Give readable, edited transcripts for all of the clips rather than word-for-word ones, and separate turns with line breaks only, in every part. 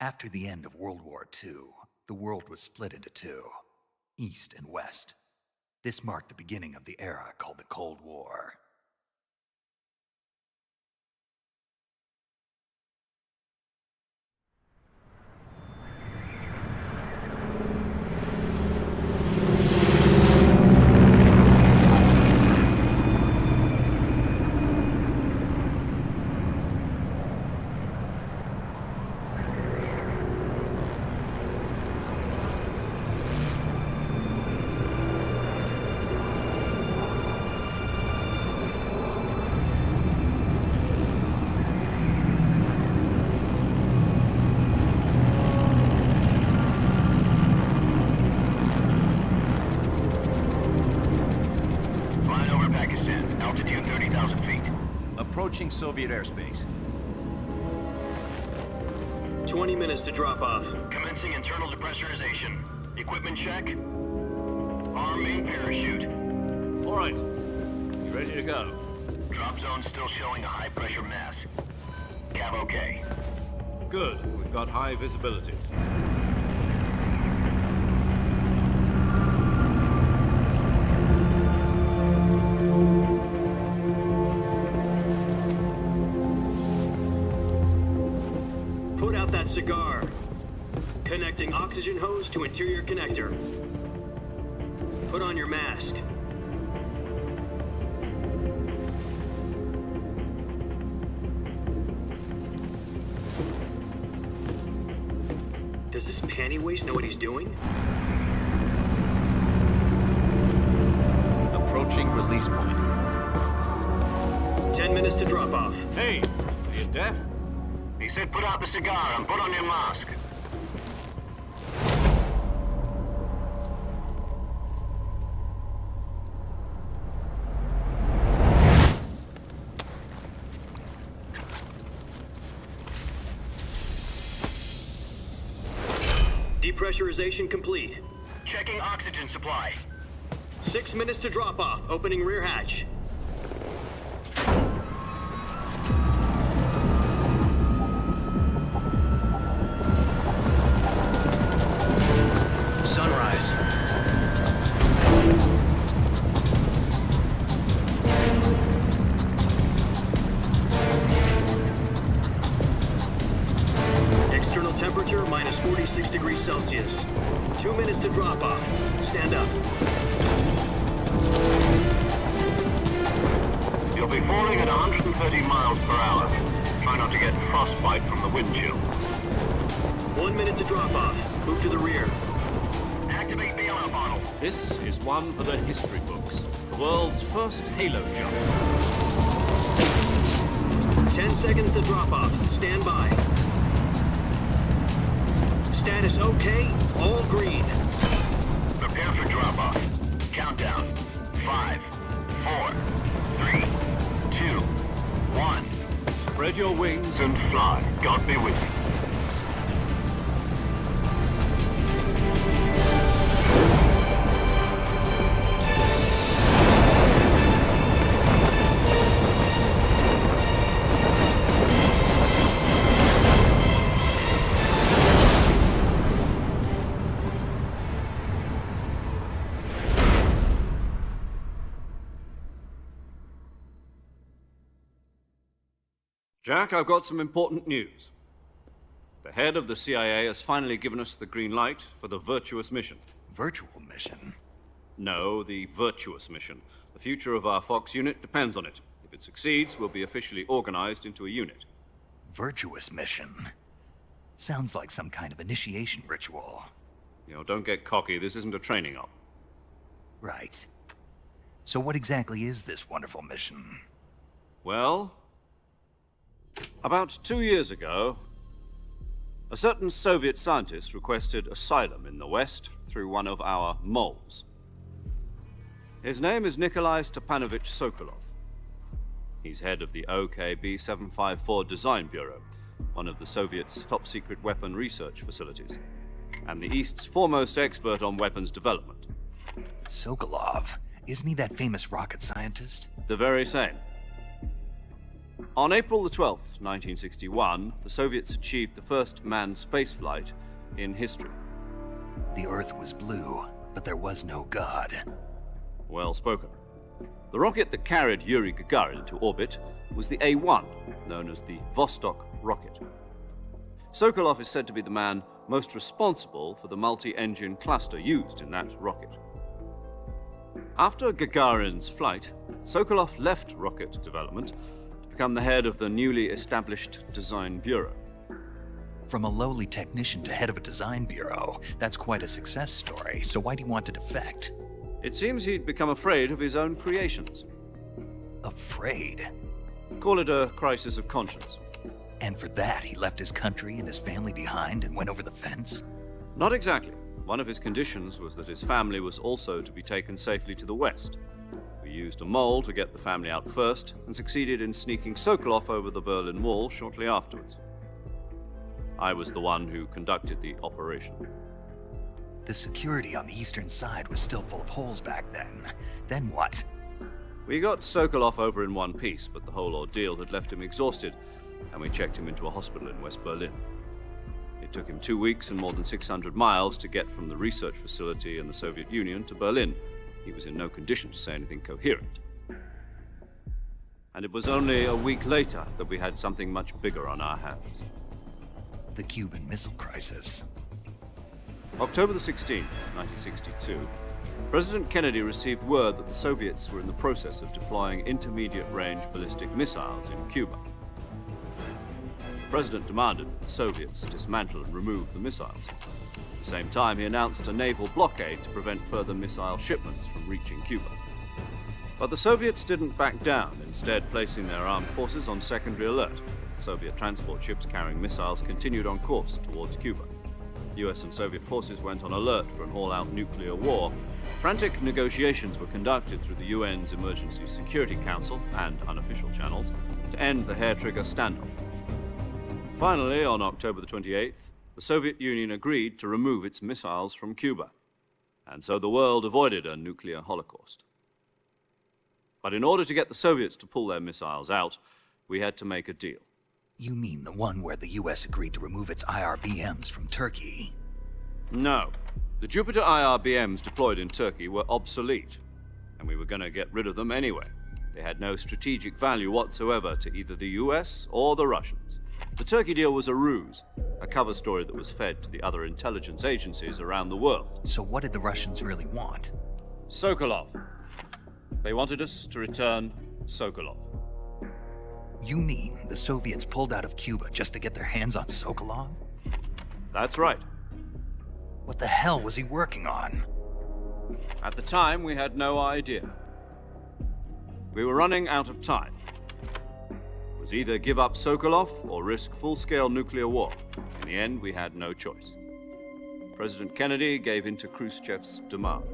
After the end of World War II, the world was split into two, East and West. This marked the beginning of the era called the Cold War.
Approaching Soviet airspace.
20 minutes to drop off.
Commencing internal depressurization. Equipment check. Arm main parachute.
All right. You ready to go?
Drop zone still showing a high pressure mass. Cav okay.
Good. We've got high visibility.
Put out that cigar. Connecting oxygen hose to interior connector. Put on your mask. Does this panty waste know what he's doing?
Approaching release point.
10 minutes to drop off.
Hey, are you deaf?
He said put out the cigar and put on your mask.
Depressurization complete.
Checking oxygen supply.
6 minutes to drop off. Opening rear hatch.
Sunrise.
External temperature minus 46 degrees Celsius. 2 minutes to drop off. Stand up.
You'll be falling at 130 miles per hour. Try not to get frostbite from the wind chill.
1 minute to drop off. Move to the rear.
Activate bailout bottle.
This is one for the history books. The world's first halo jump.
10 seconds to drop off. Stand by. Status okay. All green.
Prepare for drop off. Countdown. 5, 4, 3, 2, 1.
Spread your wings
And fly. God be with you.
Jack, I've got some important news. The head of the CIA has finally given us the green light for the virtuous mission.
Virtual mission?
No, the virtuous mission. The future of our Fox unit depends on it. If it succeeds, we'll be officially organized into a unit.
Virtuous mission? Sounds like some kind of initiation ritual.
You know, don't get cocky. This isn't a training op.
Right. So what exactly is this wonderful mission?
Well, about 2 years ago, a certain Soviet scientist requested asylum in the West through one of our moles. His name is Nikolai Stepanovich Sokolov. He's head of the OKB-754 Design Bureau, one of the Soviets' top-secret weapon research facilities, and the East's foremost expert on weapons development.
Sokolov? Isn't he that famous rocket scientist?
The very same. On April the 12th, 1961, the Soviets achieved the first manned spaceflight in history.
The Earth was blue, but there was no God.
Well spoken. The rocket that carried Yuri Gagarin into orbit was the A-1, known as the Vostok rocket. Sokolov is said to be the man most responsible for the multi-engine cluster used in that rocket. After Gagarin's flight, Sokolov left rocket development to become the head of the newly established Design Bureau.
From a lowly technician to head of a design bureau, that's quite a success story, so why'd he want to defect?
It seems he'd become afraid of his own creations.
Afraid?
Call it a crisis of conscience.
And for that, he left his country and his family behind and went over the fence?
Not exactly. One of his conditions was that his family was also to be taken safely to the west. We used a mole to get the family out first and succeeded in sneaking Sokolov over the Berlin Wall shortly afterwards. I was the one who conducted the operation.
The security on the eastern side was still full of holes back then. Then what?
We got Sokolov over in one piece, but the whole ordeal had left him exhausted, and we checked him into a hospital in West Berlin. It took him 2 weeks and more than 600 miles to get from the research facility in the Soviet Union to Berlin. He was in no condition to say anything coherent. And it was only a week later that we had something much bigger on our hands.
The Cuban Missile Crisis.
October the 16th, 1962, President Kennedy received word that the Soviets were in the process of deploying intermediate-range ballistic missiles in Cuba. The President demanded that the Soviets dismantle and remove the missiles. At the same time, he announced a naval blockade to prevent further missile shipments from reaching Cuba. But the Soviets didn't back down, instead placing their armed forces on secondary alert. Soviet transport ships carrying missiles continued on course towards Cuba. US and Soviet forces went on alert for an all-out nuclear war. Frantic negotiations were conducted through the UN's Emergency Security Council and unofficial channels to end the hair-trigger standoff. Finally, on October the 28th, the Soviet Union agreed to remove its missiles from Cuba, and so the world avoided a nuclear holocaust. But in order to get the Soviets to pull their missiles out, we had to make a deal.
You mean the one where the US agreed to remove its IRBMs from Turkey?
No. The Jupiter IRBMs deployed in Turkey were obsolete, and we were going to get rid of them anyway. They had no strategic value whatsoever to either the US or the Russians. The Turkey deal was a ruse, a cover story that was fed to the other intelligence agencies around the world.
So what did the Russians really want?
Sokolov. They wanted us to return Sokolov.
You mean the Soviets pulled out of Cuba just to get their hands on Sokolov?
That's right.
What the hell was he working on?
At the time, we had no idea. We were running out of time. It was either give up Sokolov or risk full-scale nuclear war. In the end, we had no choice. President Kennedy gave in to Khrushchev's demand.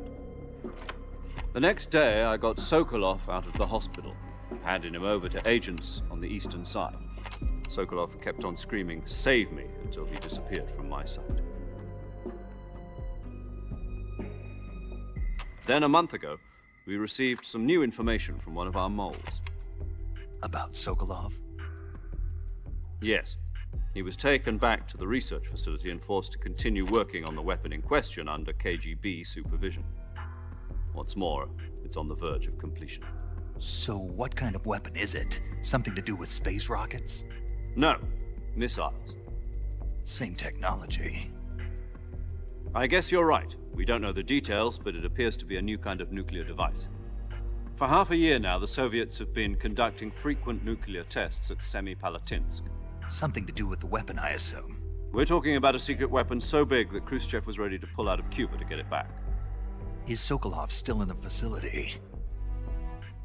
The next day, I got Sokolov out of the hospital, handing him over to agents on the eastern side. Sokolov kept on screaming, "Save me," until he disappeared from my sight. Then a month ago, we received some new information from one of our moles.
About Sokolov?
Yes. He was taken back to the research facility and forced to continue working on the weapon in question under KGB supervision. What's more, it's on the verge of completion.
So what kind of weapon is it? Something to do with space rockets?
No, missiles.
Same technology.
I guess you're right. We don't know the details, but it appears to be a new kind of nuclear device. For half a year now, the Soviets have been conducting frequent nuclear tests at Semipalatinsk.
Something to do with the weapon, I assume.
We're talking about a secret weapon so big that Khrushchev was ready to pull out of Cuba to get it back.
Is Sokolov still in the facility?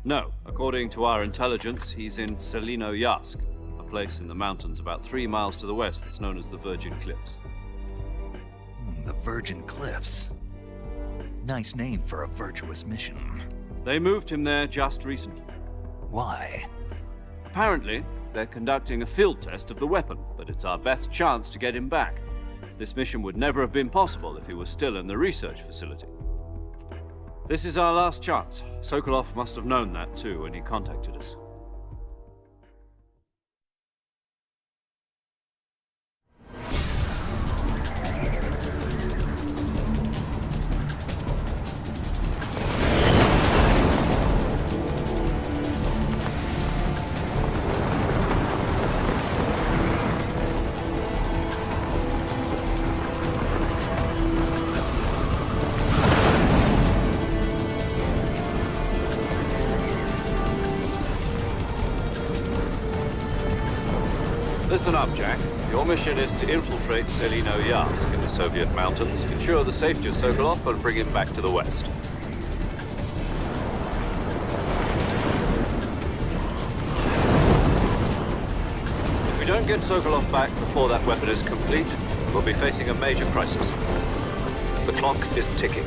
No. According to our intelligence, he's in Selinoyarsk, a place in the mountains about 3 miles to the west that's known as the Virgin Cliffs.
The Virgin Cliffs. Nice name for a virtuous mission.
They moved him there just recently.
Why?
Apparently, they're conducting a field test of the weapon, but it's our best chance to get him back. This mission would never have been possible if he was still in the research facility. This is our last chance. Sokolov must have known that too when he contacted us. Listen up, Jack. Your mission is to infiltrate Selino-Yarsk in the Soviet mountains, ensure the safety of Sokolov, and bring him back to the west. If we don't get Sokolov back before that weapon is complete, we'll be facing a major crisis. The clock is ticking.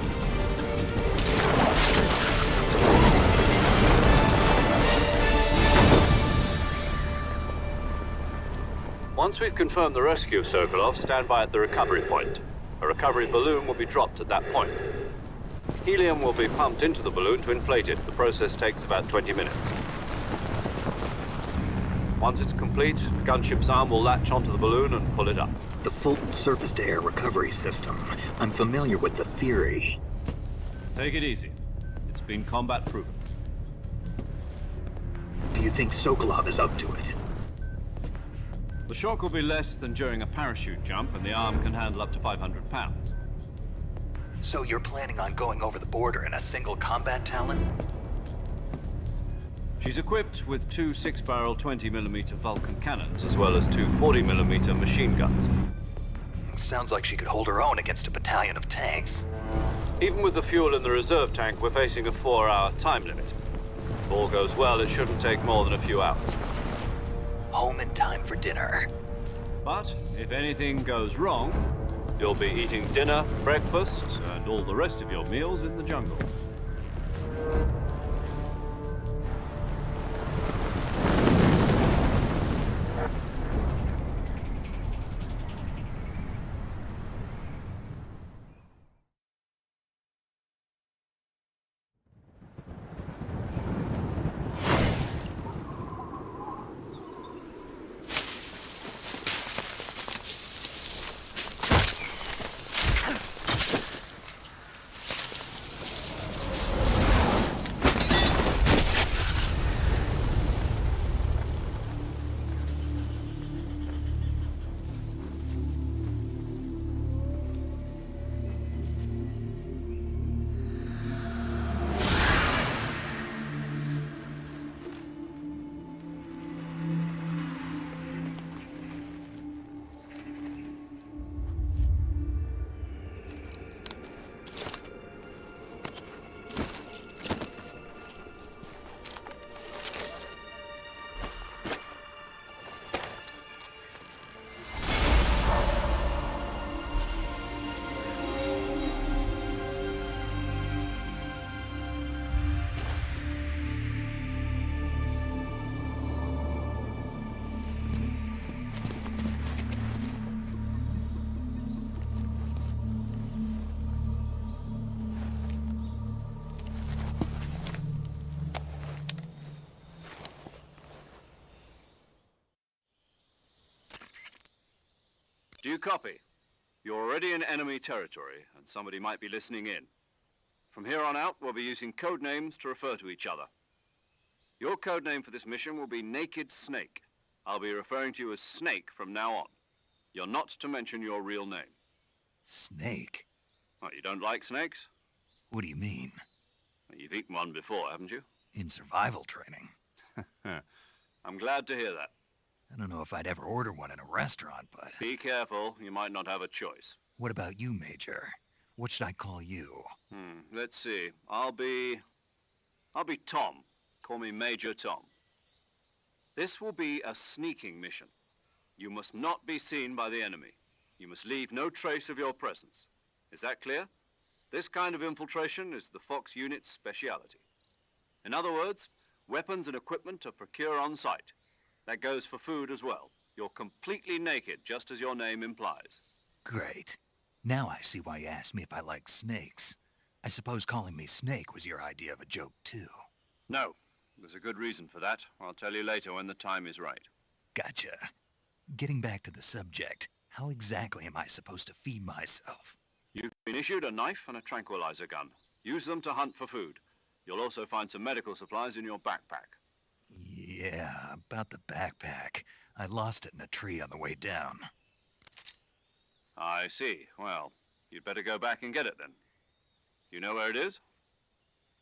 Once we've confirmed the rescue of Sokolov, stand by at the recovery point. A recovery balloon will be dropped at that point. Helium will be pumped into the balloon to inflate it. The process takes about 20 minutes. Once it's complete, the gunship's arm will latch onto the balloon and pull it up.
The Fulton surface-to-air recovery system. I'm familiar with the theory.
Take it easy. It's been combat proven.
Do you think Sokolov is up to it?
The shock will be less than during a parachute jump, and the arm can handle up to 500 pounds.
So you're planning on going over the border in a single combat Talon?
She's equipped with two 6-barrel 20mm Vulcan cannons, as well as two 40mm machine guns.
Sounds like she could hold her own against a battalion of tanks.
Even with the fuel in the reserve tank, we're facing a 4-hour time limit. If all goes well, it shouldn't take more than a few hours.
Home in time for dinner.
But if anything goes wrong, you'll be eating dinner, breakfast, and all the rest of your meals in the jungle. Do you copy? You're already in enemy territory, and somebody might be listening in. From here on out, we'll be using code names to refer to each other. Your code name for this mission will be Naked Snake. I'll be referring to you as Snake from now on. You're not to mention your real name.
Snake?
What, you don't like snakes?
What do you mean?
Well, you've eaten one before, haven't you?
In survival training.
I'm glad to hear that.
I don't know if I'd ever order one in a restaurant, but...
Be careful, you might not have a choice.
What about you, Major? What should I call you?
Let's see. I'll be Tom. Call me Major Tom. This will be a sneaking mission. You must not be seen by the enemy. You must leave no trace of your presence. Is that clear? This kind of infiltration is the Fox unit's speciality. In other words, weapons and equipment are procured on site. That goes for food as well. You're completely naked, just as your name implies.
Great. Now I see why you asked me if I like snakes. I suppose calling me Snake was your idea of a joke, too.
No, there's a good reason for that. I'll tell you later when the time is right.
Gotcha. Getting back to the subject, how exactly am I supposed to feed myself?
You've been issued a knife and a tranquilizer gun. Use them to hunt for food. You'll also find some medical supplies in your backpack.
Yeah, about the backpack. I lost it in a tree on the way down.
I see. Well, you'd better go back and get it then. You know where it is?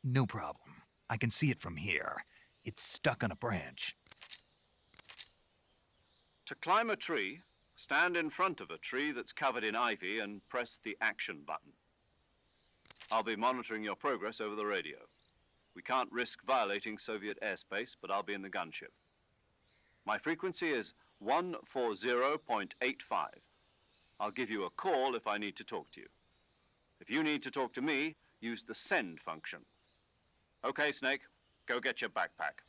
No problem. I can see it from here. It's stuck on a branch.
To climb a tree, stand in front of a tree that's covered in ivy and press the action button. I'll be monitoring your progress over the radio. We can't risk violating Soviet airspace, but I'll be in the gunship. My frequency is 140.85. I'll give you a call if I need to talk to you. If you need to talk to me, use the send function. Okay, Snake, go get your backpack.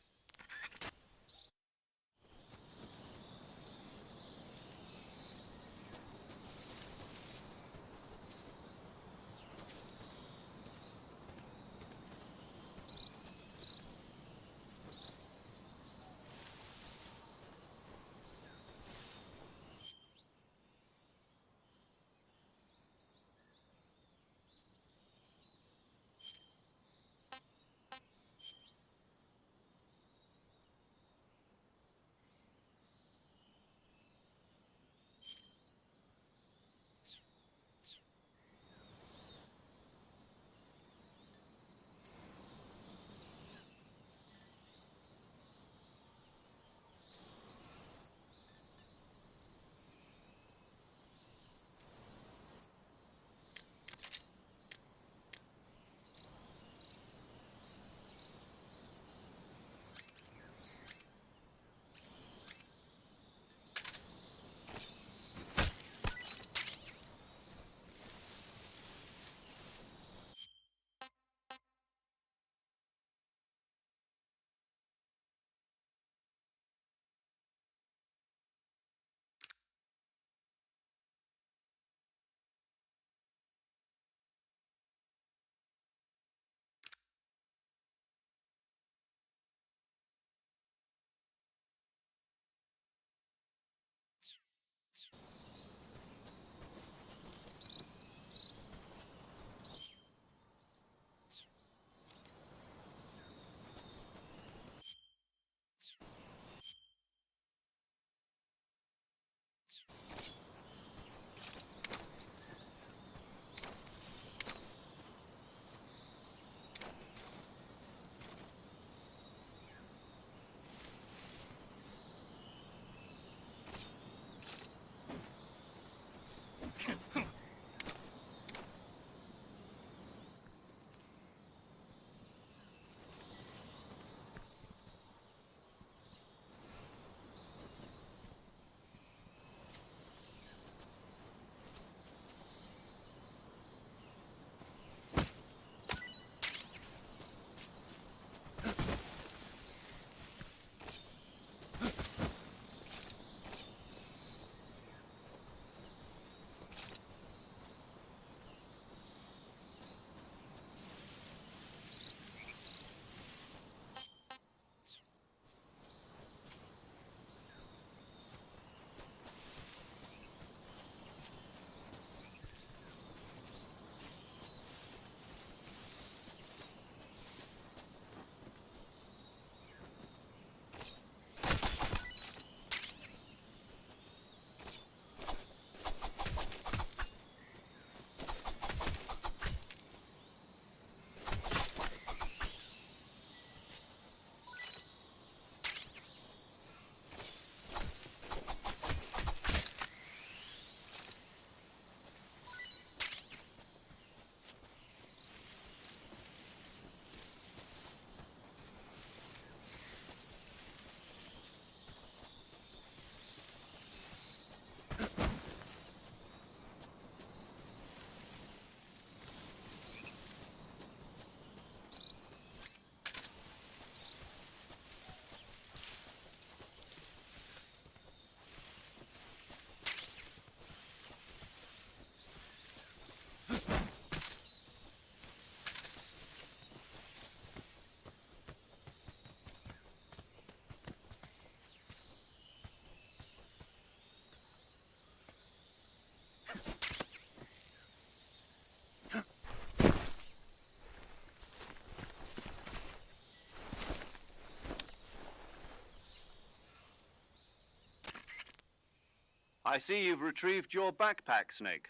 I see you've retrieved your backpack, Snake.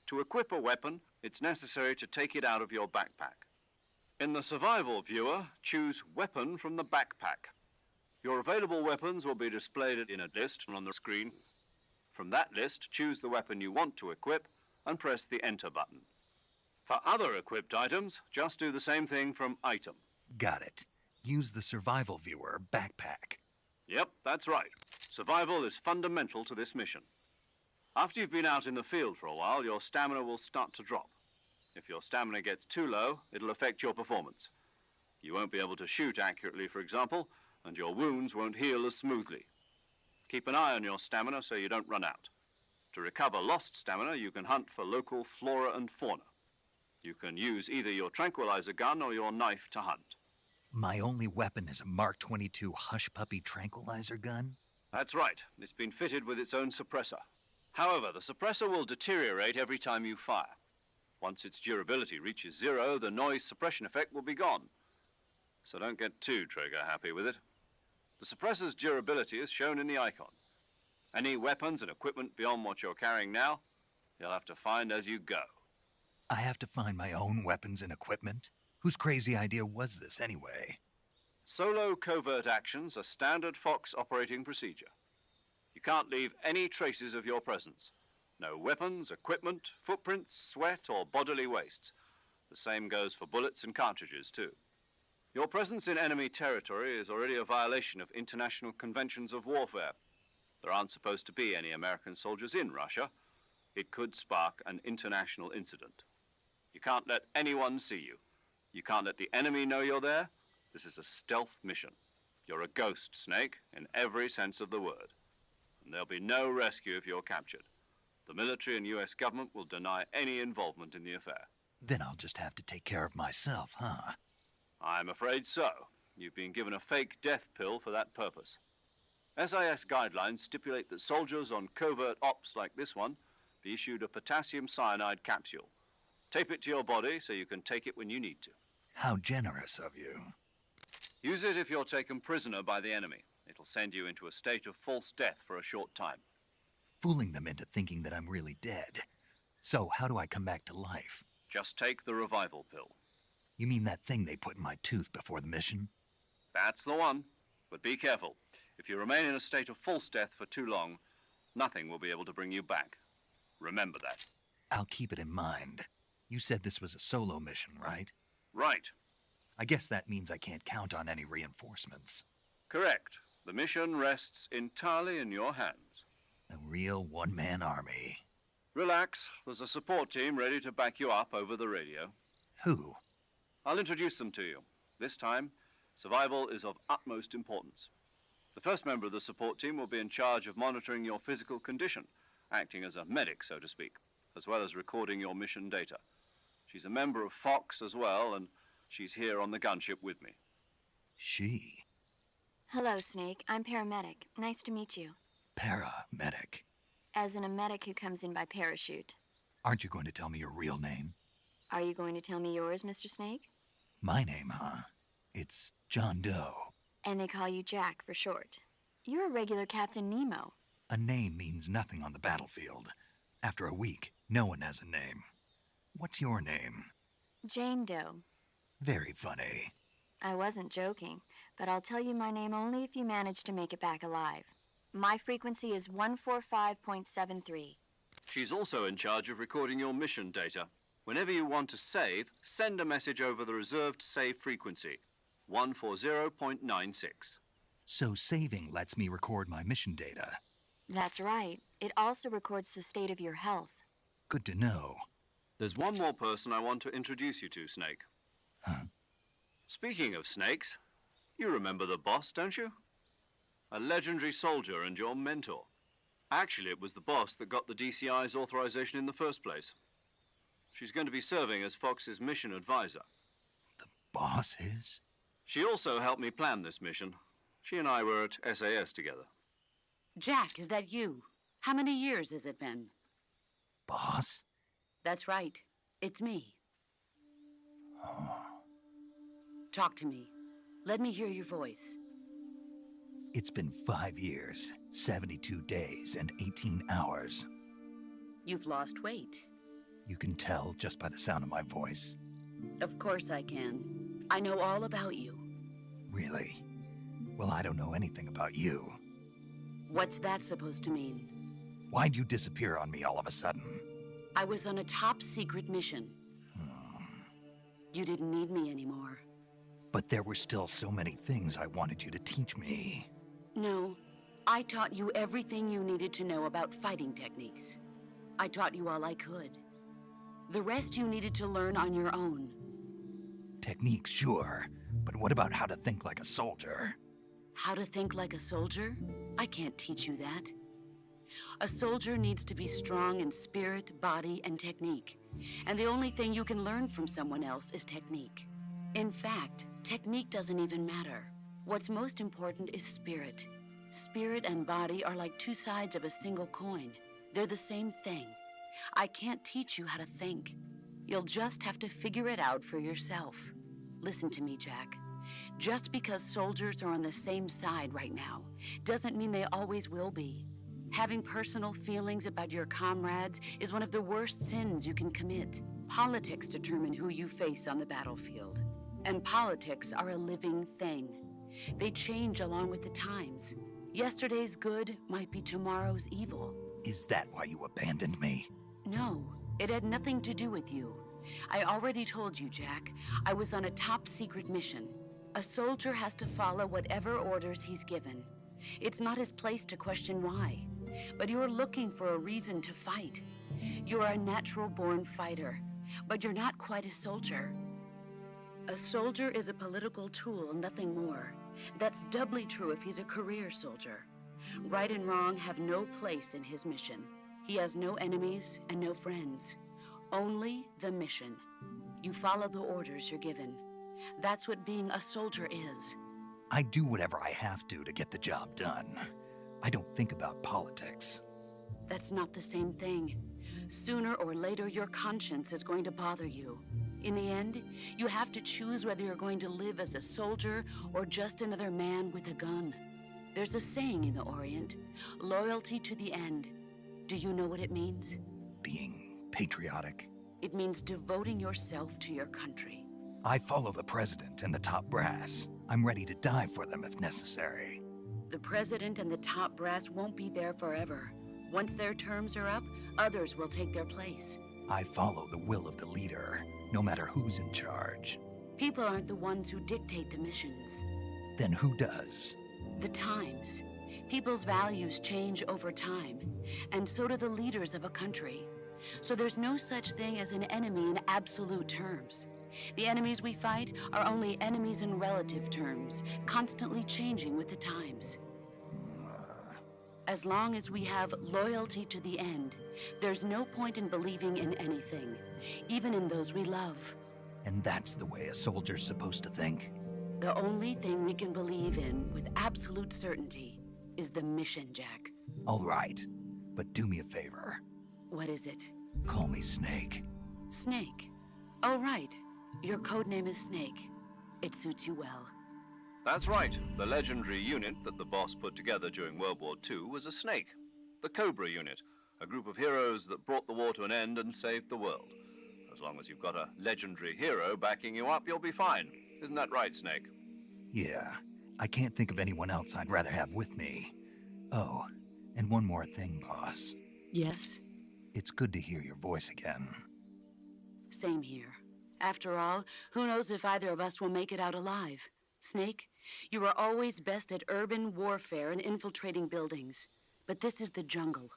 To equip a weapon, it's necessary to take it out of your backpack. In the survival viewer, choose Weapon from the backpack. Your available weapons will be displayed in a list on the screen. From that list, choose the weapon you want to equip and press the Enter button. For other equipped items, just do the same thing from Item.
Got it. Use the survival viewer backpack.
Yep, that's right. Survival is fundamental to this mission. After you've been out in the field for a while, your stamina will start to drop. If your stamina gets too low, it'll affect your performance. You won't be able to shoot accurately, for example, and your wounds won't heal as smoothly. Keep an eye on your stamina so you don't run out. To recover lost stamina, you can hunt for local flora and fauna. You can use either your tranquilizer gun or your knife to hunt.
My only weapon is a Mark 22 Hush Puppy tranquilizer gun?
That's right. It's been fitted with its own suppressor. However, the suppressor will deteriorate every time you fire. Once its durability reaches 0, the noise suppression effect will be gone. So don't get too trigger-happy with it. The suppressor's durability is shown in the icon. Any weapons and equipment beyond what you're carrying now, you'll have to find as you go.
I have to find my own weapons and equipment? Whose crazy idea was this anyway?
Solo covert actions are standard Fox operating procedure. You can't leave any traces of your presence. No weapons, equipment, footprints, sweat, or bodily wastes. The same goes for bullets and cartridges, too. Your presence in enemy territory is already a violation of international conventions of warfare. There aren't supposed to be any American soldiers in Russia. It could spark an international incident. You can't let anyone see you. You can't let the enemy know you're there. This is a stealth mission. You're a ghost, Snake, in every sense of the word. And there'll be no rescue if you're captured. The military and US government will deny any involvement in the affair.
Then I'll just have to take care of myself, huh?
I'm afraid so. You've been given a fake death pill for that purpose. SIS guidelines stipulate that soldiers on covert ops like this one be issued a potassium cyanide capsule. Tape it to your body so you can take it when you need to.
How generous of you.
Use it if you're taken prisoner by the enemy. It'll send you into a state of false death for a short time.
Fooling them into thinking that I'm really dead. So how do I come back to life?
Just take the revival pill.
You mean that thing they put in my tooth before the mission?
That's the one. But be careful. If you remain in a state of false death for too long, nothing will be able to bring you back. Remember that.
I'll keep it in mind. You said this was a solo mission, right?
Right.
I guess that means I can't count on any reinforcements.
Correct. The mission rests entirely in your hands.
A real one-man army.
Relax. There's a support team ready to back you up over the radio.
Who?
I'll introduce them to you. This time, survival is of utmost importance. The first member of the support team will be in charge of monitoring your physical condition, acting as a medic, so to speak, as well as recording your mission data. She's a member of Fox as well, and she's here on the gunship with me.
She?
Hello, Snake. I'm paramedic. Nice to meet you.
Paramedic.
As in a medic who comes in by parachute.
Aren't you going to tell me your real name?
Are you going to tell me yours, Mr. Snake?
My name, huh? It's John Doe.
And they call you Jack for short. You're a regular Captain Nemo.
A name means nothing on the battlefield. After a week, no one has a name. What's your name?
Jane Doe.
Very funny.
I wasn't joking, but I'll tell you my name only if you manage to make it back alive. My frequency is 145.73.
She's also in charge of recording your mission data. Whenever you want to save, send a message over the reserved save frequency, 140.96.
So saving lets me record my mission data.
That's right. It also records the state of your health.
Good to know.
There's one more person I want to introduce you to, Snake.
Huh?
Speaking of snakes, you remember the boss, don't you? A legendary soldier and your mentor. Actually, it was the boss that got the DCI's authorization in the first place. She's going to be serving as Fox's mission advisor.
The boss is?
She also helped me plan this mission. She and I were at SAS together.
Jack, is that you? How many years has it been?
Boss?
That's right. It's me.
Oh.
Talk to me. Let me hear your voice.
It's been 5 years, 72 days, and 18 hours.
You've lost weight.
You can tell just by the sound of my voice.
Of course I can. I know all about you.
Really? Well, I don't know anything about you.
What's that supposed to mean?
Why'd you disappear on me all of a sudden?
I was on a top-secret mission. You didn't need me anymore.
But there were still so many things I wanted you to teach me.
No, I taught you everything you needed to know about fighting techniques. I taught you all I could. The rest you needed to learn on your own.
Techniques, sure. But what about how to think like a soldier?
How to think like a soldier? I can't teach you that. A soldier needs to be strong in spirit, body, and technique. And the only thing you can learn from someone else is technique. In fact, technique doesn't even matter. What's most important is spirit. Spirit and body are like two sides of a single coin. They're the same thing. I can't teach you how to think. You'll just have to figure it out for yourself. Listen to me, Jack. Just because soldiers are on the same side right now doesn't mean they always will be. Having personal feelings about your comrades is one of the worst sins you can commit. Politics determine who you face on the battlefield. And politics are a living thing. They change along with the times. Yesterday's good might be tomorrow's evil.
Is that why you abandoned me?
No, it had nothing to do with you. I already told you, Jack. I was on a top-secret mission. A soldier has to follow whatever orders he's given. It's not his place to question why. But you're looking for a reason to fight. You're a natural-born fighter, but you're not quite a soldier. A soldier is a political tool, nothing more. That's doubly true if he's a career soldier. Right and wrong have no place in his mission. He has no enemies and no friends. Only the mission. You follow the orders you're given. That's what being a soldier is.
I do whatever I have to get the job done. I don't think about politics.
That's not the same thing. Sooner or later, your conscience is going to bother you. In the end, you have to choose whether you're going to live as a soldier or just another man with a gun. There's a saying in the Orient, loyalty to the end. Do you know what it means?
Being patriotic.
It means devoting yourself to your country.
I follow the president and the top brass. I'm ready to die for them if necessary.
The president and the top brass won't be there forever. Once their terms are up, others will take their place.
I follow the will of the leader, no matter who's in charge.
People aren't the ones who dictate the missions.
Then who does?
The times. People's values change over time, and so do the leaders of a country. So there's no such thing as an enemy in absolute terms. The enemies we fight are only enemies in relative terms, constantly changing with the times. As long as we have loyalty to the end, there's no point in believing in anything, even in those we love.
And that's the way a soldier's supposed to think?
The only thing we can believe in with absolute certainty is the mission, Jack.
All right, but do me a favor.
What is it?
Call me Snake.
Snake. Oh, right. Your code name is Snake. It suits you well.
That's right. The legendary unit that the boss put together during World War II was a snake. The Cobra unit, a group of heroes that brought the war to an end and saved the world. As long as you've got a legendary hero backing you up, you'll be fine. Isn't that right, Snake?
Yeah, I can't think of anyone else I'd rather have with me. Oh, and one more thing, boss.
Yes?
It's good to hear your voice again.
Same here. After all, who knows if either of us will make it out alive? Snake, you are always best at urban warfare and infiltrating buildings. But this is the jungle.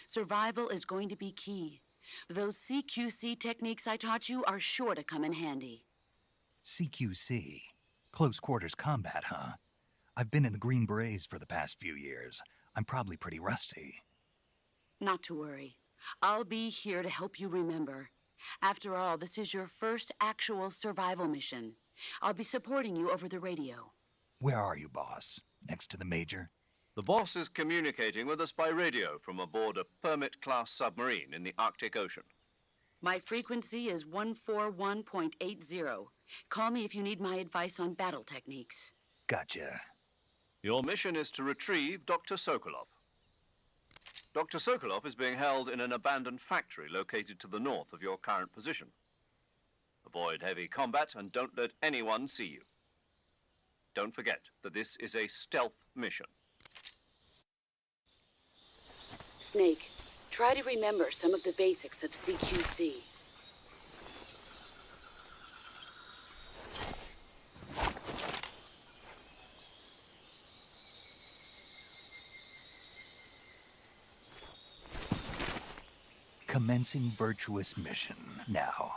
Survival is going to be key. Those CQC techniques I taught you are sure to come in handy.
CQC? Close quarters combat, huh? I've been in the Green Berets for the past few years. I'm probably pretty rusty.
Not to worry. I'll be here to help you remember. After all, this is your first actual survival mission. I'll be supporting you over the radio.
Where are you, boss? Next to the Major?
The boss is communicating with us by radio from aboard a Permit-class submarine in the Arctic Ocean.
My frequency is 141.80. Call me if you need my advice on battle techniques.
Gotcha.
Your mission is to retrieve Dr. Sokolov. Dr. Sokolov is being held in an abandoned factory located to the north of your current position. Avoid heavy combat and don't let anyone see you. don't forget that this is a stealth mission.
Snake, try to remember some of the basics of CQC.
Commencing virtuous mission now.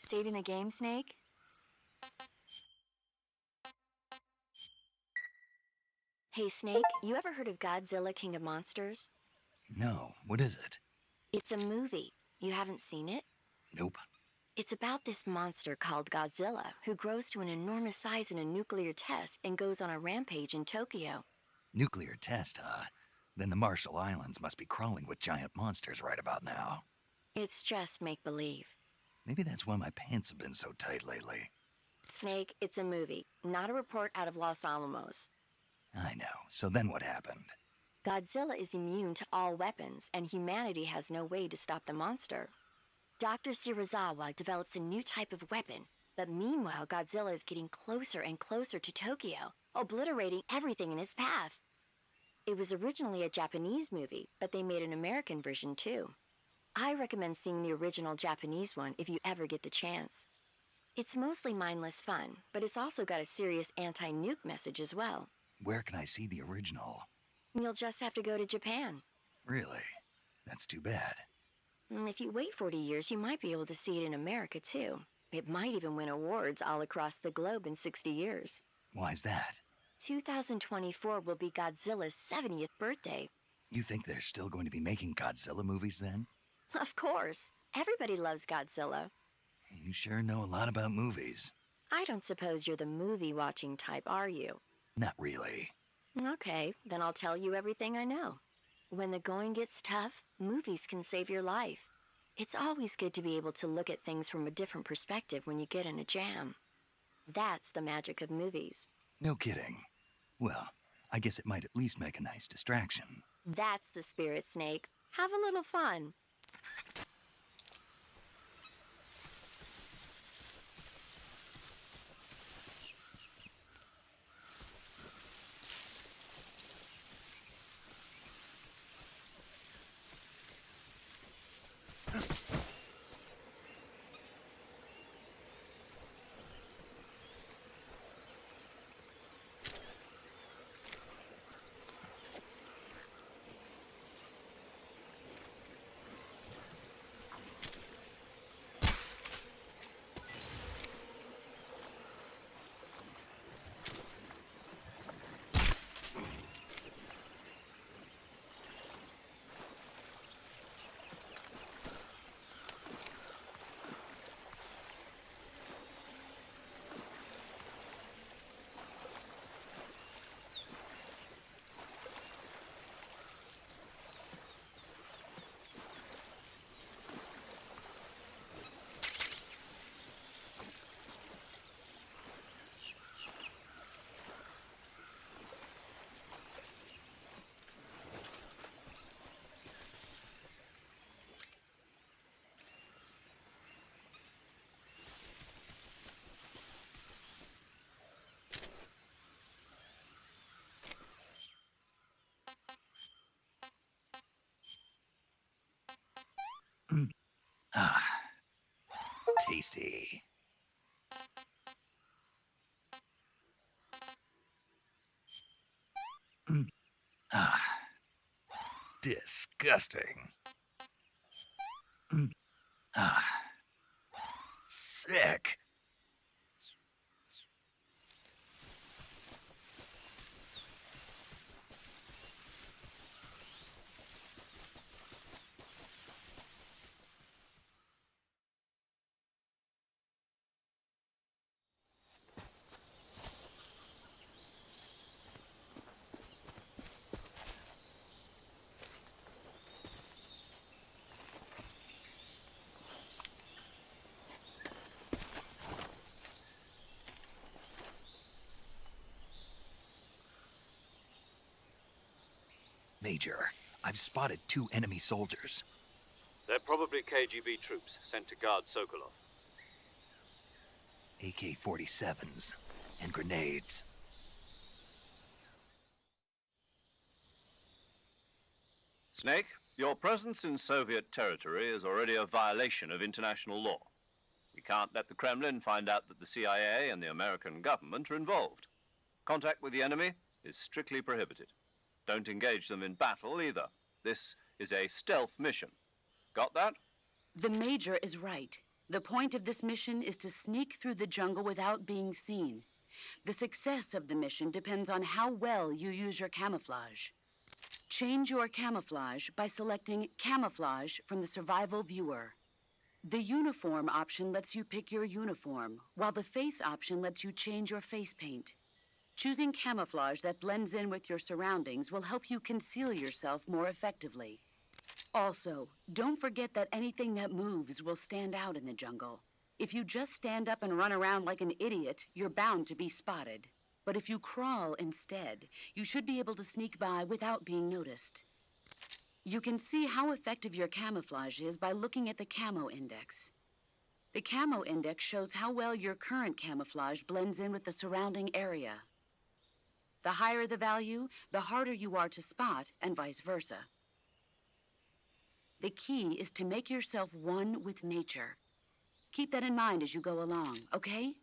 Saving the game, Snake? Hey, Snake, you ever heard of Godzilla King of Monsters?
No, what is it?
It's a movie. You haven't seen it?
Nope.
It's about this monster called Godzilla, who grows to an enormous size in a nuclear test and goes on a rampage in Tokyo.
Nuclear test, huh? Then the Marshall Islands must be crawling with giant monsters right about now.
It's just make-believe.
Maybe that's why my pants have been so tight lately.
Snake, it's a movie, not a report out of Los Alamos.
I know. So then what happened?
Godzilla is immune to all weapons, and humanity has no way to stop the monster. Dr. Shirazawa develops a new type of weapon, but meanwhile Godzilla is getting closer and closer to Tokyo, obliterating everything in his path. It was originally a Japanese movie, but they made an American version too. I recommend seeing the original Japanese one if you ever get the chance. It's mostly mindless fun, but it's also got a serious anti-nuke message as well.
Where can I see the original?
You'll just have to go to Japan.
Really? That's too bad.
If you wait 40 years, you might be able to see it in America too. It might even win awards all across the globe in 60 years.
Why's that?
2024 will be Godzilla's 70th birthday.
You think they're still going to be making Godzilla movies then?
Of course. Everybody loves Godzilla.
You sure know a lot about movies.
I don't suppose you're the movie-watching type, are you?
Not really.
Okay, then I'll tell you everything I know. When the going gets tough, movies can save your life. It's always good to be able to look at things from a different perspective when you get in a jam. That's the magic of movies.
No kidding. Well, I guess it might at least make a nice distraction.
That's the spirit, Snake. Have a little fun.
empty. Ah, disgusting. Ah, sick. Major, I've spotted 2 enemy soldiers.
They're probably KGB troops sent to guard Sokolov.
AK-47s and grenades.
Snake, your presence in Soviet territory is already a violation of international law. We can't let the Kremlin find out that the CIA and the American government are involved. Contact with the enemy is strictly prohibited. Don't engage them in battle either. This is a stealth mission. Got that?
The Major is right. The point of this mission is to sneak through the jungle without being seen. The success of the mission depends on how well you use your camouflage. Change your camouflage by selecting Camouflage from the Survival Viewer. The Uniform option lets you pick your uniform, while the Face option lets you change your face paint. Choosing camouflage that blends in with your surroundings will help you conceal yourself more effectively. Also, don't forget that anything that moves will stand out in the jungle. If you just stand up and run around like an idiot, you're bound to be spotted. But if you crawl instead, you should be able to sneak by without being noticed. You can see how effective your camouflage is by looking at the Camo Index. The Camo Index shows how well your current camouflage blends in with the surrounding area. The higher the value, the harder you are to spot, and vice versa. The key is to make yourself one with nature. Keep that in mind as you go along, okay?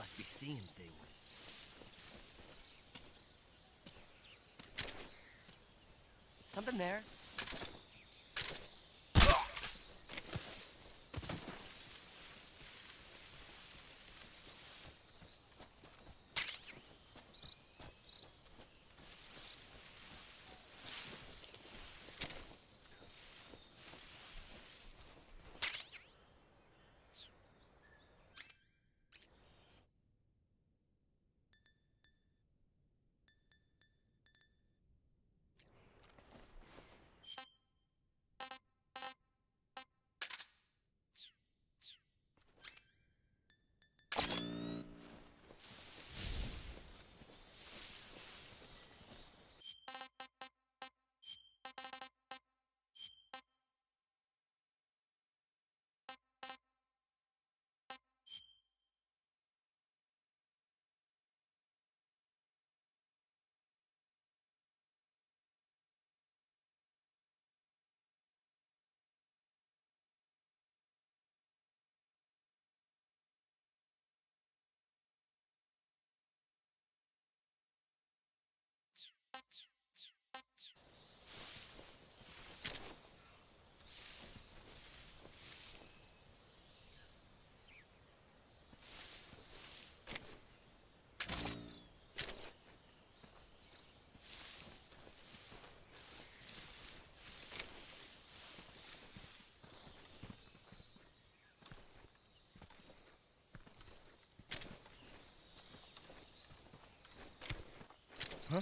must be seeing things. Something there. Huh?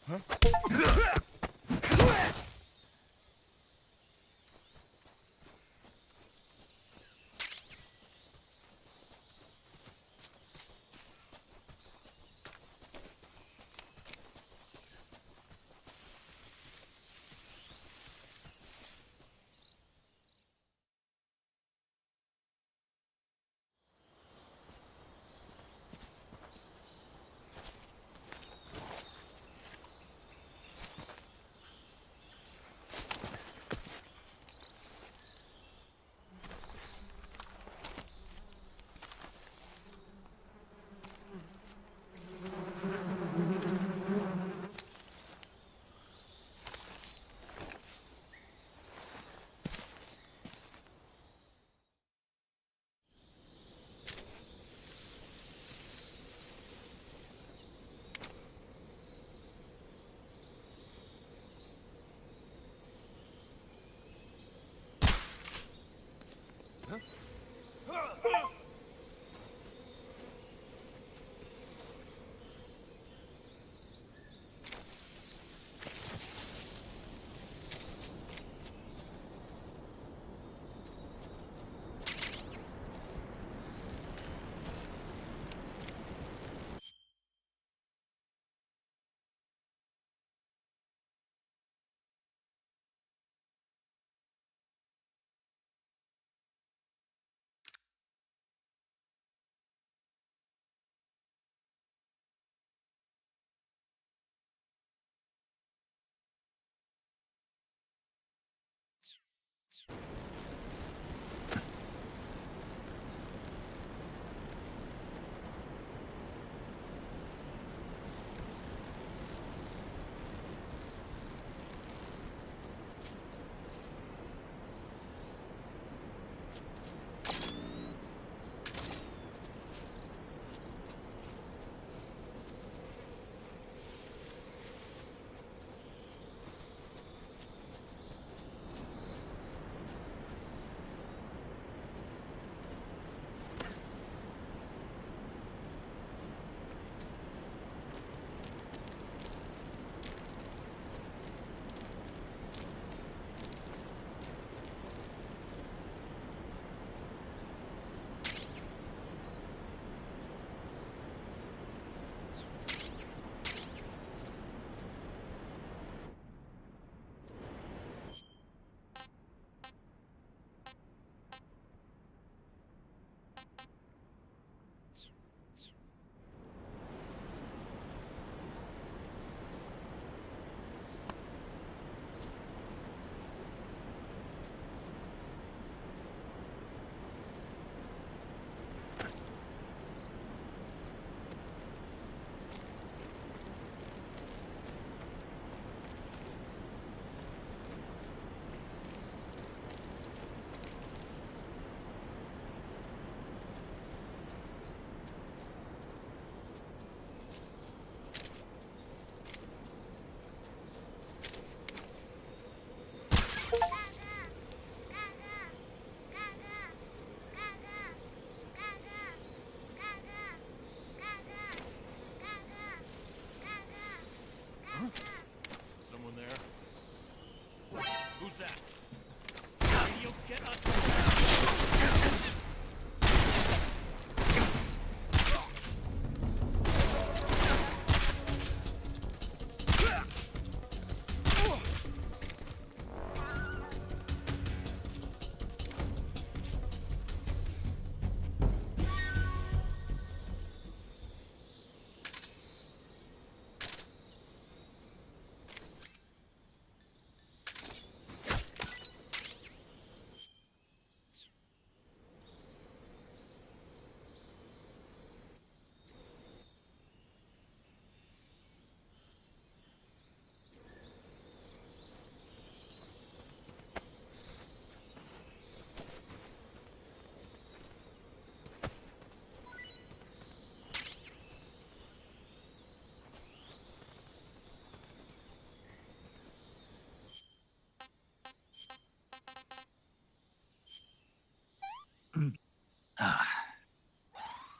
Huh?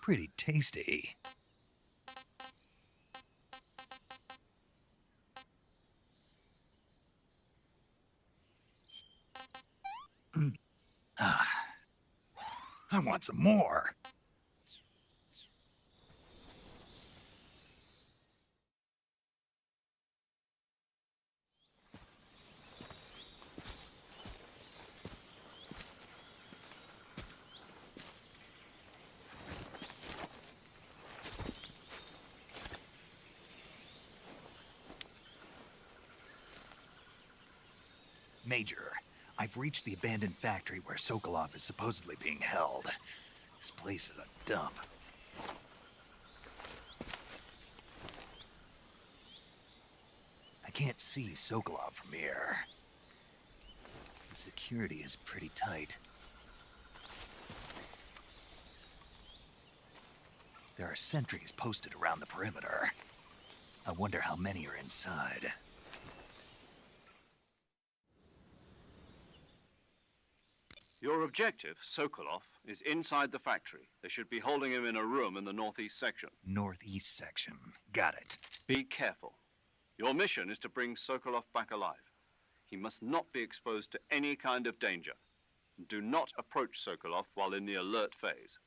Pretty tasty. I want some more. Major, I've reached the abandoned factory where Sokolov is supposedly being held. This place is a dump. I can't see Sokolov from here. The security is pretty tight. There are sentries posted around the perimeter. I wonder how many are inside.
Your objective, Sokolov, is inside the factory. They should be holding him in a room in the northeast section.
Northeast section. Got it.
Be careful. Your mission is to bring Sokolov back alive. He must not be exposed to any kind of danger. Do not approach Sokolov while in the alert phase.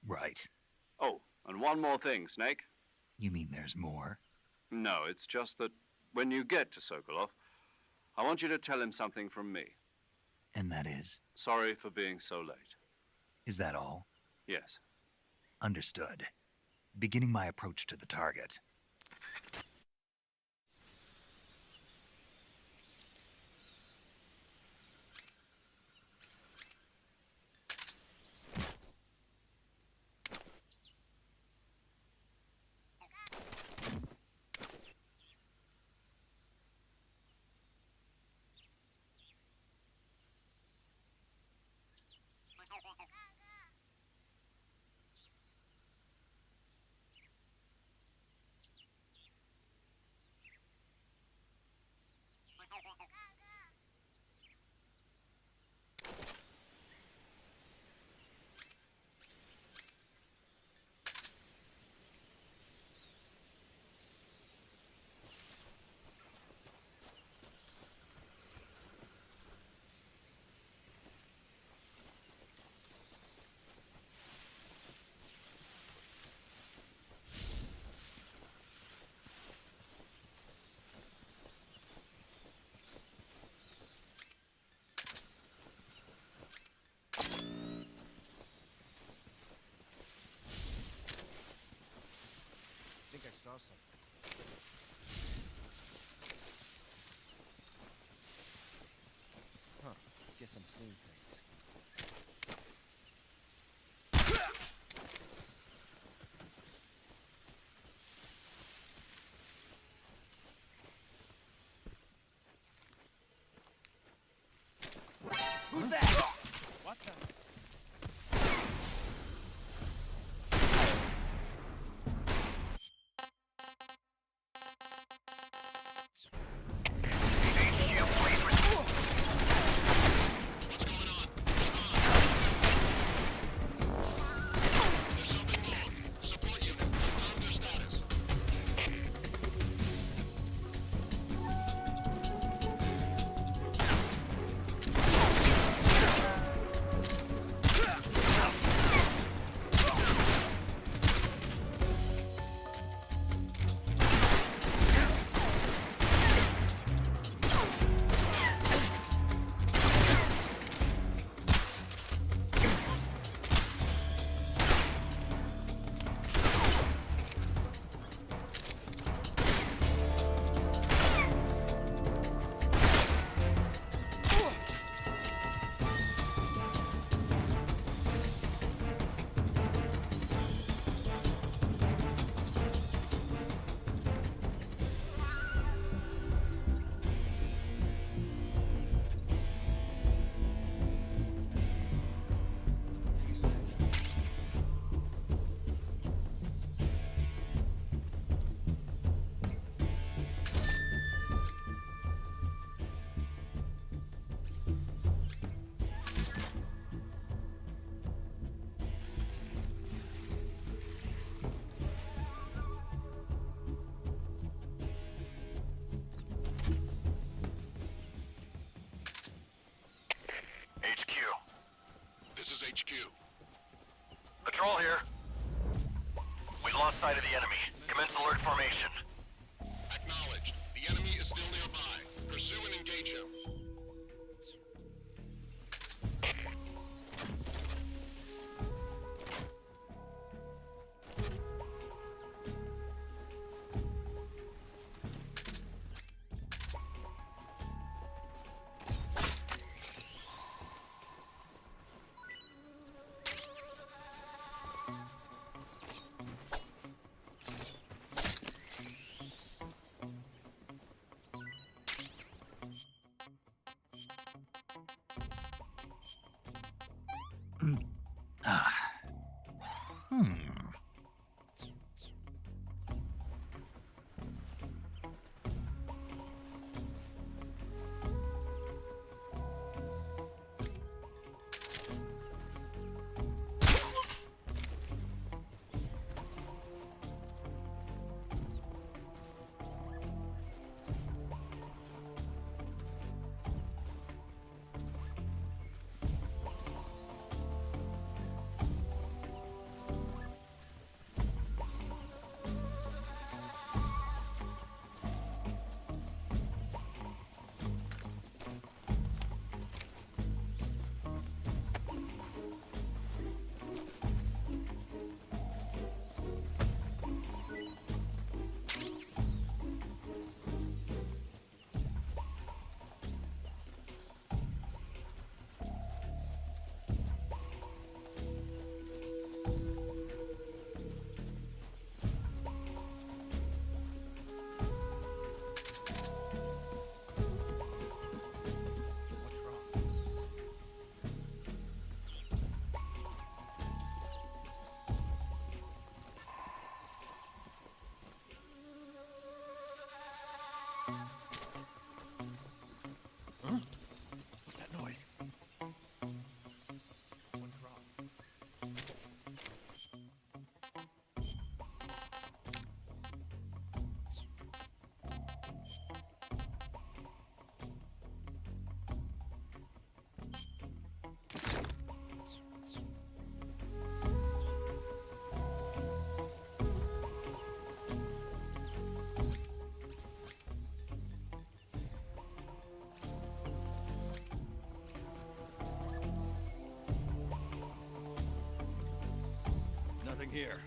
Right.
Oh, and one more thing, Snake.
You mean there's more?
No, it's just that when you get to Sokolov, I want you to tell him something from me.
And that is?
Sorry for being so late.
Is that all?
Yes.
Understood. Beginning my approach to the target.
I think I saw something. Huh. Guess I'm seeing things. Who's that? What the?
Patrol here. We lost sight of the enemy. Commence alert formation.
Acknowledged. The enemy is still nearby. Pursue and engage him.
What's that noise? What's wrong? Nothing here.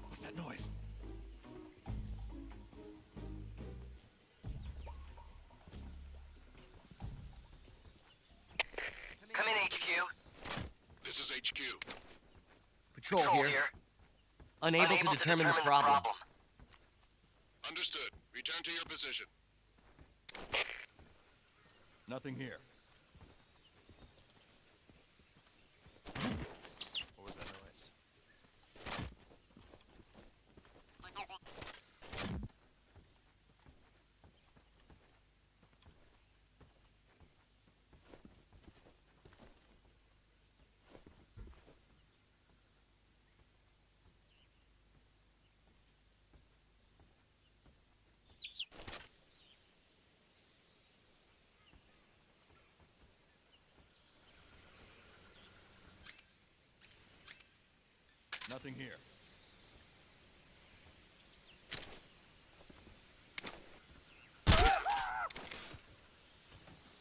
What's that noise?
Come in, HQ.
This is HQ.
Patrol
Patrol
here.
here.
Unable to determine the problem.
Understood. Return to your position.
Nothing here. What was that noise? Nothing here.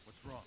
What's wrong?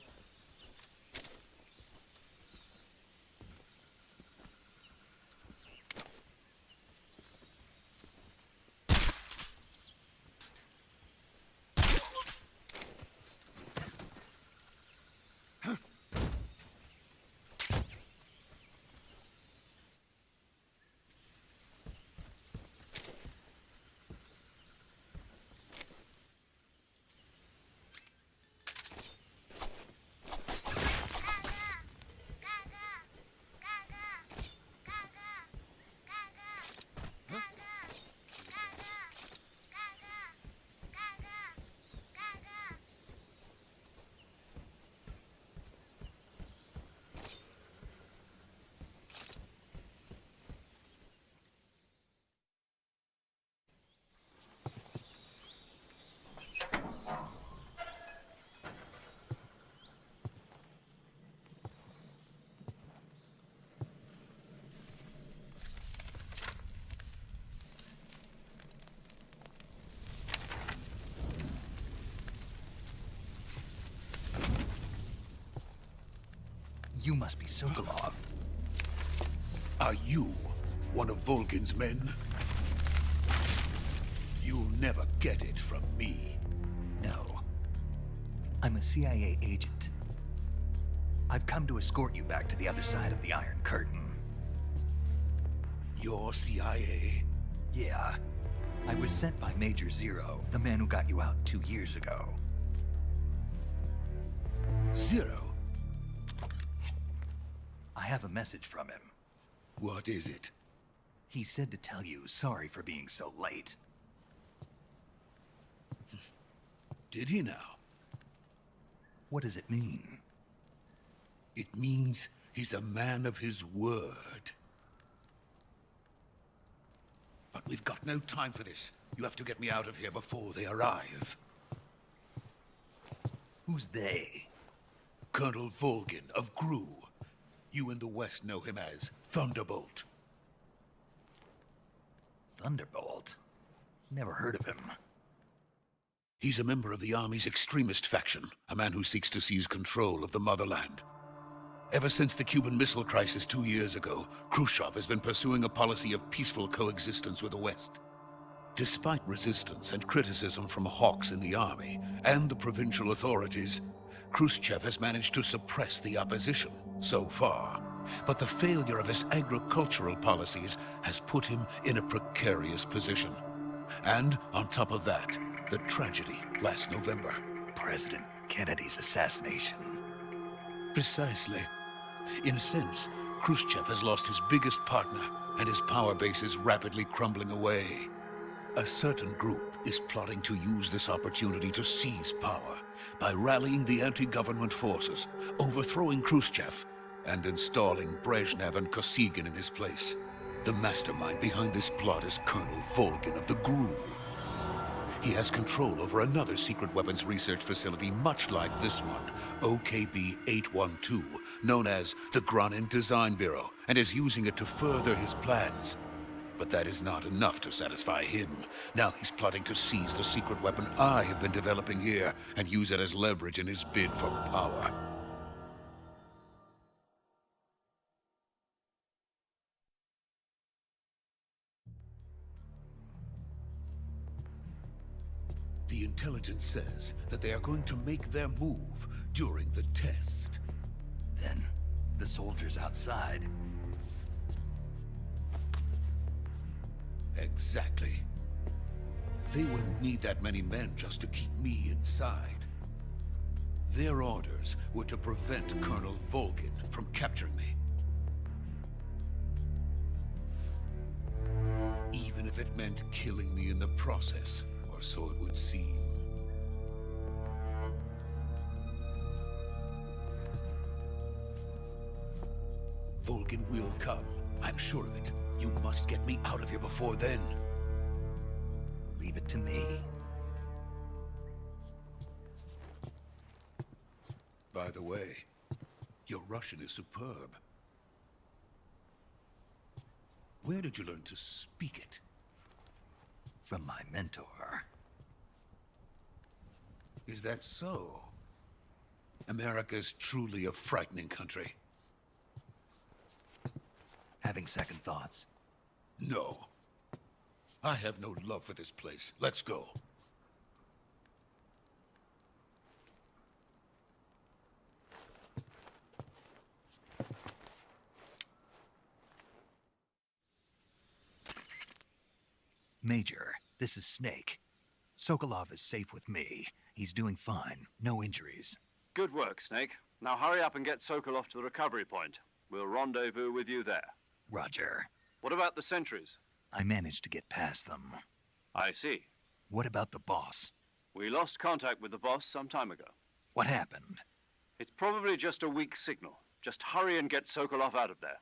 You must be Sokolov.
Are you one of Volgin's men? You'll never get it from me.
No. I'm a CIA agent. I've come to escort you back to the other side of the Iron Curtain.
You're CIA?
Yeah. I was sent by Major Zero, the man who got you out 2 years ago.
Zero?
I have a message from him.
What is it?
He said to tell you sorry for being so late.
Did he now?
What does it mean?
It means he's a man of his word. But we've got no time for this. You have to get me out of here before they arrive.
Who's they?
Colonel Volgin of GRU. You in the West know him as Thunderbolt.
Thunderbolt? Never heard of him.
He's a member of the Army's extremist faction, a man who seeks to seize control of the motherland. Ever since the Cuban Missile Crisis 2 years ago, Khrushchev has been pursuing a policy of peaceful coexistence with the West. Despite resistance and criticism from hawks in the army and the provincial authorities, Khrushchev has managed to suppress the opposition, so far. But the failure of his agricultural policies has put him in a precarious position. And on top of that, the tragedy last November.
President Kennedy's assassination.
Precisely. In a sense, Khrushchev has lost his biggest partner, and his power base is rapidly crumbling away. A certain group is plotting to use this opportunity to seize power by rallying the anti-government forces, overthrowing Khrushchev, and installing Brezhnev and Kosygin in his place. The mastermind behind this plot is Colonel Volgin of the GRU. He has control over another secret weapons research facility much like this one, OKB-812, known as the Granin Design Bureau, and is using it to further his plans. But that is not enough to satisfy him. Now he's plotting to seize the secret weapon I have been developing here and use it as leverage in his bid for power. The intelligence says that they are going to make their move during the test.
Then, the soldiers outside.
Exactly. They wouldn't need that many men just to keep me inside. Their orders were to prevent Colonel Volgin from capturing me. Even if it meant killing me in the process, or so it would seem. Volgin will come. I'm sure of it. You must get me out of here before then.
Leave it to me.
By the way, your Russian is superb. Where did you learn to speak it?
From my mentor.
Is that so? America's truly a frightening country.
Having second thoughts?
No. I have no love for this place. Let's go.
Major, this is Snake. Sokolov is safe with me. He's doing fine. No injuries.
Good work, Snake. Now hurry up and get Sokolov to the recovery point. We'll rendezvous with you there.
Roger.
What about the sentries?
I managed to get past them.
I see.
What about the boss?
We lost contact with the boss some time ago.
What happened?
It's probably just a weak signal. Just hurry and get Sokolov out of there.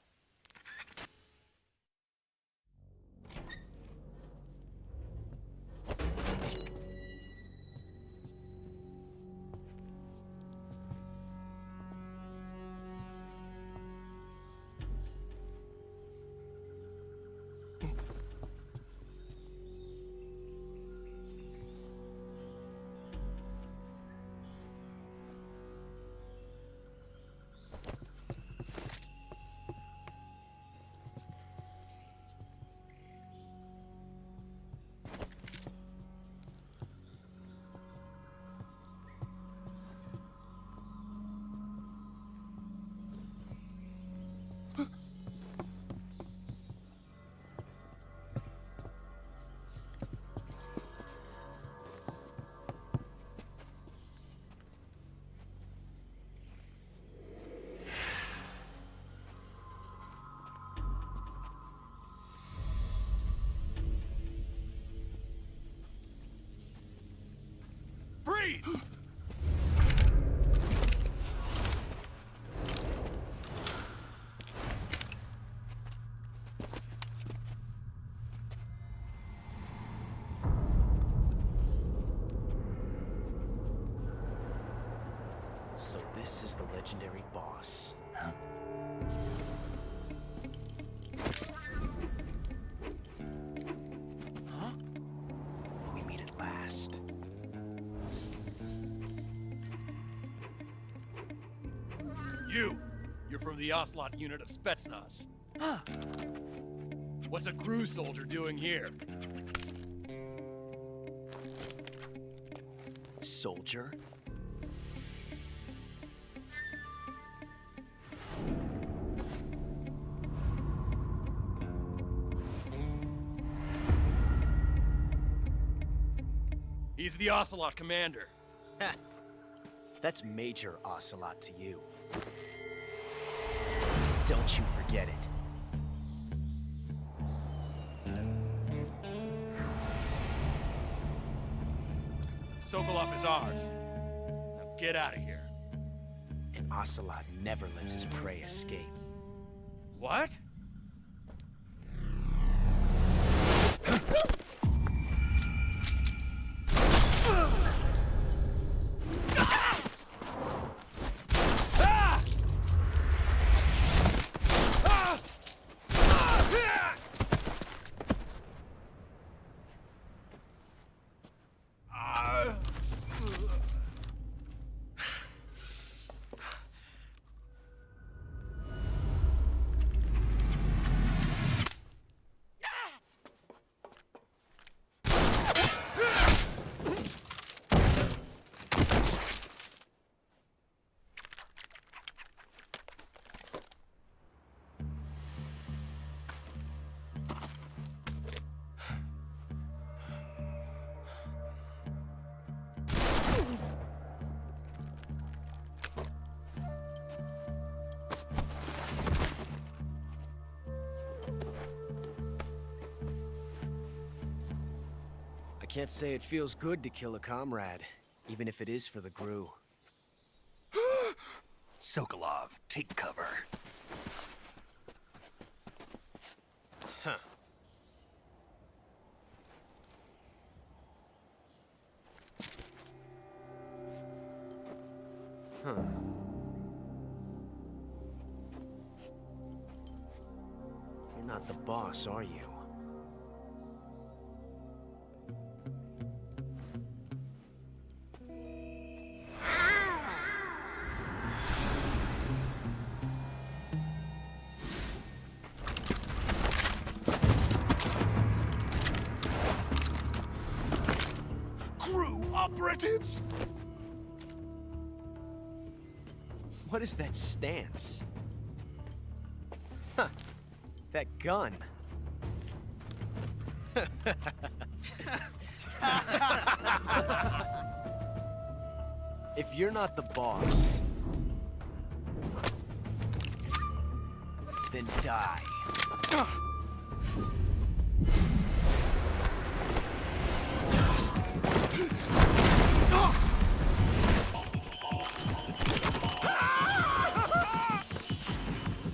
Freeze!
So this is the legendary boss.
Huh?
Huh? We meet at last.
You're from the Oslot unit of Spetsnaz.
Huh.
What's a GRU soldier doing here?
Soldier?
He's the Ocelot commander.
Ha! That's Major Ocelot to you. Don't you forget it.
Sokolov is ours. Now get out of here.
And Ocelot never lets his prey escape.
What?
I can't say it feels good to kill a comrade, even if it is for the Gru.
Sokolov, take cover.
Huh. Huh. You're not the boss, are you?
Operatives!
What is that stance? Huh. That gun. If you're not the boss, then die.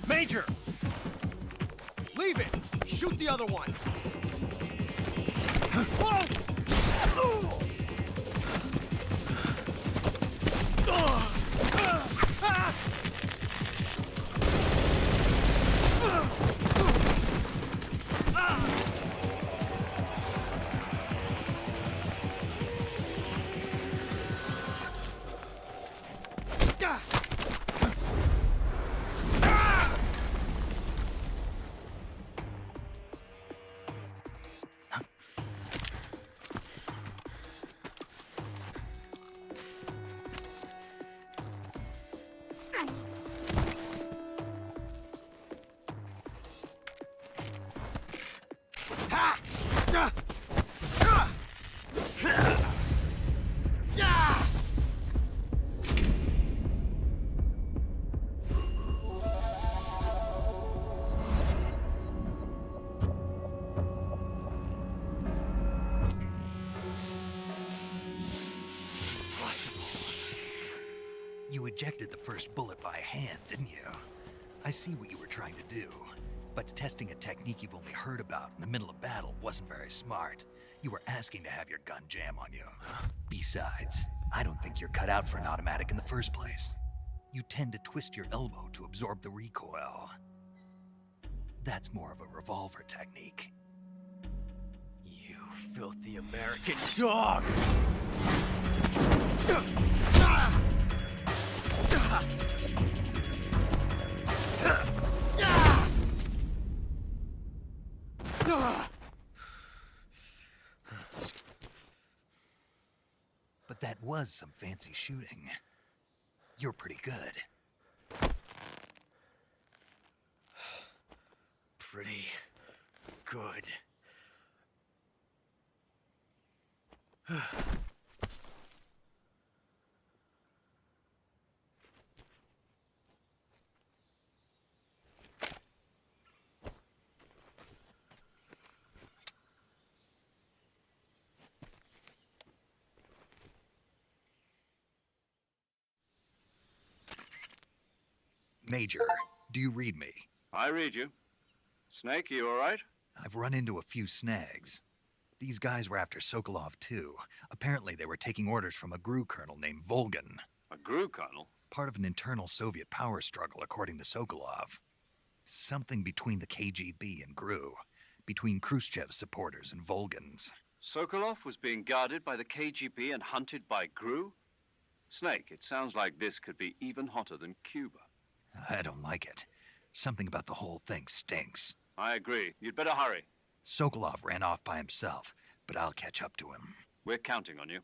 Major!
Leave it! Shoot the other one!
You ejected the first bullet by hand, didn't you? I see what you were trying to do. But testing a technique you've only heard about in the middle of battle wasn't very smart. You were asking to have your gun jam on you. Besides, I don't think you're cut out for an automatic in the first place. You tend to twist your elbow to absorb the recoil. That's more of a revolver technique.
You filthy American dog!
But that was some fancy shooting. You're pretty good.
Pretty good.
Major, do you read me?
I read you. Snake, you all right?
I've run into a few snags. These guys were after Sokolov too. Apparently they were taking orders from a GRU colonel named Volgan.
A GRU colonel?
Part of an internal Soviet power struggle, according to Sokolov. Something between the KGB and GRU. Between Khrushchev's supporters and Volgan's.
Sokolov was being guarded by the KGB and hunted by GRU? Snake, it sounds like this could be even hotter than Cuba.
I don't like it. Something about the whole thing stinks.
I agree. You'd better hurry.
Sokolov ran off by himself, but I'll catch up to him.
We're counting on you.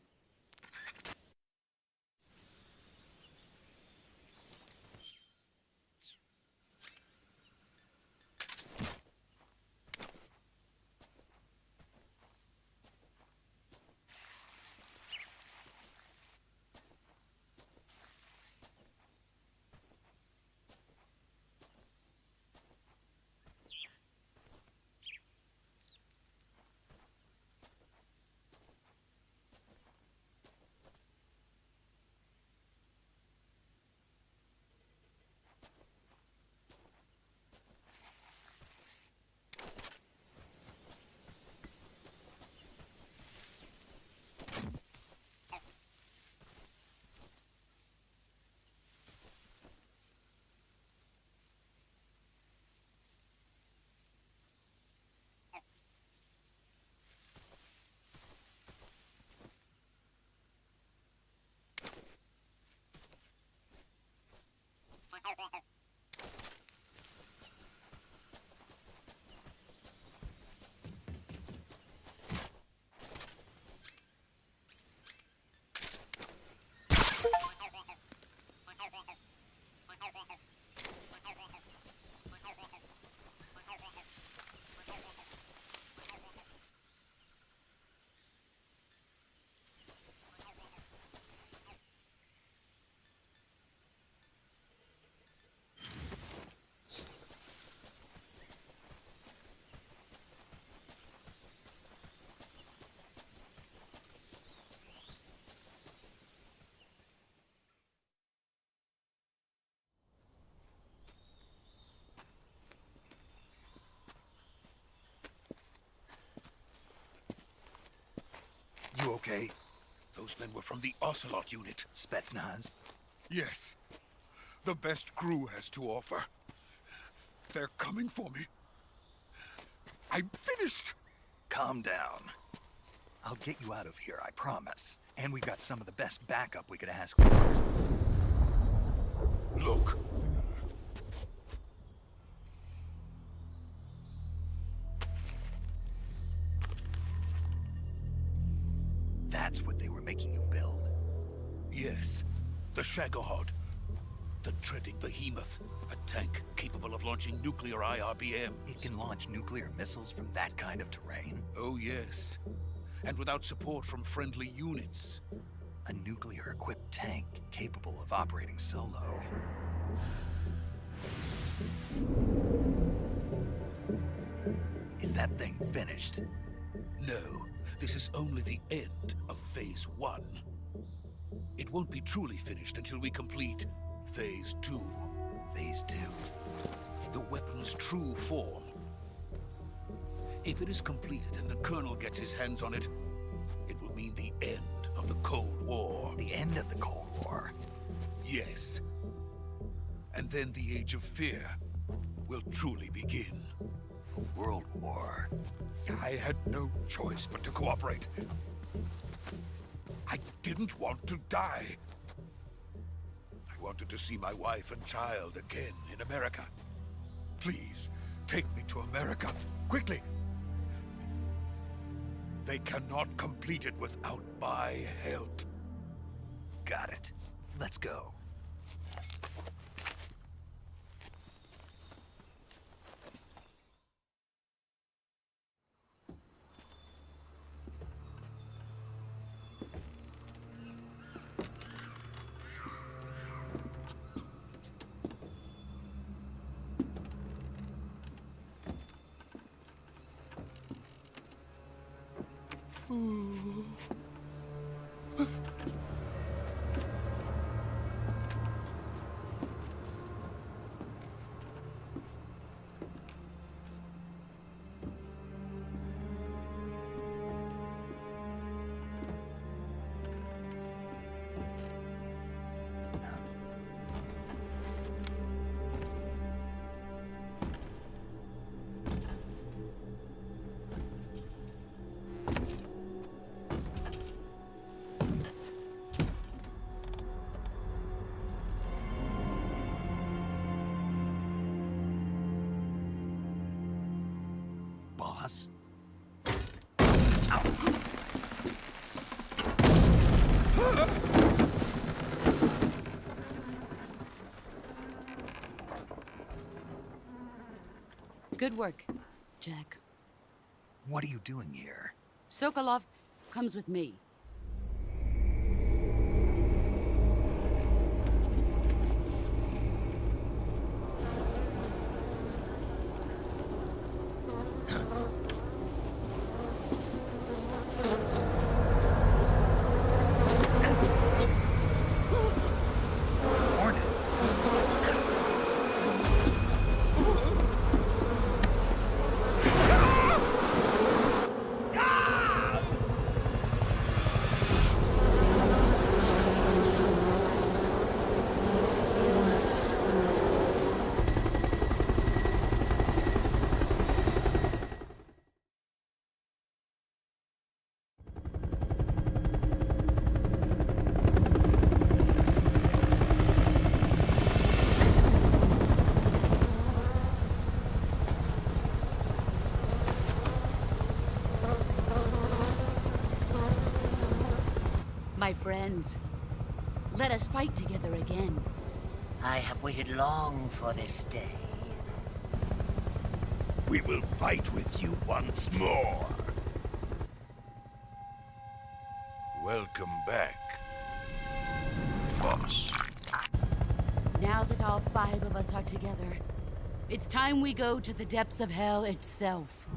You okay?
Those men were from the Ocelot unit.
Spetsnaz?
Yes. The best GRU has to offer. They're coming for me. I'm finished.
Calm down. I'll get you out of here, I promise. And we've got some of the best backup we could ask for.
Look.
That's what they were making you build?
Yes. The Shagohod. The dreaded behemoth. A tank capable of launching nuclear IRBMs.
It can launch nuclear missiles from that kind of terrain?
Oh, yes. And without support from friendly units.
A nuclear-equipped tank capable of operating solo. Is that thing finished?
No. This is only the end of Phase 1. It won't be truly finished until we complete Phase 2.
Phase 2?
The weapon's true form. If it is completed and the Colonel gets his hands on it, it will mean the end of the Cold War.
The end of the Cold War?
Yes. And then the Age of Fear will truly begin.
A world war?
I had no choice but to cooperate. I didn't want to die. I wanted to see my wife and child again in America. Please, take me to America, quickly. They cannot complete it without my help.
Got it. Let's go. boss.
Good work, Jack.
What are you doing here?
Sokolov comes with me.
Hornets?
My friends, let us fight together again.
I have waited long for this day.
We will fight with you once more. Welcome back, boss.
Now that all 5 of us are together, it's time we go to the depths of hell itself.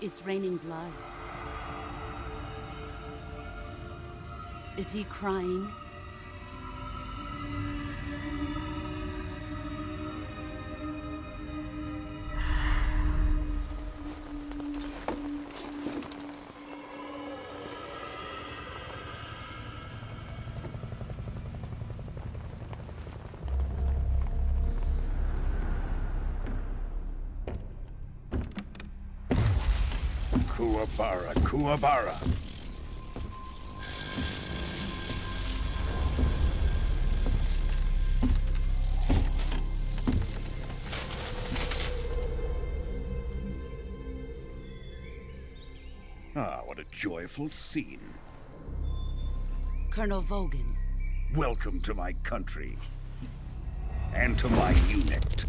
It's raining blood. Is he crying?
Kuwabara, Kuwabara. Ah, what a joyful scene.
Colonel Vogan.
Welcome to my country. And to my unit.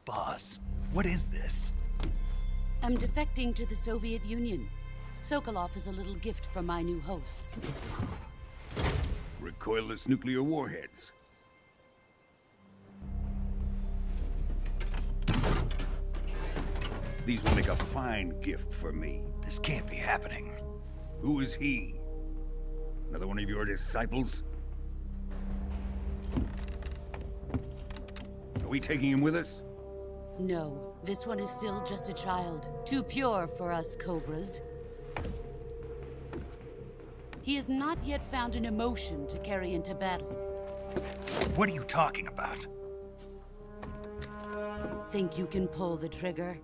Boss, what is this?
I'm defecting to the Soviet Union. Sokolov is a little gift from my new hosts.
Recoilless nuclear warheads. These will make a fine gift for me.
This can't be happening.
Who is he? Another one of your disciples? Are we taking him with us?
No, this one is still just a child. Too pure for us Cobras. He has not yet found an emotion to carry into battle.
What are you talking about?
Think you can pull the trigger?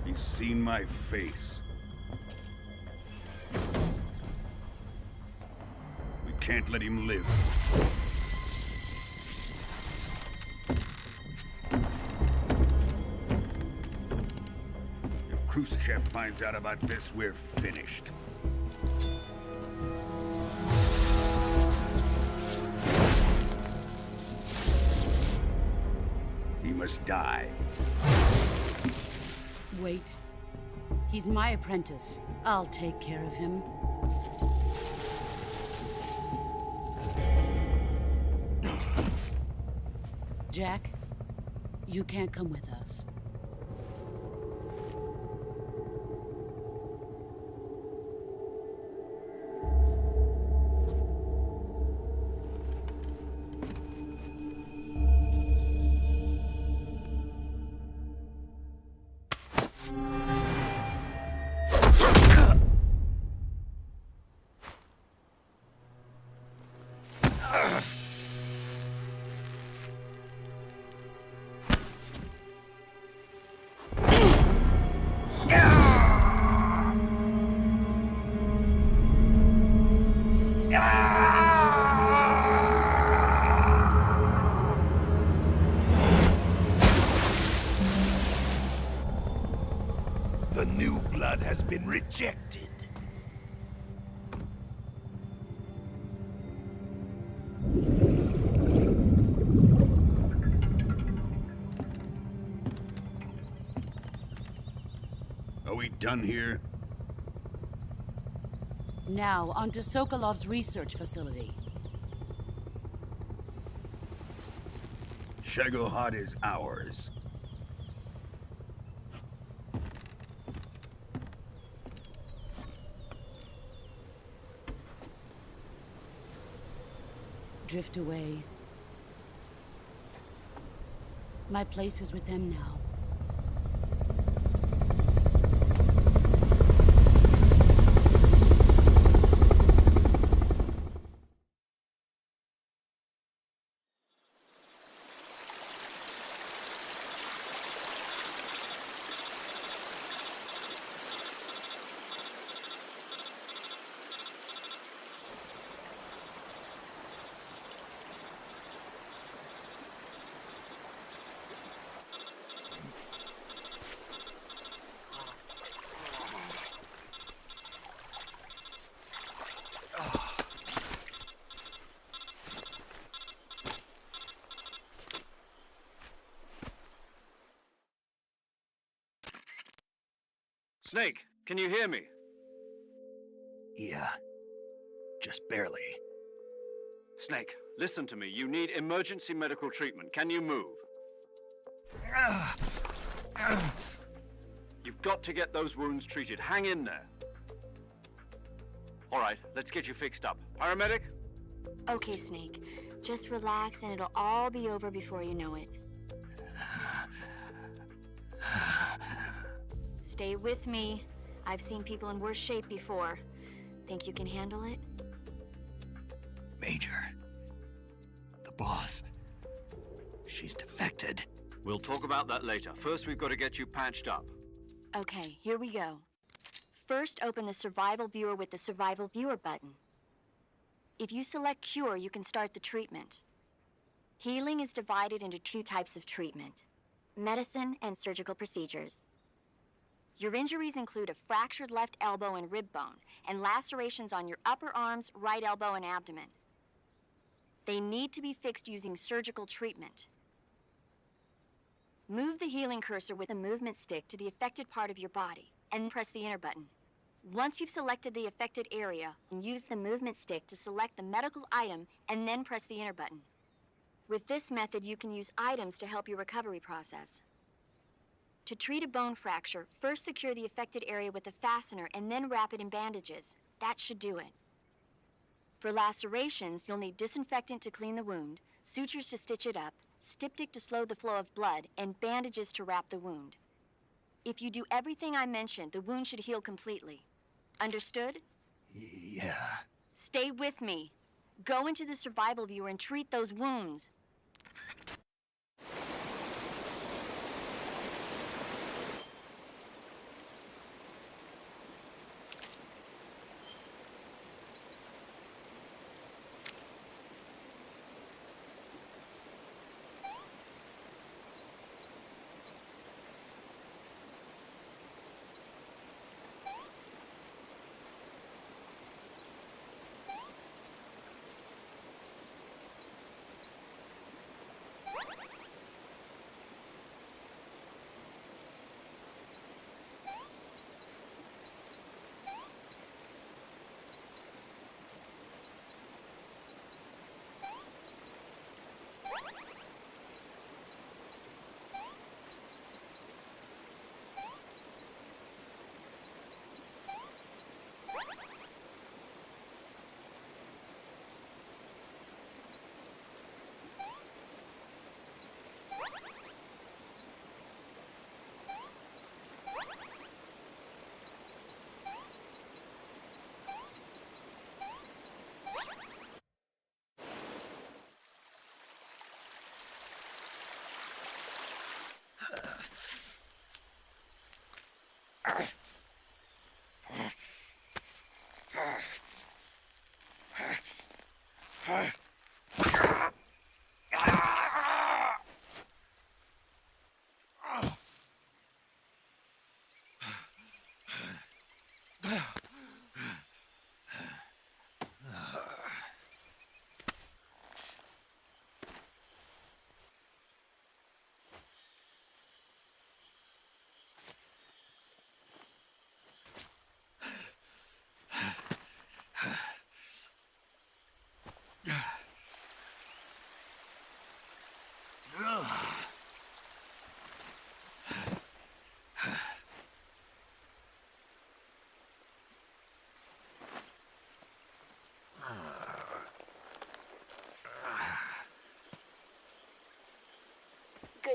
He's seen my face. We can't let him live. If Khrushchev finds out about this, we're finished. He must die.
Wait. He's my apprentice. I'll take care of him. Jack, you can't come with us.
new blood has been rejected.
Are we done here?
Now, onto Sokolov's research facility.
Shagohod is ours.
Drift away. My place is with them now.
Snake, can you hear me?
Yeah. Just barely.
Snake, listen to me. You need emergency medical treatment. Can you move? You've got to get those wounds treated. Hang in there. All right, let's get you fixed up. Paramedic?
Okay, Snake. Just relax and it'll all be over before you know it. Stay with me. I've seen people in worse shape before. Think you can handle it?
Major. The boss. She's defected.
We'll talk about that later. First, we've got to get you patched up.
Okay, here we go. First, open the Survival Viewer with the Survival Viewer button. If you select Cure, you can start the treatment. Healing is divided into two types of treatment: medicine and surgical procedures. Your injuries include a fractured left elbow and rib bone, and lacerations on your upper arms, right elbow, and abdomen. They need to be fixed using surgical treatment. Move the healing cursor with the movement stick to the affected part of your body, and press the enter button. Once you've selected the affected area, use the movement stick to select the medical item, and then press the enter button. With this method, you can use items to help your recovery process. To treat a bone fracture, first secure the affected area with a fastener and then wrap it in bandages. That should do it. For lacerations, you'll need disinfectant to clean the wound, sutures to stitch it up, styptic to slow the flow of blood, and bandages to wrap the wound. If you do everything I mentioned, the wound should heal completely. Understood?
Yeah.
Stay with me. Go into the Survival Viewer and treat those wounds.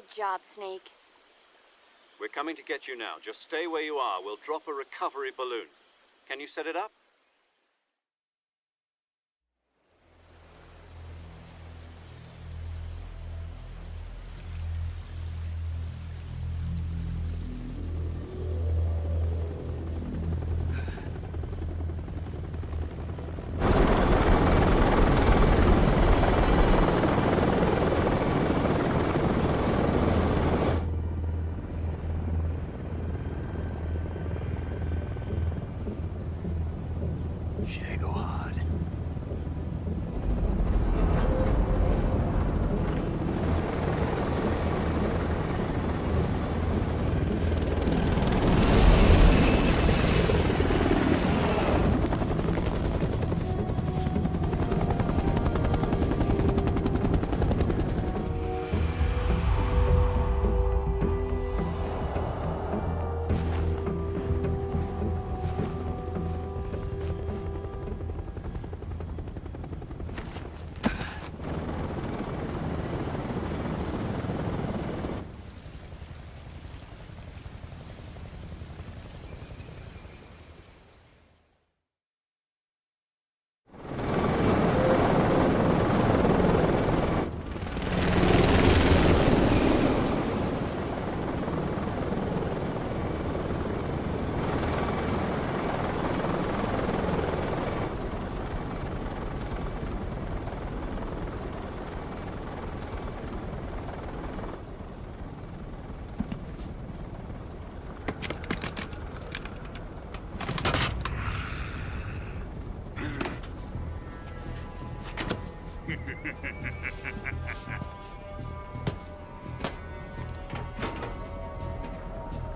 Good job, Snake.
We're coming to get you now. Just stay where you are. We'll drop a recovery balloon. Can you set it up?
Shagohod.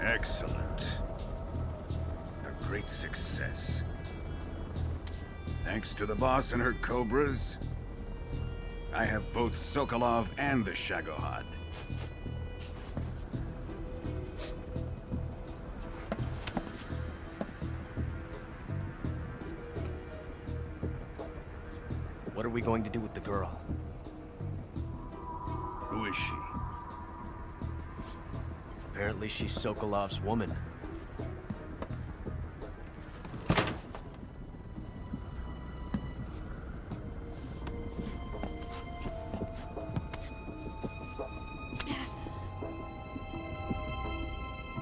Excellent. A great success. Thanks to the boss and her cobras, I have both Sokolov and the Shagohod.
What are we going to do with the girl?
Who is she?
Apparently she's Sokolov's woman.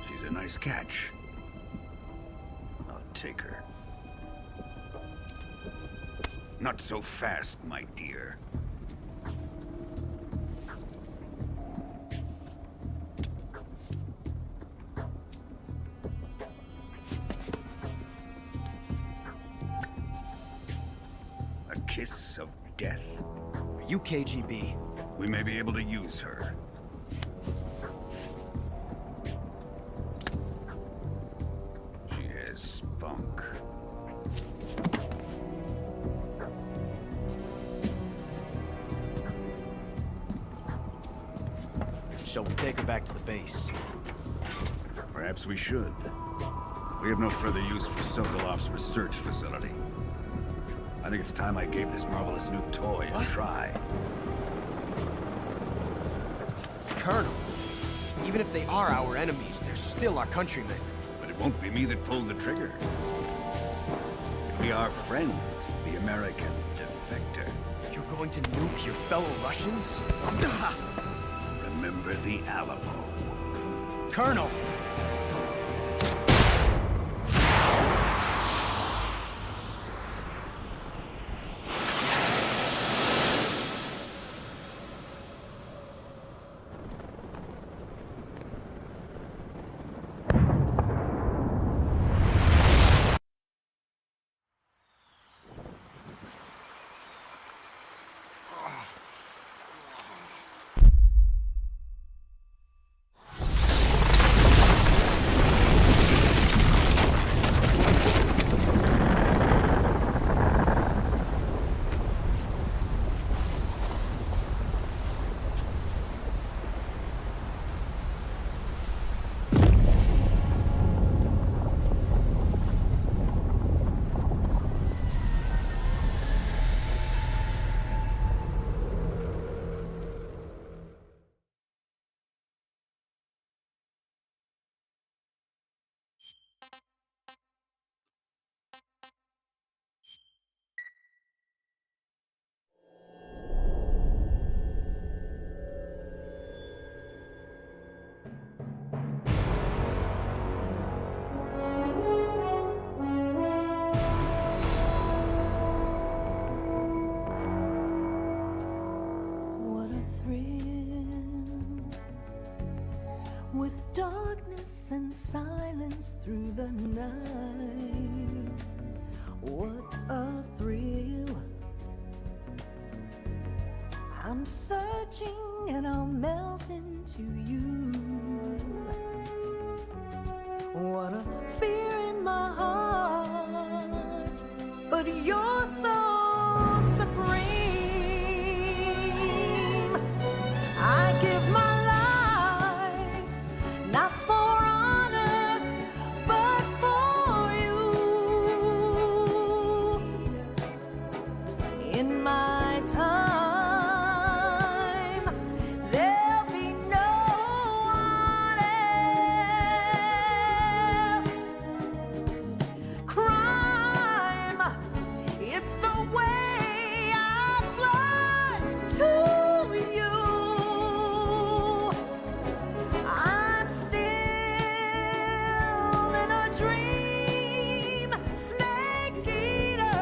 She's a nice catch. I'll take her. Not so fast, my dear. A kiss of death?
Are you KGB?
We may be able to use her. She has spunk.
Shall we take her back to the base?
Perhaps we should. We have no further use for Sokolov's research facility. I think it's time I gave this marvelous new toy a try.
Colonel, even if they are our enemies, they're still our countrymen.
But it won't be me that pulled the trigger. It'll be our friend, the American defector.
You're going to nuke your fellow Russians?
Remember the Alamo.
Colonel!
through the night. What a thrill. I'm searching and I'll melt into you. What a fear in my heart, but you're so supreme. I give my life, not for honor, but for you. In my time, there'll be no one else. Crime, it's the way I fly to you. I'm still in a dream, snake eater.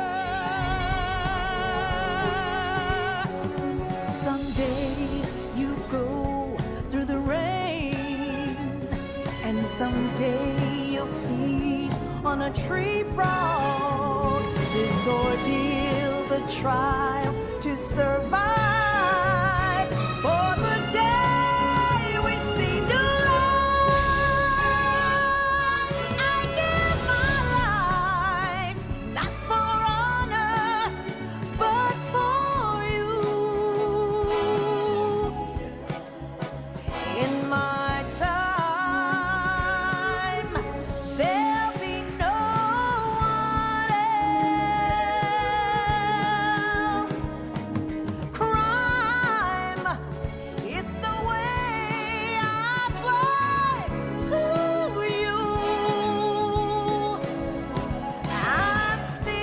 Someday you go through the rain, and someday you'll feed on a tree frog. This ordeal, the trial to survive, for the day we see new light. I give my life, not for honor, but for you. In my time, there'll be no one else. Crime, it's the way I fly to you. I'm still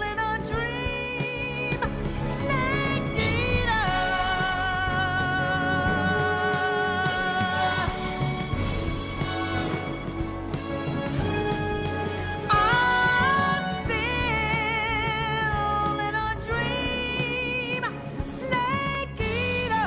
in a dream, snake eater. I'm still in a dream, snake eater.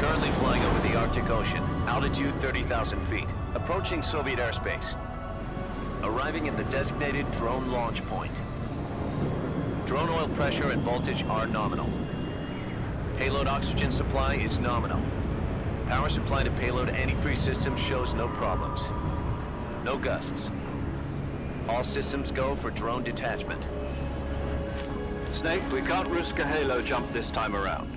Currently flying over the Arctic Ocean. Altitude 30,000 feet. Approaching Soviet airspace. Arriving at the designated drone launch point. Drone oil pressure and voltage are nominal. Payload oxygen supply is nominal. Power supply to payload antifreeze system shows no problems. No gusts. All systems go for drone detachment.
Snake, we can't risk a halo jump this time around.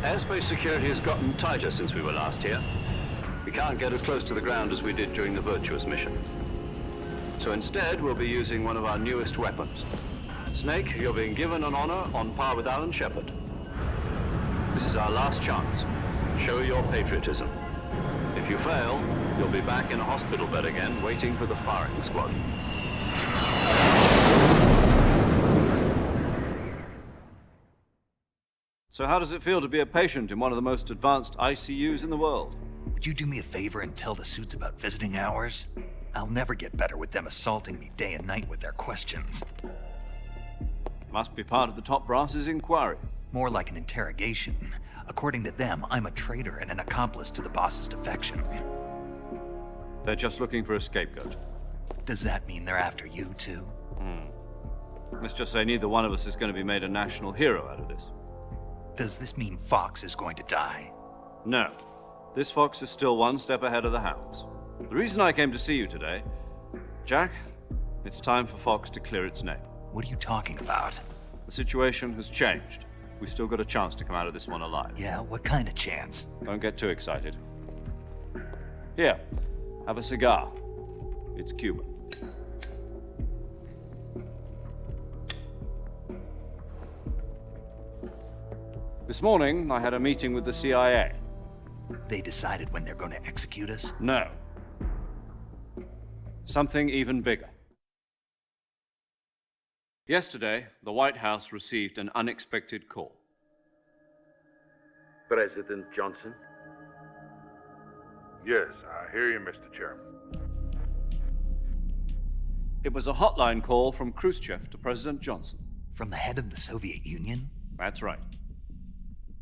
Airspace security has gotten tighter since we were last here. We can't get as close to the ground as we did during the Virtuous mission. So instead, we'll be using one of our newest weapons. Snake, you're being given an honor on par with Alan Shepard. This is our last chance. Show your patriotism. If you fail, you'll be back in a hospital bed again, waiting for the firing squad. So how does it feel to be a patient in one of the most advanced ICUs in the world?
Would you do me a favor and tell the suits about visiting hours? I'll never get better with them assaulting me day and night with their questions.
Must be part of the top brass's inquiry.
More like an interrogation. According to them, I'm a traitor and an accomplice to the boss's defection.
They're just looking for a scapegoat.
Does that mean they're after you, too?
Let's just say neither one of us is going to be made a national hero out of this.
Does this mean Fox is going to die?
No. This fox is still one step ahead of the hounds. The reason I came to see you today, Jack, it's time for Fox to clear its name.
What are you talking about?
The situation has changed. We've still got a chance to come out of this one alive.
Yeah, what kind of chance?
Don't get too excited. Here, have a cigar. It's Cuban. This morning, I had a meeting with the CIA.
They decided when they're going to execute us?
No. Something even bigger. Yesterday, the White House received an unexpected call.
President Johnson?
Yes, I hear you, Mr. Chairman.
It was a hotline call from Khrushchev to President Johnson.
From the head of the Soviet Union?
That's right.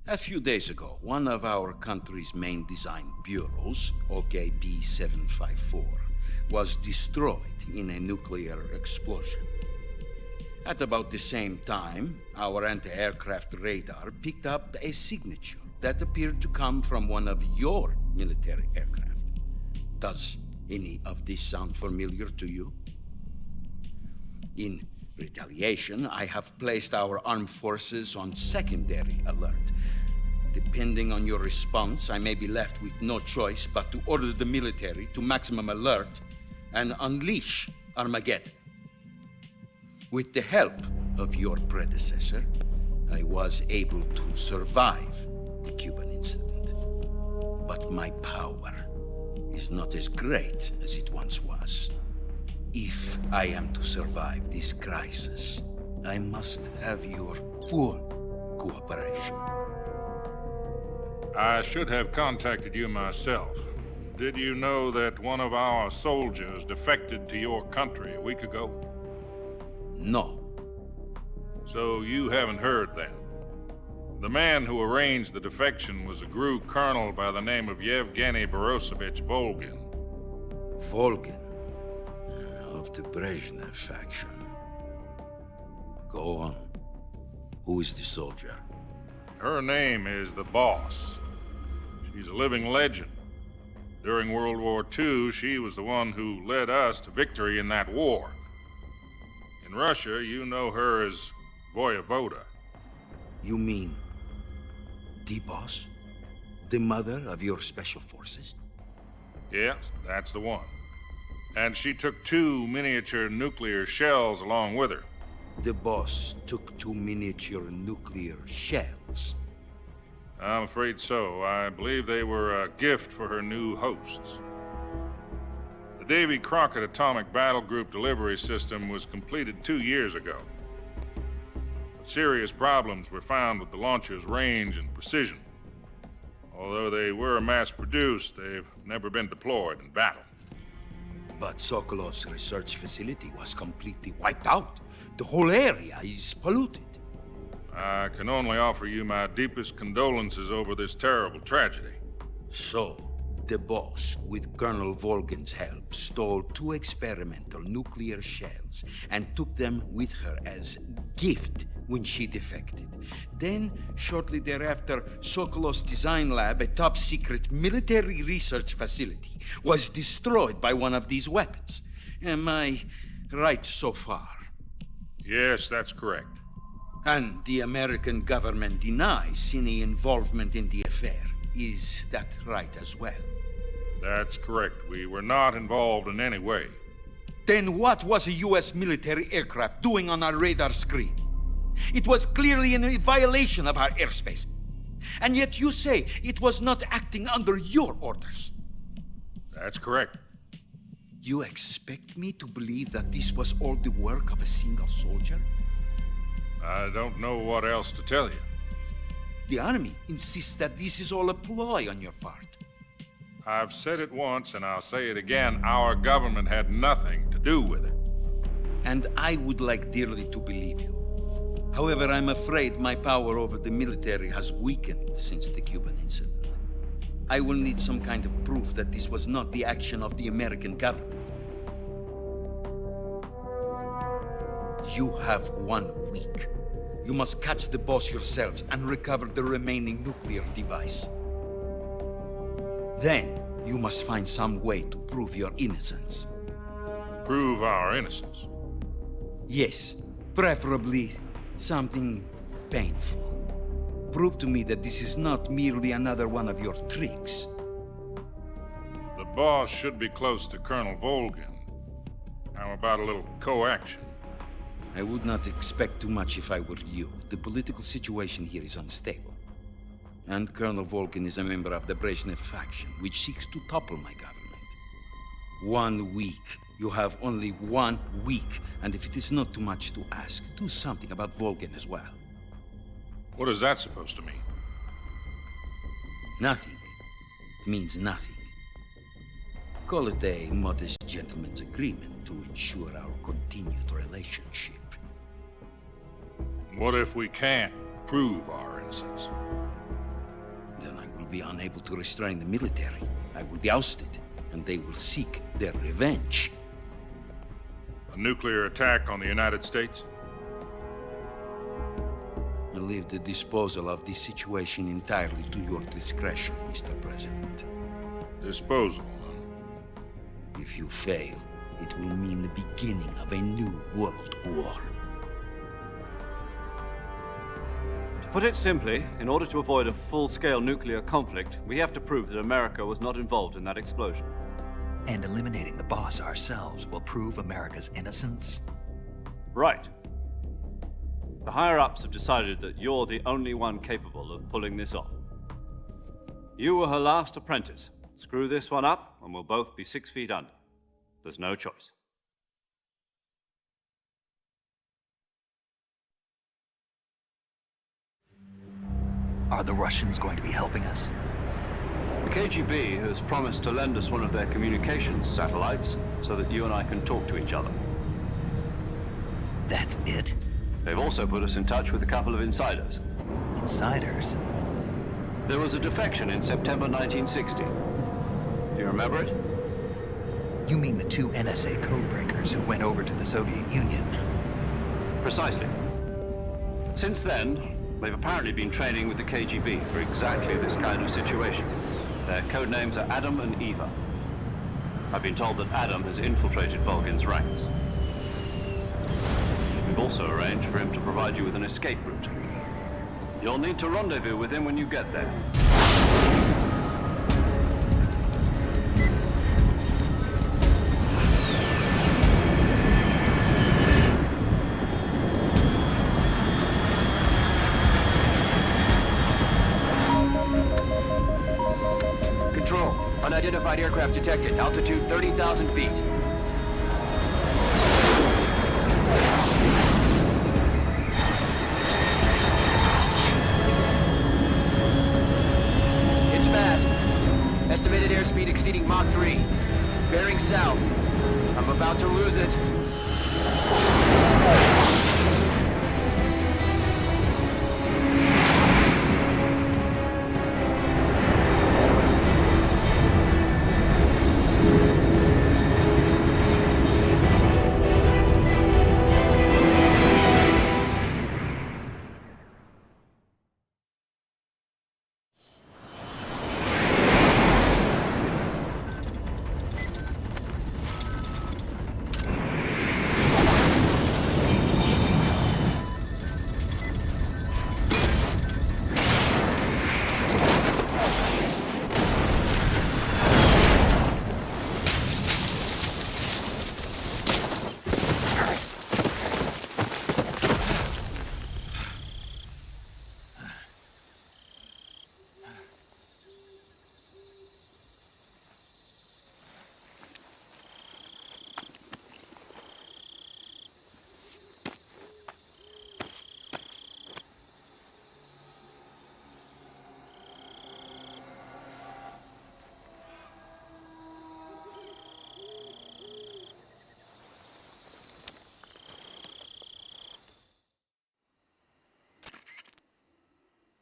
A few days ago, one of our country's main design bureaus, OKB 754, was destroyed in a nuclear explosion. At about the same time, our anti-aircraft radar picked up a signature that appeared to come from one of your military aircraft. Does any of this sound familiar to you? In retaliation, I have placed our armed forces on secondary alert. Depending on your response, I may be left with no choice but to order the military to maximum alert and unleash Armageddon. With the help of your predecessor, I was able to survive the Cuban incident. But my power is not as great as it once was. If I am to survive this crisis, I must have your full cooperation.
I should have contacted you myself. Did you know that one of our soldiers defected to your country a week ago?
No.
So you haven't heard then? The man who arranged the defection was a GRU colonel by the name of Yevgeny Borosovich Volgin.
Volgin? Of the Brezhnev faction. Go on. Who is the soldier?
Her name is the Boss. She's a living legend. During World War II, she was the one who led us to victory in that war. In Russia, you know her as Voyevoda.
You mean the Boss? The mother of your special forces?
Yes, that's the one. And she took 2 miniature nuclear shells along with her.
The Boss took 2 miniature nuclear shells?
I'm afraid so. I believe they were a gift for her new hosts. The Davy Crockett Atomic Battle Group delivery system was completed 2 years ago. But serious problems were found with the launcher's range and precision. Although they were mass-produced, they've never been deployed in battle.
But Sokolov's research facility was completely wiped out. The whole area is polluted.
I can only offer you my deepest condolences over this terrible tragedy.
So, the Boss, with Colonel Volgin's help, stole 2 experimental nuclear shells and took them with her as gift when she defected. Then, shortly thereafter, Sokolov's design lab, a top-secret military research facility, was destroyed by one of these weapons. Am I right so far?
Yes, that's correct.
And the American government denies any involvement in the affair. Is that right as well?
That's correct. We were not involved in any way.
Then what was a U.S. military aircraft doing on our radar screen? It was clearly in violation of our airspace. And yet you say it was not acting under your orders.
That's correct.
You expect me to believe that this was all the work of a single soldier?
I don't know what else to tell you.
The Army insists that this is all a ploy on your part.
I've said it once and I'll say it again. Our government had nothing to do with it.
And I would like dearly to believe you. However, I'm afraid my power over the military has weakened since the Cuban incident. I will need some kind of proof that this was not the action of the American government. You have 1 week. You must catch the Boss yourselves and recover the remaining nuclear device. Then, you must find some way to prove your innocence.
Prove our innocence?
Yes, preferably something painful. Prove to me that this is not merely another one of your tricks.
The Boss should be close to Colonel Volgin. How about a little co-action?
I would not expect too much if I were you. The political situation here is unstable. And Colonel Volgin is a member of the Brezhnev faction, which seeks to topple my government. 1 week. You have only 1 week, and if it is not too much to ask, do something about Volgin as well.
What is that supposed to mean?
Nothing means nothing. Call it a modest gentleman's agreement to ensure our continued relationship.
What if we can't prove our innocence?
Then I will be unable to restrain the military. I will be ousted, and they will seek their revenge.
A nuclear attack on the United States?
I leave the disposal of this situation entirely to your discretion, Mr. President.
Disposal?
If you fail, it will mean the beginning of a new world war.
To put it simply, in order to avoid a full-scale nuclear conflict, we have to prove that America was not involved in that explosion.
And eliminating the boss ourselves will prove America's innocence?
Right. The higher-ups have decided that you're the only one capable of pulling this off. You were her last apprentice. Screw this one up, and we'll both be 6 feet under. There's no choice.
Are the Russians going to be helping us?
The KGB has promised to lend us one of their communications satellites so that you and I can talk to each other.
That's it?
They've also put us in touch with a couple of insiders.
Insiders?
There was a defection in September 1960. Do you remember it?
You mean the 2 NSA codebreakers who went over to the Soviet Union?
Precisely. Since then, they've apparently been training with the KGB for exactly this kind of situation. Their code names are Adam and Eva. I've been told that Adam has infiltrated Volgin's ranks. We've also arranged for him to provide you with an escape route. You'll need to rendezvous with him when you get there.
Control, unidentified aircraft detected. Altitude 30,000 feet. It's fast. Estimated airspeed exceeding Mach 3. Bearing south. I'm about to lose it.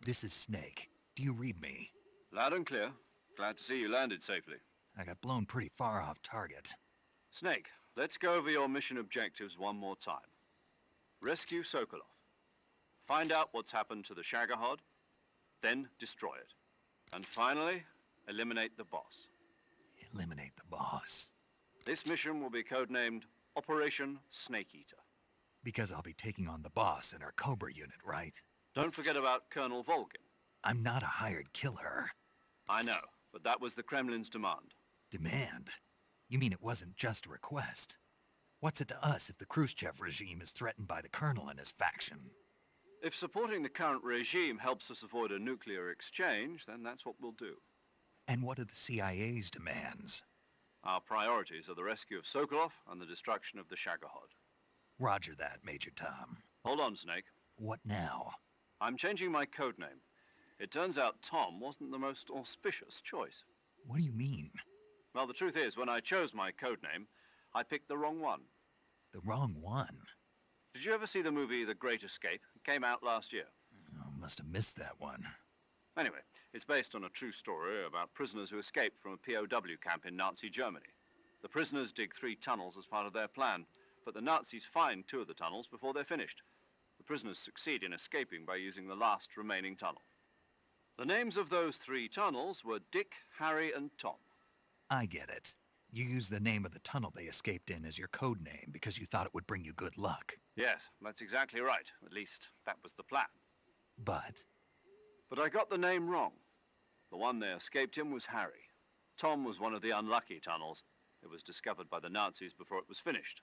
This is Snake. Do you read me?
Loud and clear. Glad to see you landed safely.
I got blown pretty far off target.
Snake, let's go over your mission objectives one more time. Rescue Sokolov. Find out what's happened to the Shagohod, then destroy it. And finally, eliminate the boss.
Eliminate the boss?
This mission will be codenamed Operation Snake Eater.
Because I'll be taking on the boss in our Cobra unit, right?
Don't forget about Colonel Volgin.
I'm not a hired killer.
I know, but that was the Kremlin's demand.
Demand? You mean it wasn't just a request? What's it to us if the Khrushchev regime is threatened by the Colonel and his faction?
If supporting the current regime helps us avoid a nuclear exchange, then that's what we'll do.
And what are the CIA's demands?
Our priorities are the rescue of Sokolov and the destruction of the Shagohod.
Roger that, Major Tom.
Hold on, Snake.
What now?
I'm changing my code name. It turns out Tom wasn't the most auspicious choice.
What do you mean?
Well, the truth is, when I chose my codename, I picked the wrong one.
The wrong one?
Did you ever see the movie The Great Escape? It came out last year.
Oh, must have missed that one.
Anyway, it's based on a true story about prisoners who escaped from a POW camp in Nazi Germany. The prisoners dig 3 tunnels as part of their plan, but the Nazis find 2 of the tunnels before they're finished. The prisoners succeed in escaping by using the last remaining tunnel. The names of those 3 tunnels were Dick, Harry, and Tom.
I get it. You used the name of the tunnel they escaped in as your code name because you thought it would bring you good luck.
Yes, that's exactly right. At least, that was the plan.
But
I got the name wrong. The one they escaped in was Harry. Tom was one of the unlucky tunnels. It was discovered by the Nazis before it was finished.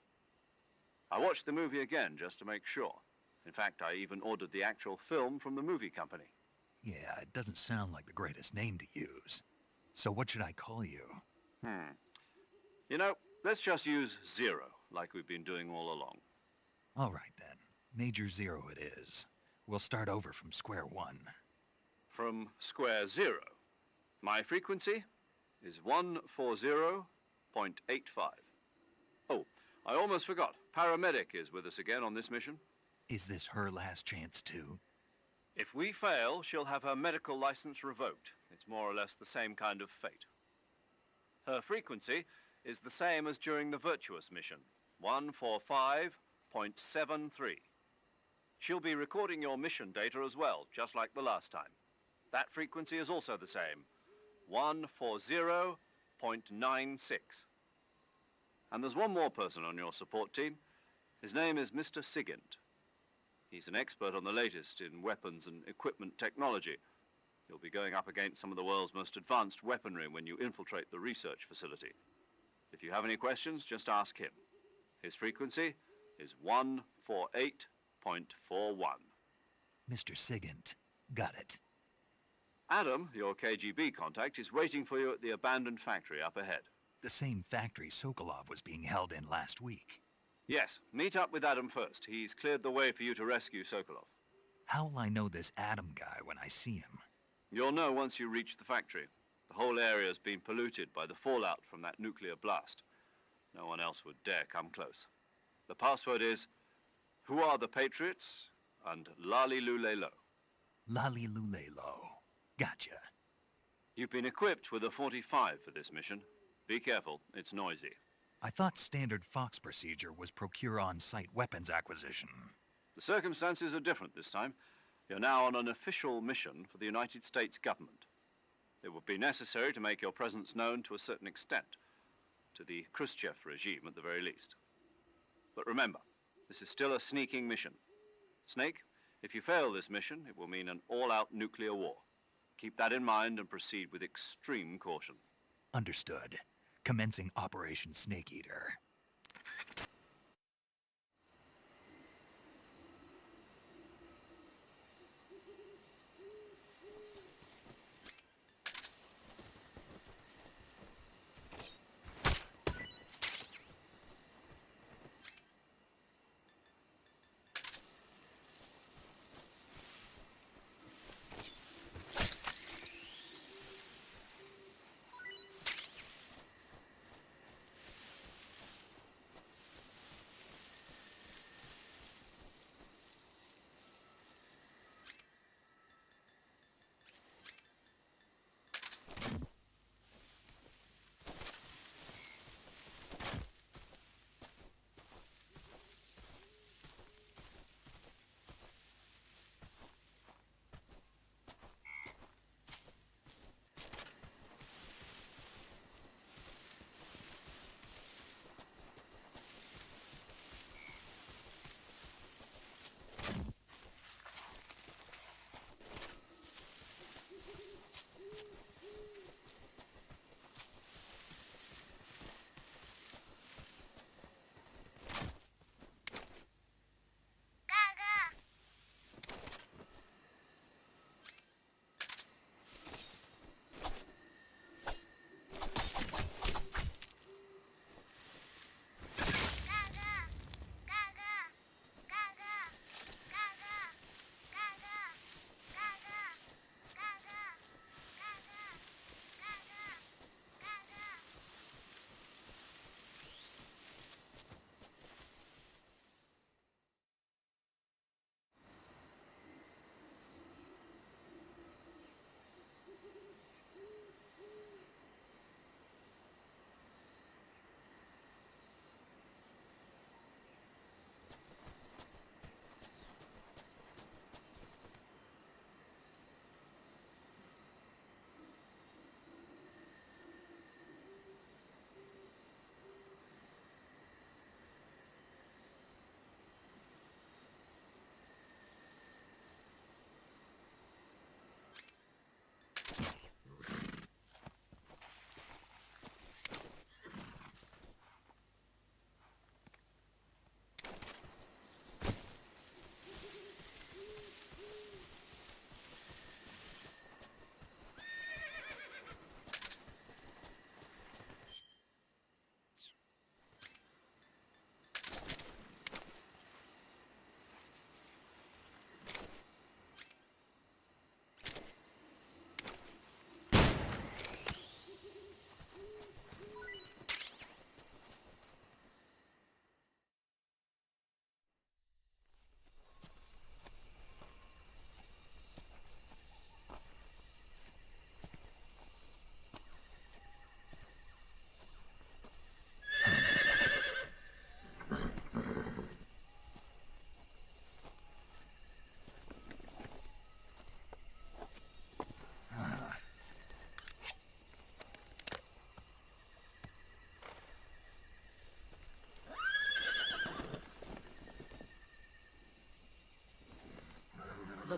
I watched the movie again just to make sure. In fact, I even ordered the actual film from the movie company.
yeah, it doesn't sound like the greatest name to use. So what should I call you?
You know, let's just use Zero, like we've been doing all along.
All right, then. Major Zero it is. We'll start over from square one.
From square 0. My frequency is 140.85. Oh, I almost forgot. Paramedic is with us again on this mission.
Is this her last chance, too?
If we fail, she'll have her medical license revoked. It's more or less the same kind of fate. Her frequency is the same as during the Virtuous mission, 145.73. She'll be recording your mission data as well, just like the last time. That frequency is also the same, 140.96. And there's one more person on your support team. His name is Mr. Sigint. He's an expert on the latest in weapons and equipment technology. You'll be going up against some of the world's most advanced weaponry when you infiltrate the research facility. If you have any questions, just ask him. His frequency is 148.41.
Mr. Sigint. Got it.
Adam, your KGB contact, is waiting for you at the abandoned factory up ahead.
The same factory Sokolov was being held in last week.
Yes, meet up with Adam first. He's cleared the way for you to rescue Sokolov.
How'll I know this Adam guy when I see him?
You'll know once you reach the factory. The whole area's been polluted by the fallout from that nuclear blast. No one else would dare come close. The password is, "Who are the Patriots?" and Lali Lule Lo.
Lali Lule Lo. Gotcha.
You've been equipped with a 45 for this mission. Be careful, it's noisy.
I thought standard Fox procedure was procure on-site weapons acquisition.
The circumstances are different this time. You're now on an official mission for the United States government. It would be necessary to make your presence known to a certain extent, to the Khrushchev regime at the very least. But remember, this is still a sneaking mission. Snake, if you fail this mission, it will mean an all-out nuclear war. Keep that in mind and proceed with extreme caution.
Understood. Commencing Operation Snake Eater.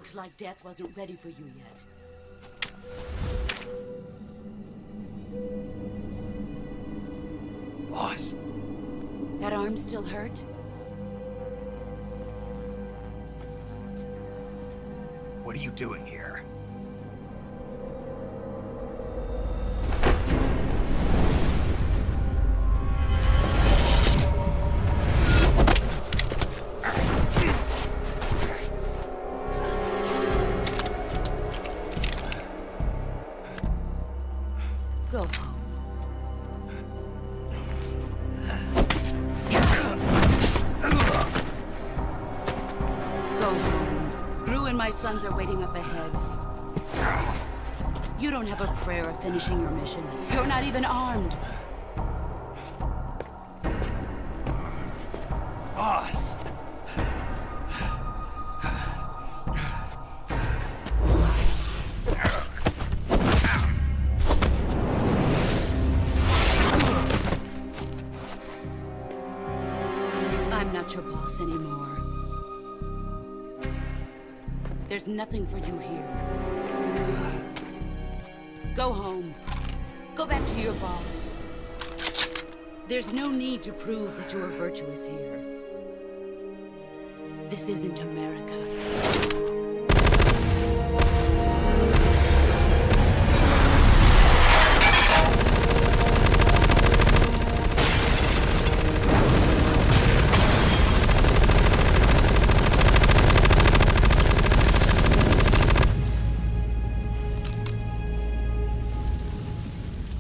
Looks like death wasn't ready for you yet.
Boss.
That arm still hurt?
What are you doing here?
Go home. Go home. Gru and my sons are waiting up ahead. You don't have a prayer of finishing your mission. You're not even armed.
Boss!
I'm not your boss anymore. There's nothing for you here. Go home. Go back to your boss. There's no need to prove that you are virtuous here. This isn't America.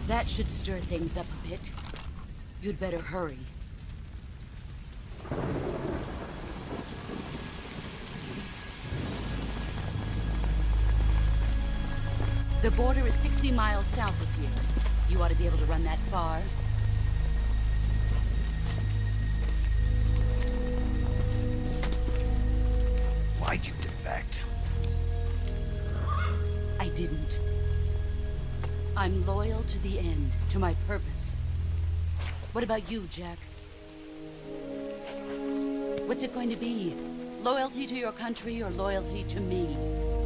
That should stir things up a bit. You'd better hurry. The border is 60 miles south of here. You ought to be able to run that far.
Why'd you defect?
I didn't. I'm loyal to the end, to my purpose. What about you, Jack? What's it going to be? Loyalty to your country or loyalty to me?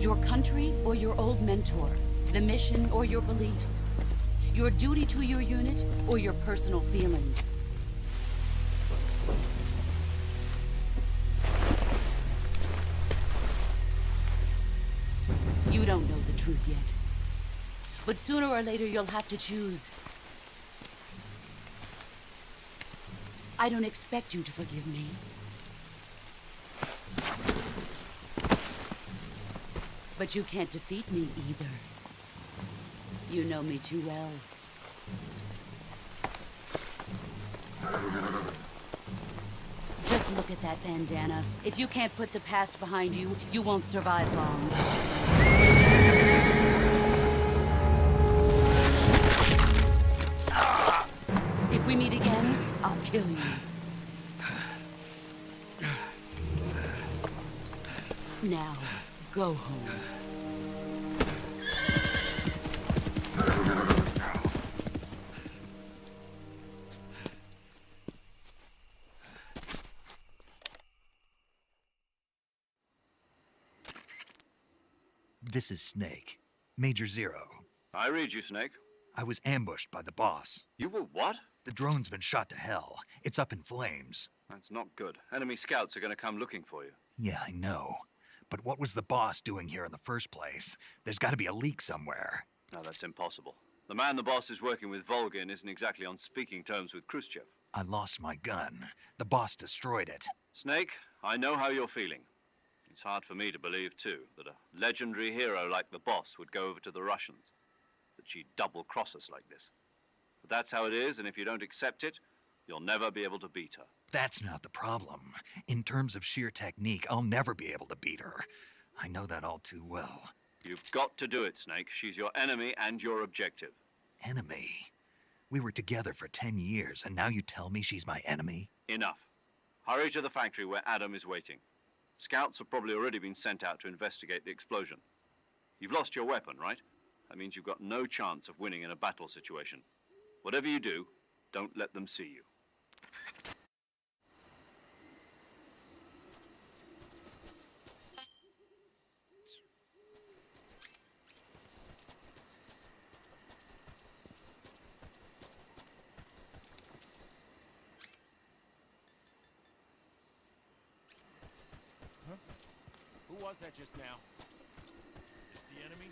Your country or your old mentor? The mission or your beliefs? Your duty to your unit or your personal feelings? You don't know the truth yet. But sooner or later, you'll have to choose. I don't expect you to forgive me. But you can't defeat me either. You know me too well. Just look at that bandana. If you can't put the past behind you, you won't survive long. If we meet again, I'll kill you. Now, go home.
This is Snake. Major Zero.
I read you, Snake.
I was ambushed by the boss.
You were what?
The drone's been shot to hell. It's up in flames.
That's not good. Enemy scouts are going to come looking for you.
Yeah, I know. But what was the boss doing here in the first place? There's got to be a leak somewhere.
No, that's impossible. The man the boss is working with, Volgin, isn't exactly on speaking terms with Khrushchev.
I lost my gun. The boss destroyed it.
Snake, I know how you're feeling. It's hard for me to believe, too, that a legendary hero like the boss would go over to the Russians. That she'd double-cross us like this. But that's how it is, and if you don't accept it, you'll never be able to beat her.
That's not the problem. In terms of sheer technique, I'll never be able to beat her. I know that all too well.
You've got to do it, Snake. She's your enemy and your objective.
Enemy? We were together for 10 years, and now you tell me she's my enemy?
Enough. Hurry to the factory where Adam is waiting. Scouts have probably already been sent out to investigate the explosion. You've lost your weapon, right? That means you've got no chance of winning in a battle situation. Whatever you do, don't let them see you.
Huh? Who was that just now? Is the enemy?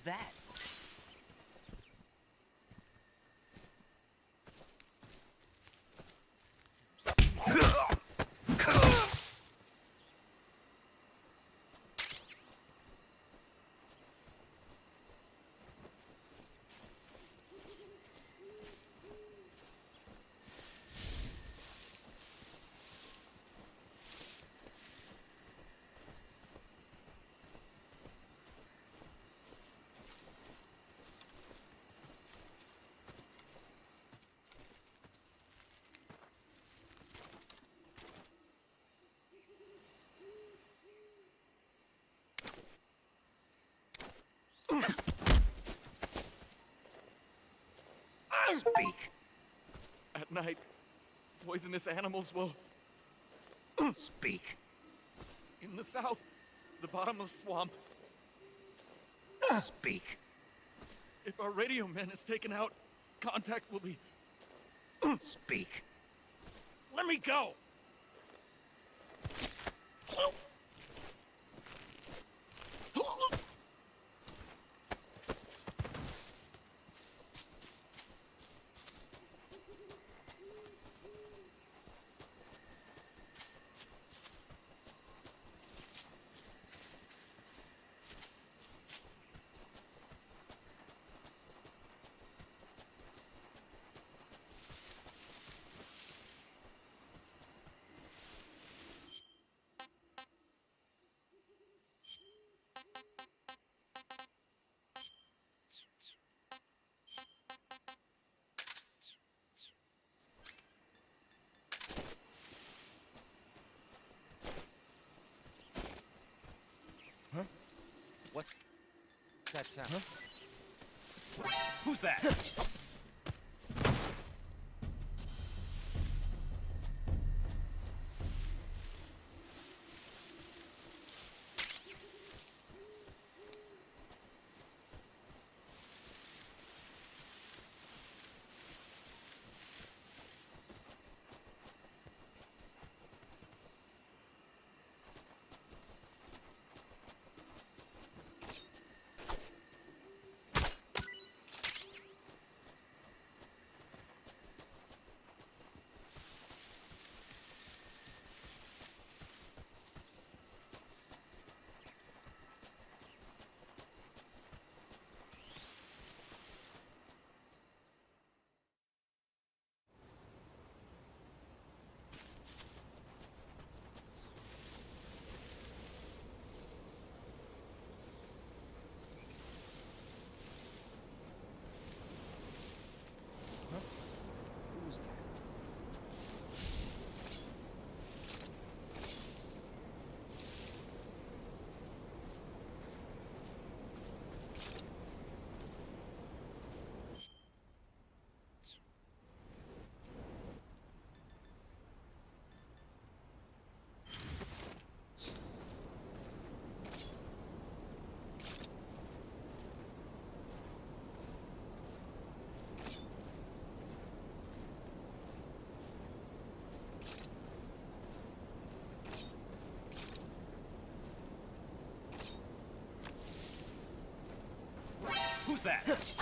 was that?
Speak.
At night, poisonous animals will...
Speak.
In the south, the bottomless swamp.
Speak.
If our radio man is taken out, contact will be...
Speak.
Let me go!
Huh? What's that sound? Huh? Who's that? Who's that?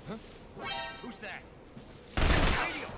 Who's that? Radio!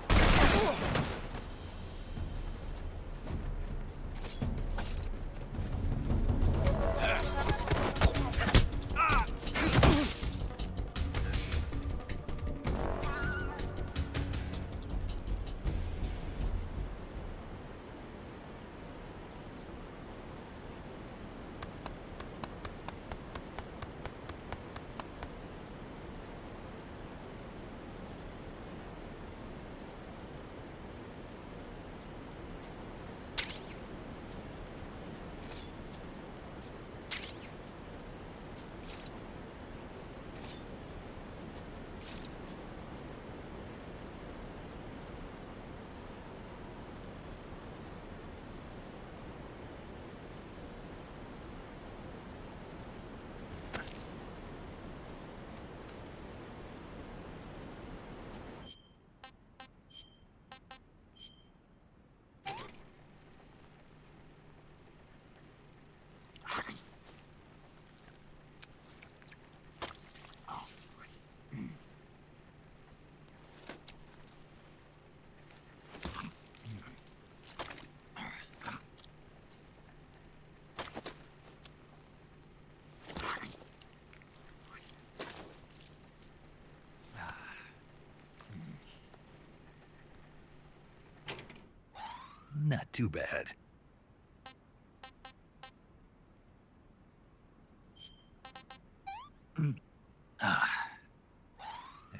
Not too bad.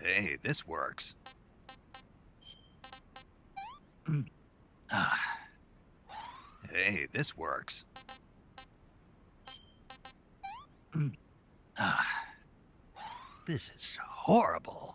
Hey, this works. Hey, this works. This is horrible.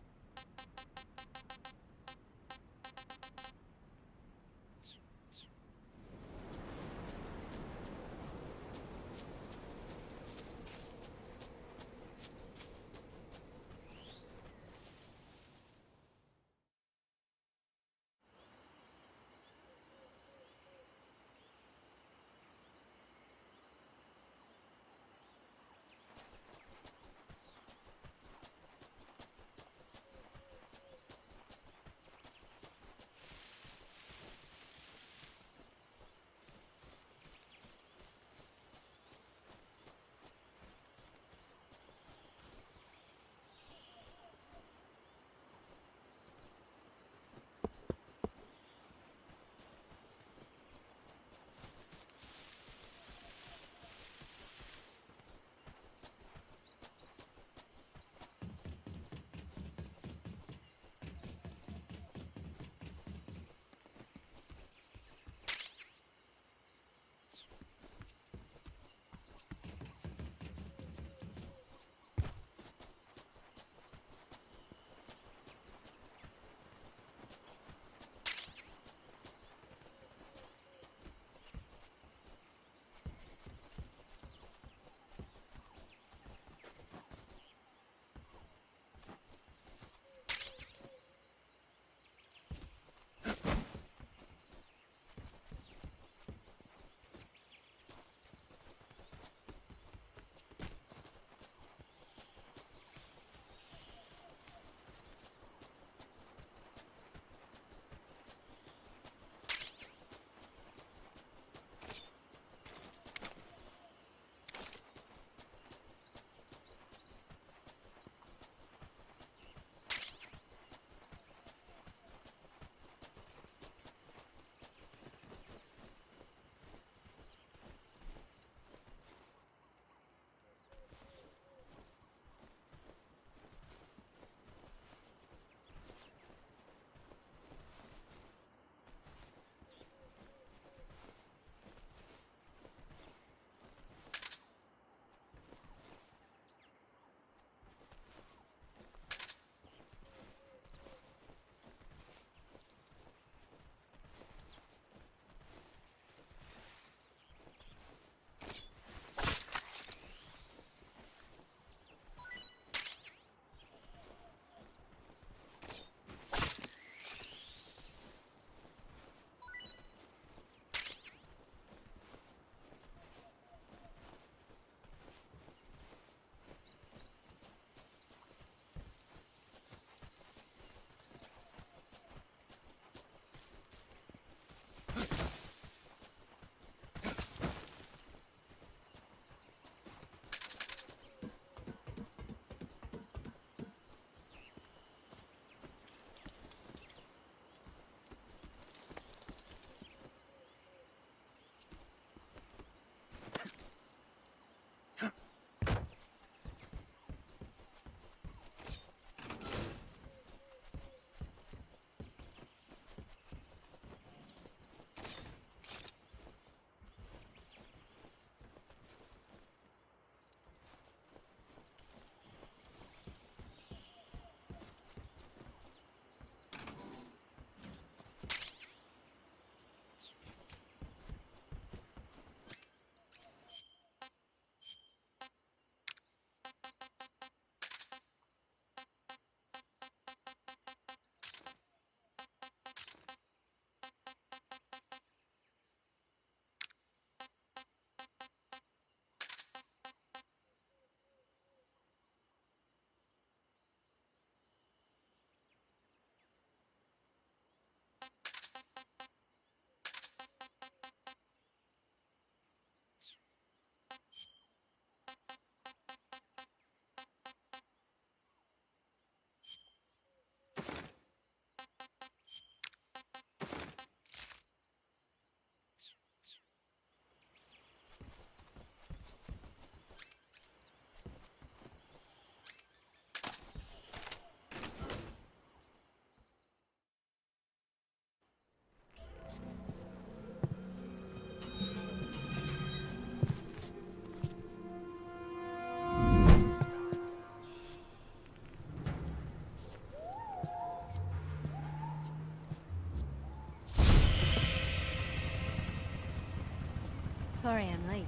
Sorry I'm late.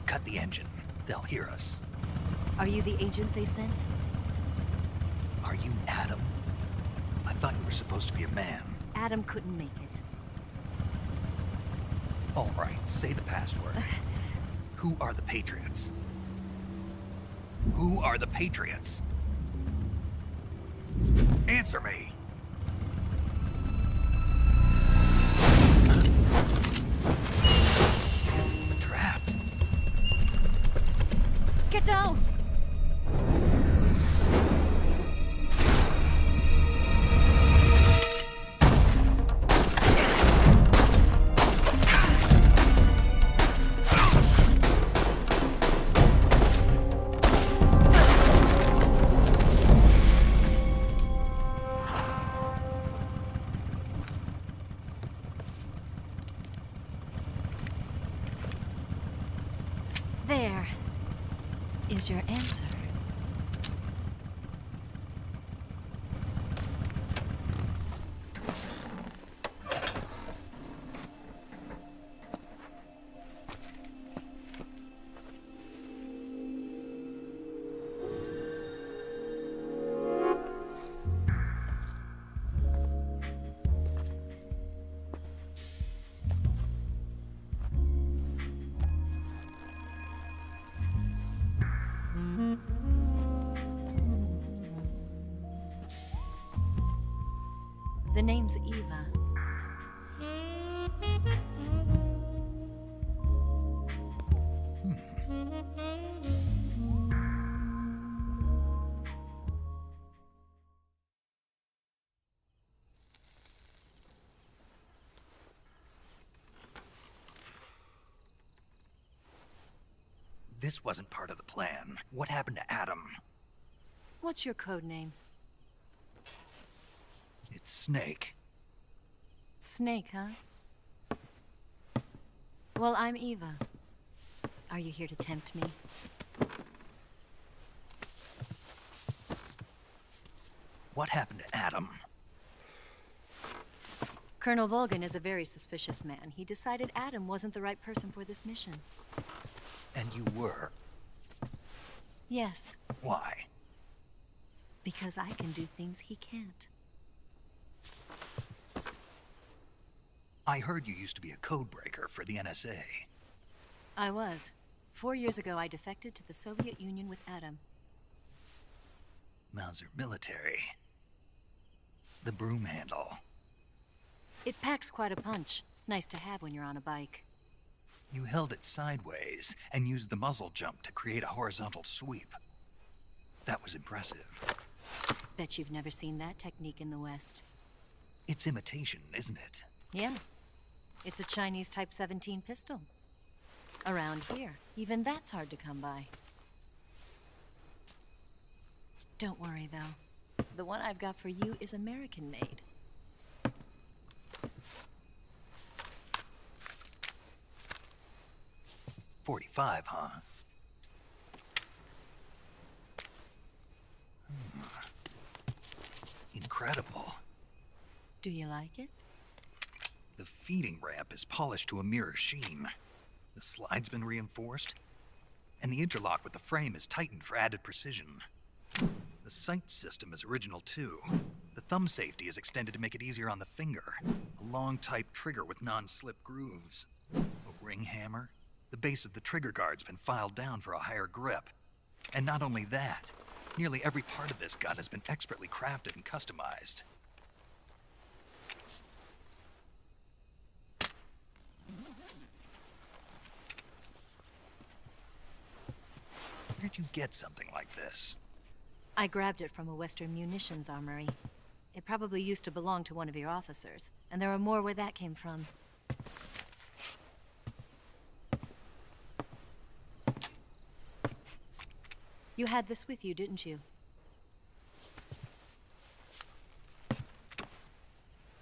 Cut the engine. They'll hear us.
Are you the agent they sent?
Are you Adam? I thought you were supposed to be a man.
Adam couldn't make it.
All right, say the password. Who are the Patriots? Who are the Patriots? Answer me! Trapped.
Get down! There is your answer. The name's Eva.
This wasn't part of the plan. What happened to Adam?
What's your code name?
It's Snake.
Snake, huh? Well, I'm Eva. Are you here to tempt me?
What happened to Adam?
Colonel Volgan is a very suspicious man. He decided Adam wasn't the right person for this mission.
And you were?
Yes.
Why?
Because I can do things he can't.
I heard you used to be a codebreaker for the NSA.
I was. 4 years ago, I defected to the Soviet Union with Adam.
Mauser military. The broom handle.
It packs quite a punch. Nice to have when you're on a bike.
You held it sideways and used the muzzle jump to create a horizontal sweep. That was impressive.
Bet you've never seen that technique in the West.
It's imitation, isn't it?
Yeah. It's a Chinese Type 17 pistol. Around here, even that's hard to come by. Don't worry, though. The one I've got for you is American-made.
.45, huh? Incredible.
Do you like it?
The feeding ramp is polished to a mirror sheen. The slide's been reinforced, and the interlock with the frame is tightened for added precision. The sight system is original too. The thumb safety is extended to make it easier on the finger. A long type trigger with non-slip grooves. A ring hammer. The base of the trigger guard's been filed down for a higher grip. And not only that, nearly every part of this gun has been expertly crafted and customized. Where'd you get something like this?
I grabbed it from a Western munitions armory. It probably used to belong to one of your officers, and there are more where that came from. You had this with you, didn't you?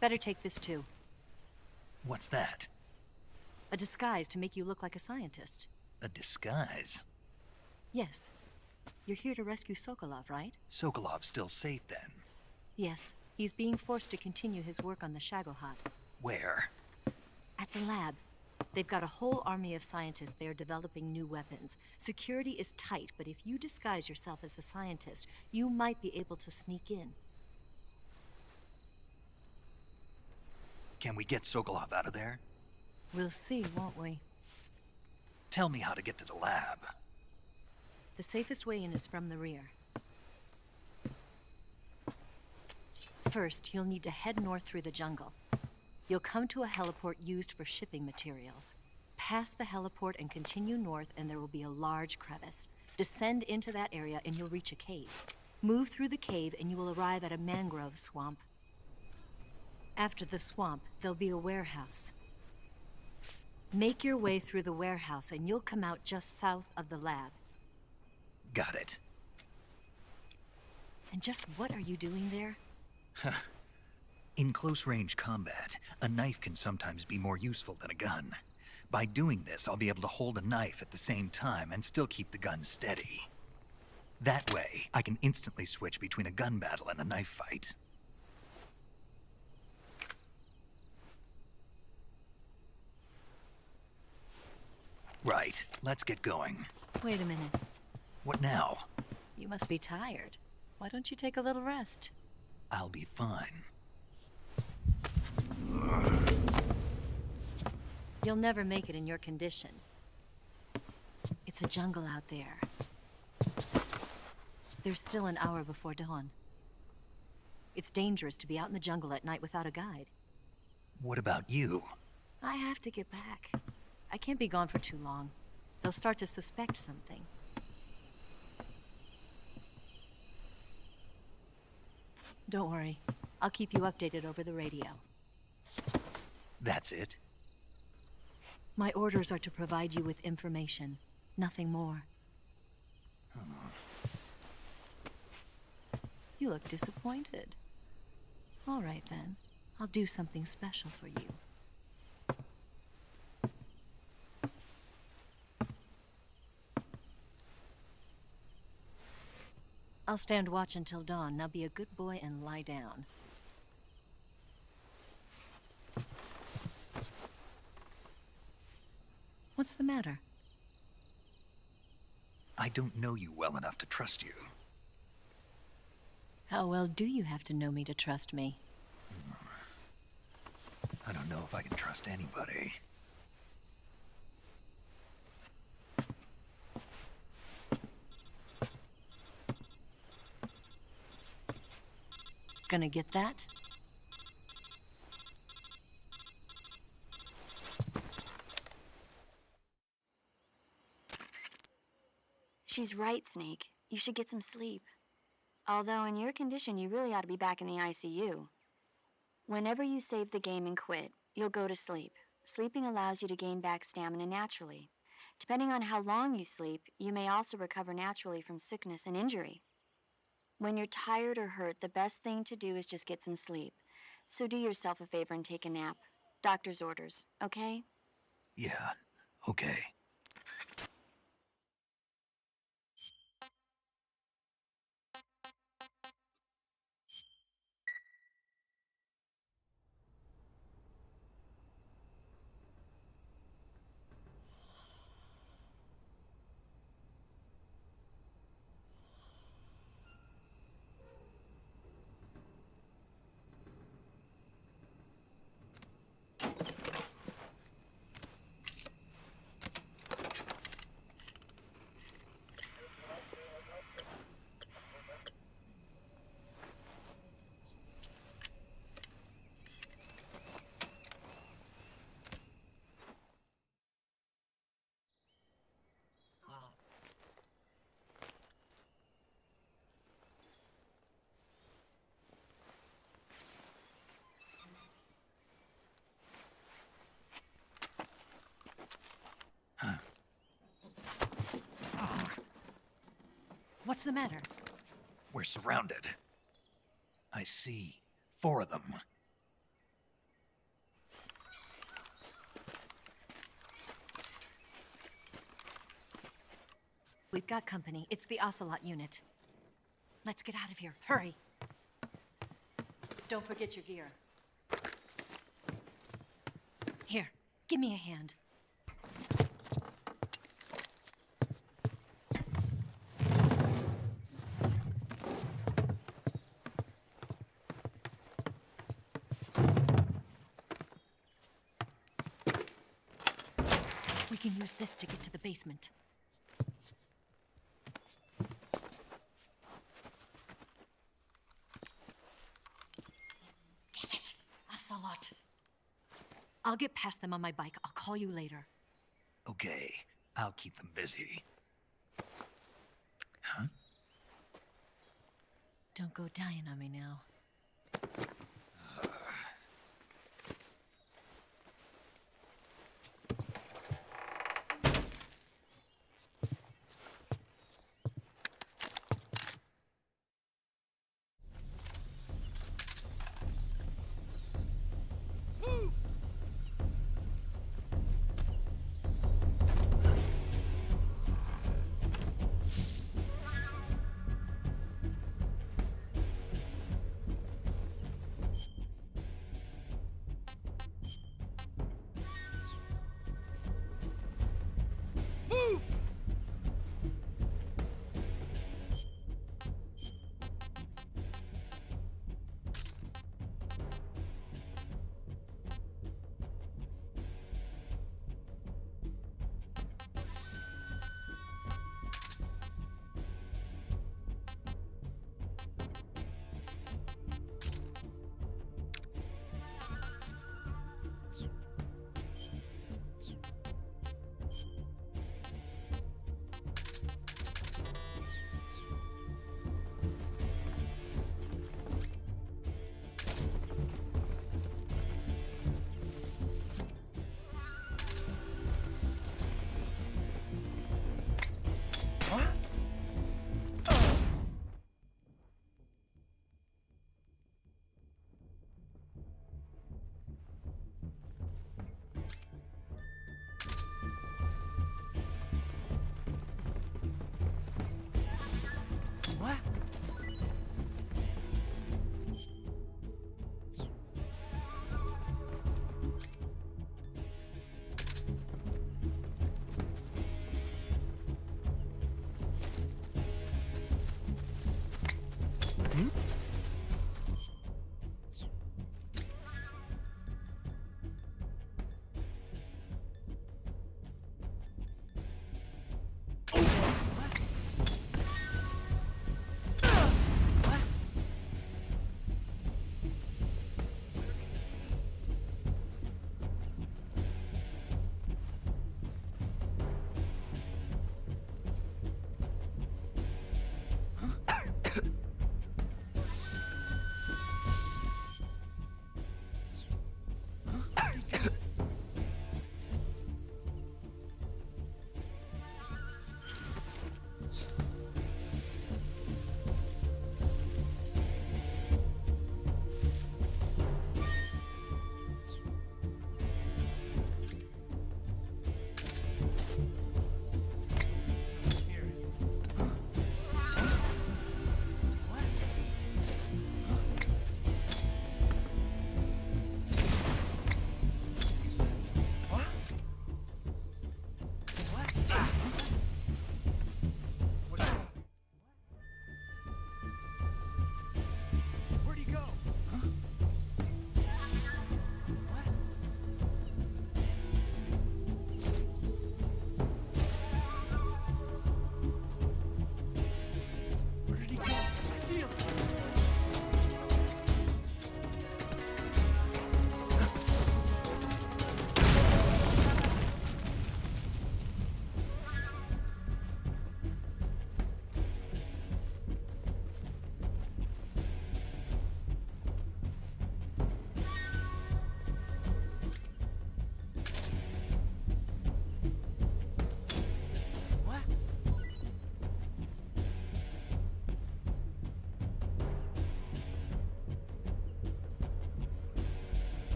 Better take this too.
What's that?
A disguise to make you look like a scientist.
A disguise?
Yes. You're here to rescue Sokolov, right?
Sokolov's still safe then?
Yes. He's being forced to continue his work on the Shagohod.
Where?
At the lab. They've got a whole army of scientists there developing new weapons. Security is tight, but if you disguise yourself as a scientist, you might be able to sneak in.
Can we get Sokolov out of there?
We'll see, won't we?
Tell me how to get to the lab.
The safest way in is from the rear. First, you'll need to head north through the jungle. You'll come to a heliport used for shipping materials. Pass the heliport and continue north, and there will be a large crevice. Descend into that area and you'll reach a cave. Move through the cave and you will arrive at a mangrove swamp. After the swamp, there'll be a warehouse. Make your way through the warehouse and you'll come out just south of the lab.
Got it.
And just what are you doing there?
In close-range combat, a knife can sometimes be more useful than a gun. By doing this, I'll be able to hold a knife at the same time and still keep the gun steady. That way, I can instantly switch between a gun battle and a knife fight. Right, let's get going.
Wait a minute.
What now?
You must be tired. Why don't you take a little rest?
I'll be fine.
You'll never make it in your condition. It's a jungle out there. There's still an hour before dawn. It's dangerous to be out in the jungle at night without a guide.
What about you?
I have to get back. I can't be gone for too long. They'll start to suspect something. Don't worry. I'll keep you updated over the radio.
That's it?
My orders are to provide you with information, nothing more. You look disappointed. All right, then. I'll do something special for you. I'll stand watch until dawn. Now be a good boy and lie down. What's the matter?
I don't know you well enough to trust you.
How well do you have to know me to trust me?
I don't know if I can trust anybody.
Gonna get that?
She's right, Snake. You should get some sleep. Although in your condition, you really ought to be back in the ICU. Whenever you save the game and quit, you'll go to sleep. Sleeping allows you to gain back stamina naturally. Depending on how long you sleep, you may also recover naturally from sickness and injury. When you're tired or hurt, the best thing to do is just get some sleep. So do yourself a favor and take a nap. Doctor's orders, okay?
Yeah, okay.
What's the matter?
We're surrounded. I see 4 of them.
We've got company. It's the Ocelot unit. Let's get out of here. Hurry. Don't forget your gear. Here, give me a hand. can use this to get to the basement. Damn it! Ocelot! I'll get past them on my bike. I'll call you later.
Okay, I'll keep them busy. Huh?
Don't go dying on me now.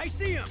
I see him!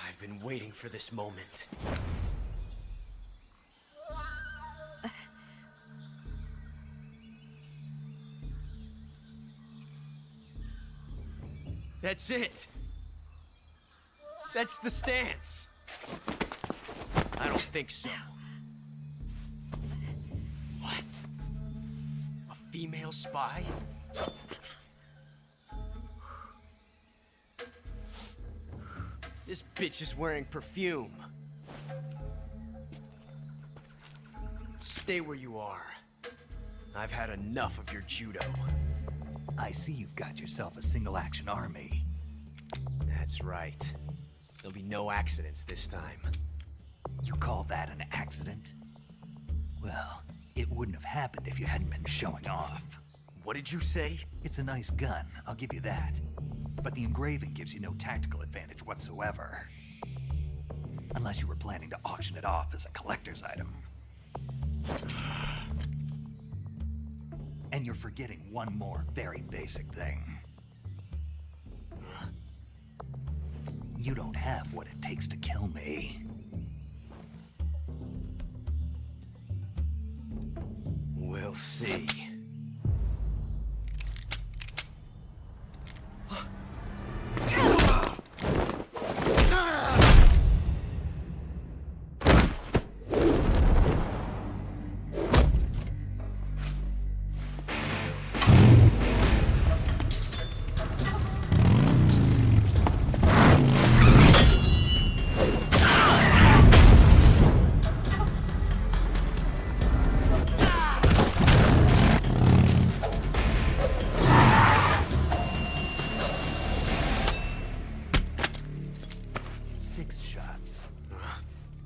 I've been waiting for this moment. That's it. That's the stance. I don't think so. What? A female spy? This bitch is wearing perfume. Stay where you are. I've had enough of your judo.
I see you've got yourself a single-action army.
That's right. There'll be no accidents this time.
You call that an accident? Well, it wouldn't have happened if you hadn't been showing off.
What did you say?
It's a nice gun, I'll give you that. But the engraving gives you no tactical advantage whatsoever. Unless you were planning to auction it off as a collector's item. And you're forgetting one more very basic thing. You don't have what it takes to kill me.
We'll see.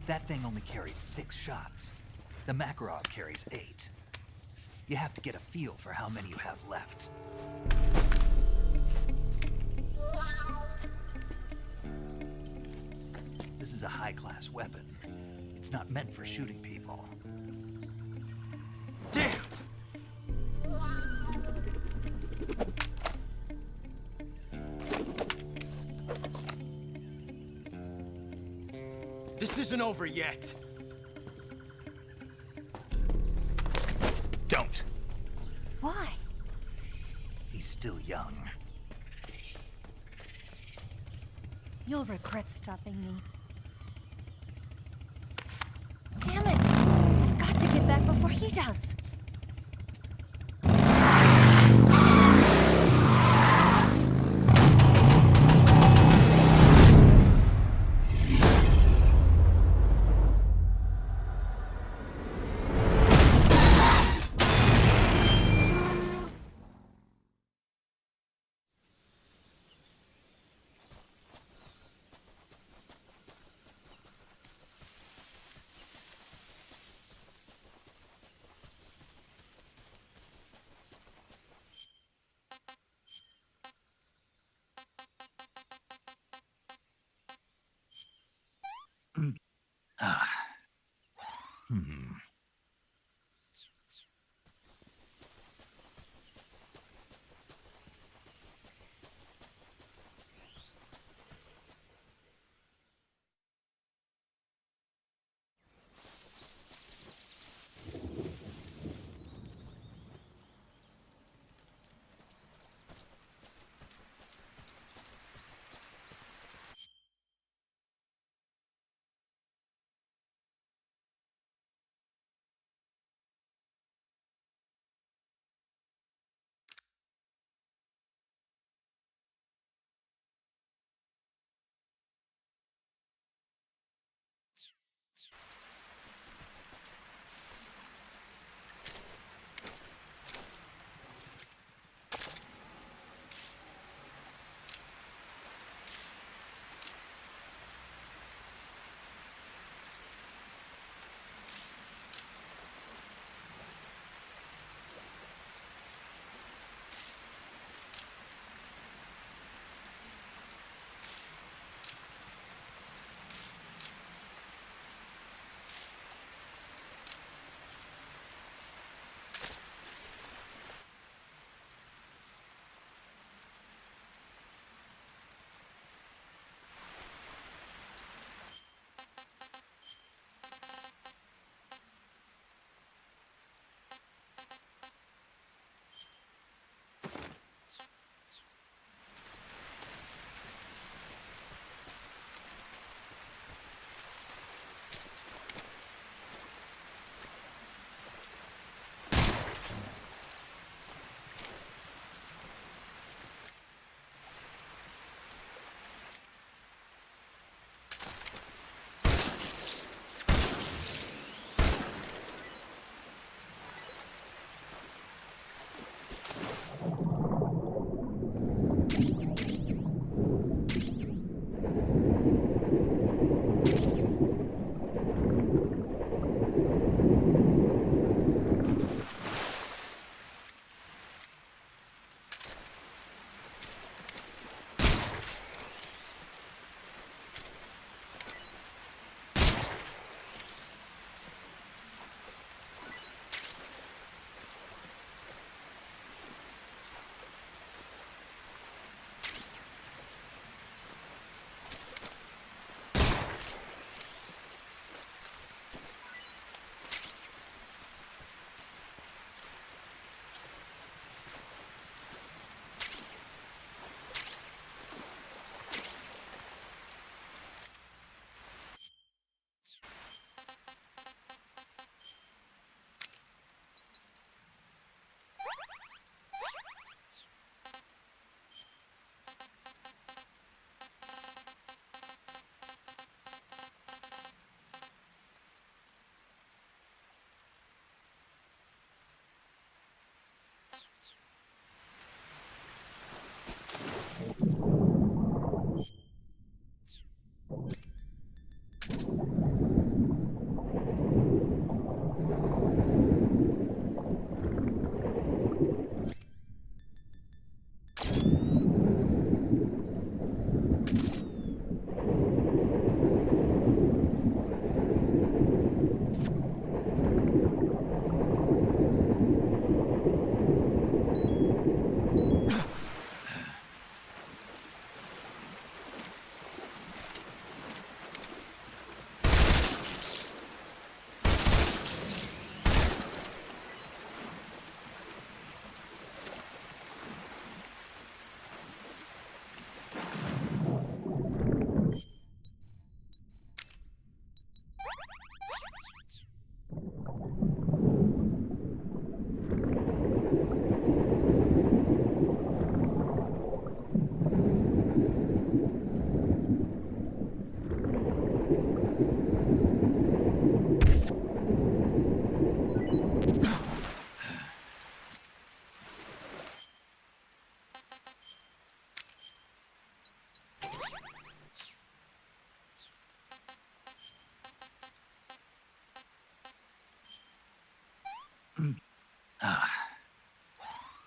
That thing only carries 6 shots. The Makarov carries 8. You have to get a feel for how many you have left. This is a high-class weapon. It's not meant for shooting people.
Damn! This isn't over yet.
Don't.
Why?
He's still young.
You'll regret stopping me. Damn it! I've got to get back before he does.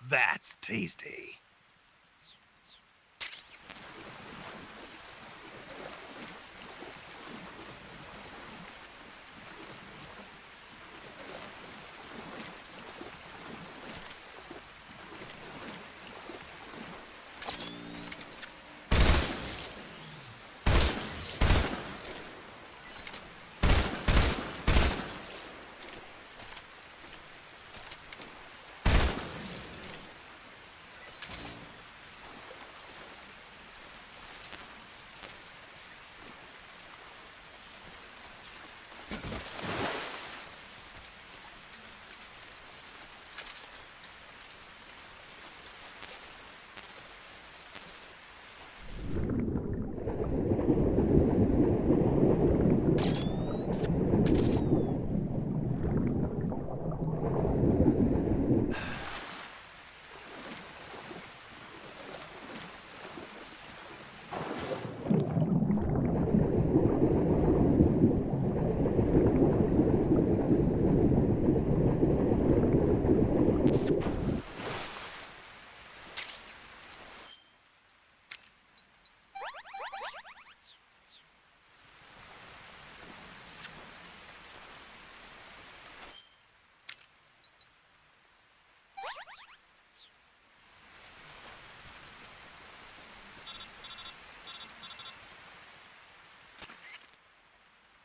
That's tasty.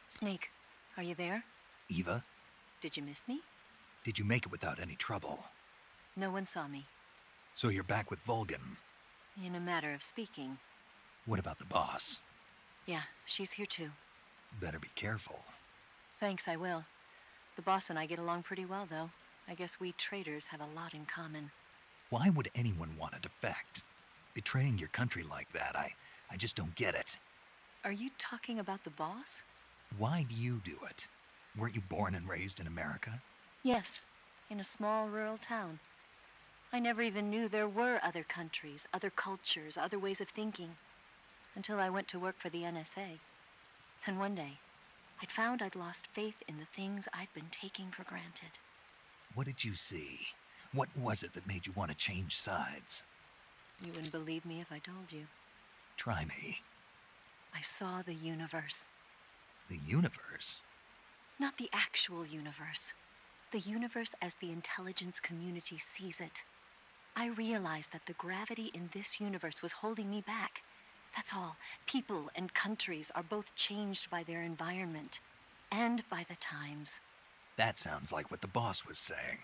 Snake, are you there?
Eva,
Did you miss me?
did you make it without any trouble?
No one saw me.
So you're back with Vulcan.
In a matter of speaking.
What about the boss?
Yeah, she's here too.
Better be careful.
Thanks, I will. The boss and I get along pretty well, though. I guess we traitors have a lot in common.
Why would anyone want to defect? Betraying your country like that, I just don't get it.
Are you talking about the boss?
Why do you do it? Weren't you born and raised in America?
Yes, in a small rural town. I never even knew there were other countries, other cultures, other ways of thinking, until I went to work for the NSA. Then one day, I'd found I'd lost faith in the things I'd been taking for granted.
What did you see? What was it that made you want to change sides?
You wouldn't believe me if I told you.
Try me.
I saw the universe.
The universe?
Not the actual universe. The universe as the intelligence community sees it. I realized that the gravity in this universe was holding me back. That's all. People and countries are both changed by their environment and by the times.
That sounds like what the boss was saying.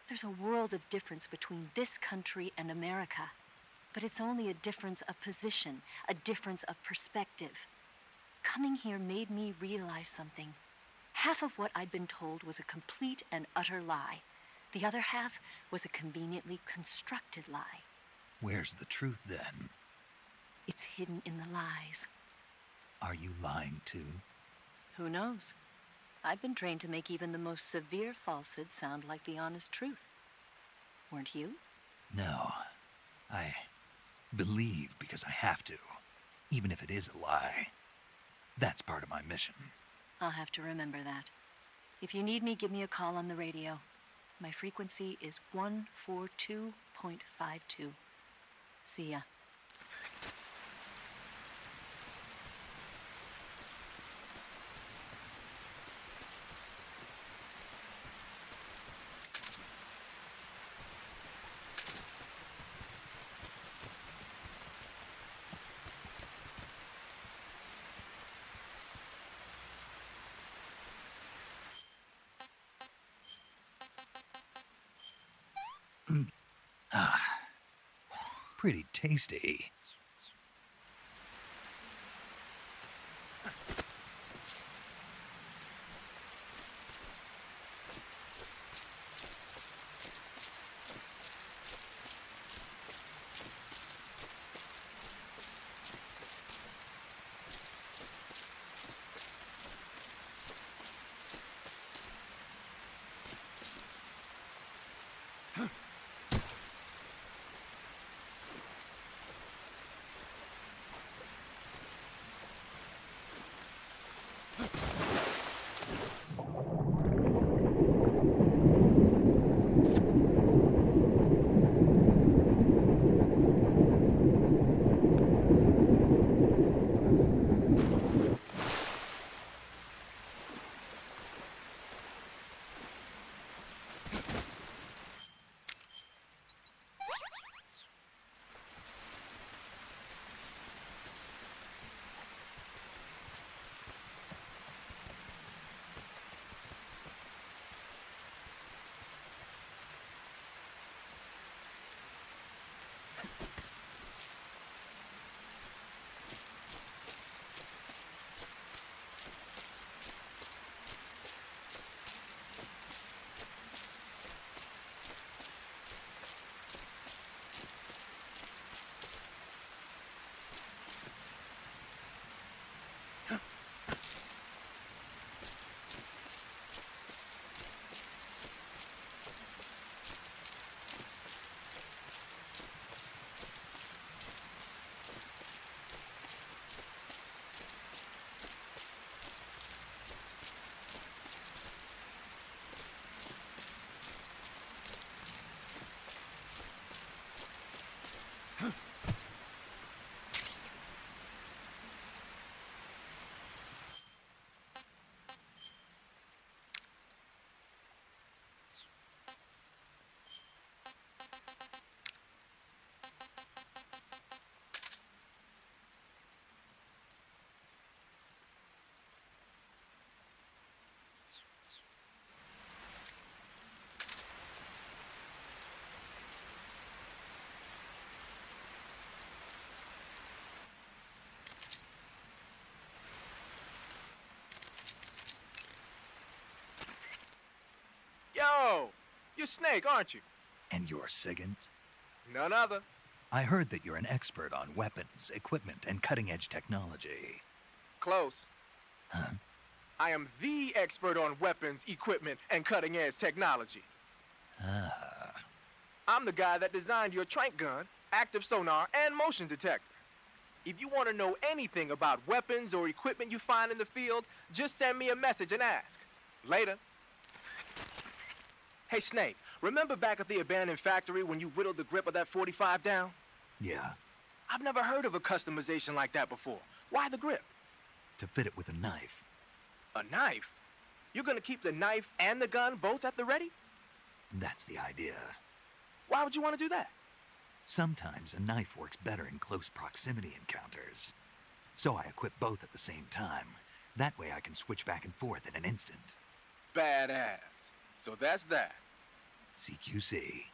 There's a world of difference between this country and America. But it's only a difference of position, a difference of perspective. Coming here made me realize something. Half of what I'd been told was a complete and utter lie. The other half was a conveniently constructed lie.
Where's the truth, then?
It's hidden in the lies.
Are you lying, too?
Who knows? I've been trained to make even the most severe falsehood sound like the honest truth. Weren't you?
No. I believe because I have to, even if it is a lie. That's part of my mission.
I'll have to remember that. If you need me, give me a call on the radio. My frequency is 142.52. See ya.
Pretty tasty.
Oh, you're Snake, aren't you?
And you're Sigint?
None other.
I heard that you're an expert on weapons, equipment, and cutting-edge technology.
Close.
Huh?
I am the expert on weapons, equipment, and cutting-edge technology.
Ah.
I'm the guy that designed your trank gun, active sonar, and motion detector. If you want to know anything about weapons or equipment you find in the field, just send me a message and ask. Later. Hey, Snake, remember back at the abandoned factory when you whittled the grip of that 45 down?
Yeah.
I've never heard of a customization like that before. Why the grip?
To fit it with a knife.
A knife? You're gonna keep the knife and the gun both at the ready?
That's the idea.
Why would you want to do that?
Sometimes a knife works better in close proximity encounters. So I equip both at the same time. That way I can switch back and forth in an instant.
Badass. So that's that.
CQC.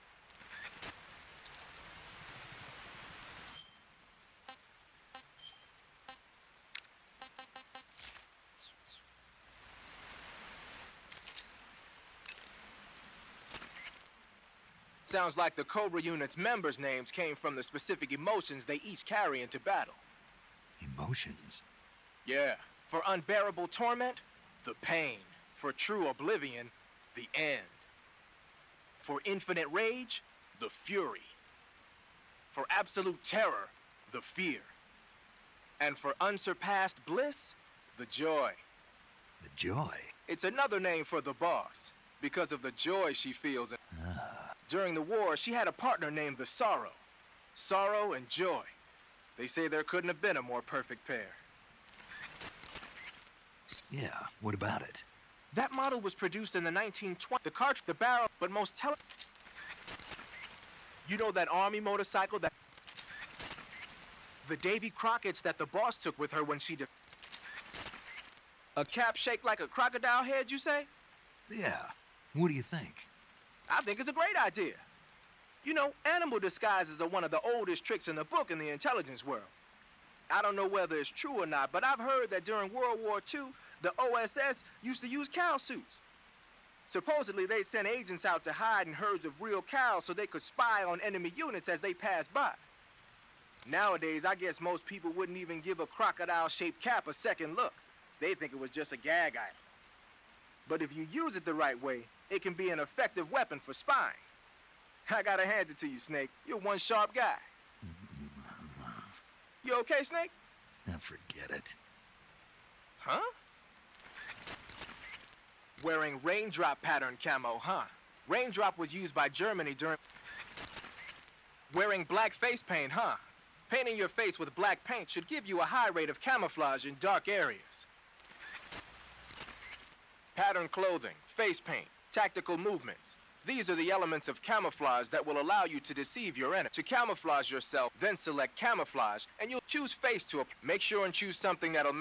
Sounds like the Cobra unit's members' names came from the specific emotions they each carry into battle.
Emotions?
Yeah. For unbearable torment, the pain. For true oblivion, the end. For infinite rage, the fury. For absolute terror, the fear. And for unsurpassed bliss, the joy.
The joy?
It's another name for the boss, because of the joy she feels. During the war, she had a partner named the Sorrow. Sorrow and joy. They say there couldn't have been a more perfect pair.
Yeah, what about it?
That model was produced in the 1920s. The cartridge, the barrel, but most You know that army motorcycle that... The Davy Crockett's that the boss took with her when she did... A cap shaped like a crocodile head, you say?
Yeah. What do you think?
I think it's a great idea. You know, animal disguises are one of the oldest tricks in the book in the intelligence world. I don't know whether it's true or not, but I've heard that during World War II, the OSS used to use cow suits. Supposedly, they sent agents out to hide in herds of real cows so they could spy on enemy units as they passed by. Nowadays, I guess most people wouldn't even give a crocodile-shaped cap a second look. They think it was just a gag item. But if you use it the right way, it can be an effective weapon for spying. I gotta hand it to you, Snake. You're one sharp guy. You okay, Snake?
Now forget it.
Huh? Wearing raindrop pattern camo, huh? Raindrop was used by Germany during... Wearing black face paint, huh? Painting your face with black paint should give you a high rate of camouflage in dark areas. Pattern clothing, face paint, tactical movements. These are the elements of camouflage that will allow you to deceive your enemy. To camouflage yourself, then select camouflage, and you'll choose face to apply. Make sure and choose something that'll...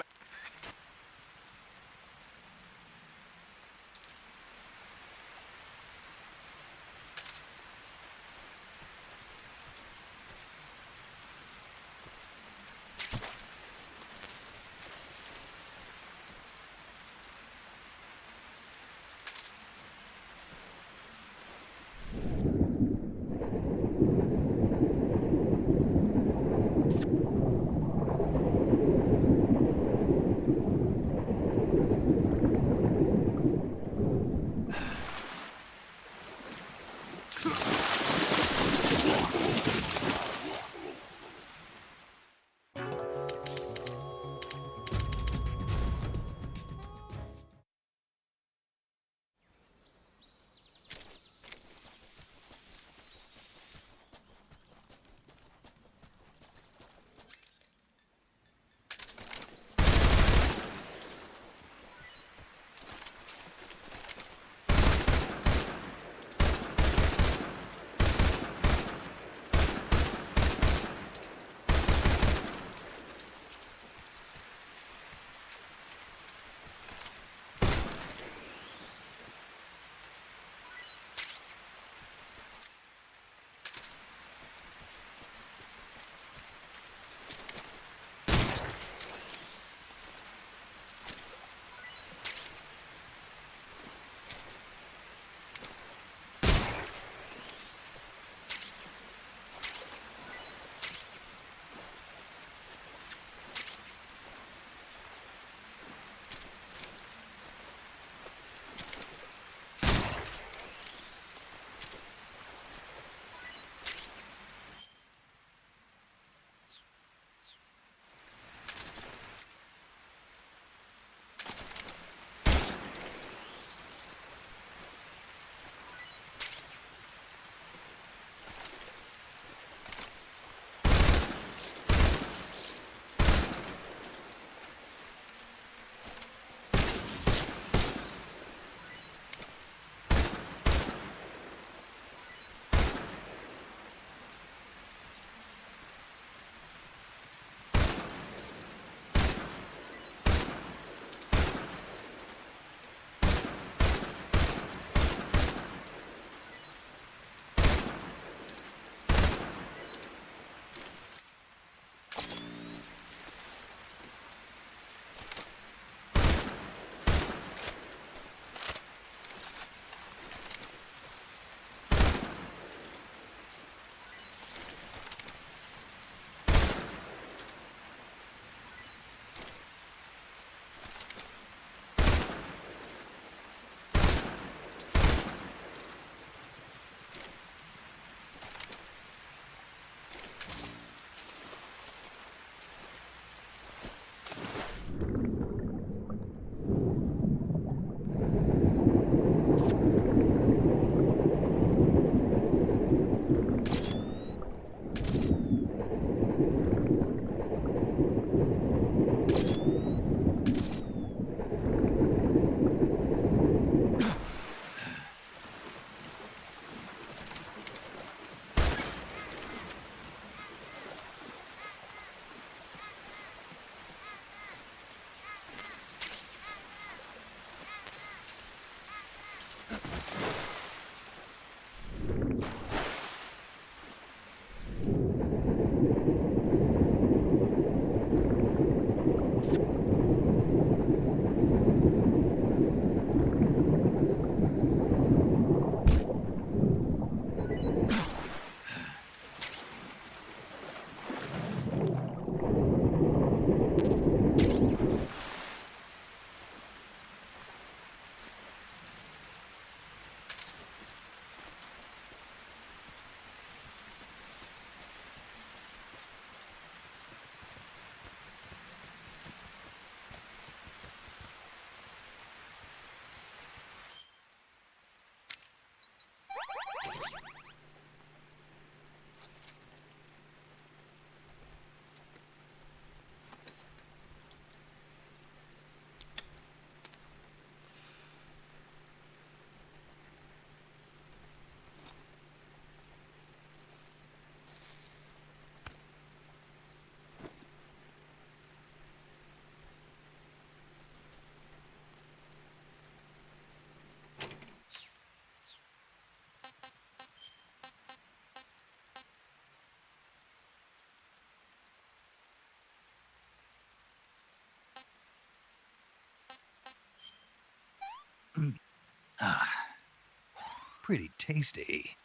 Pretty tasty.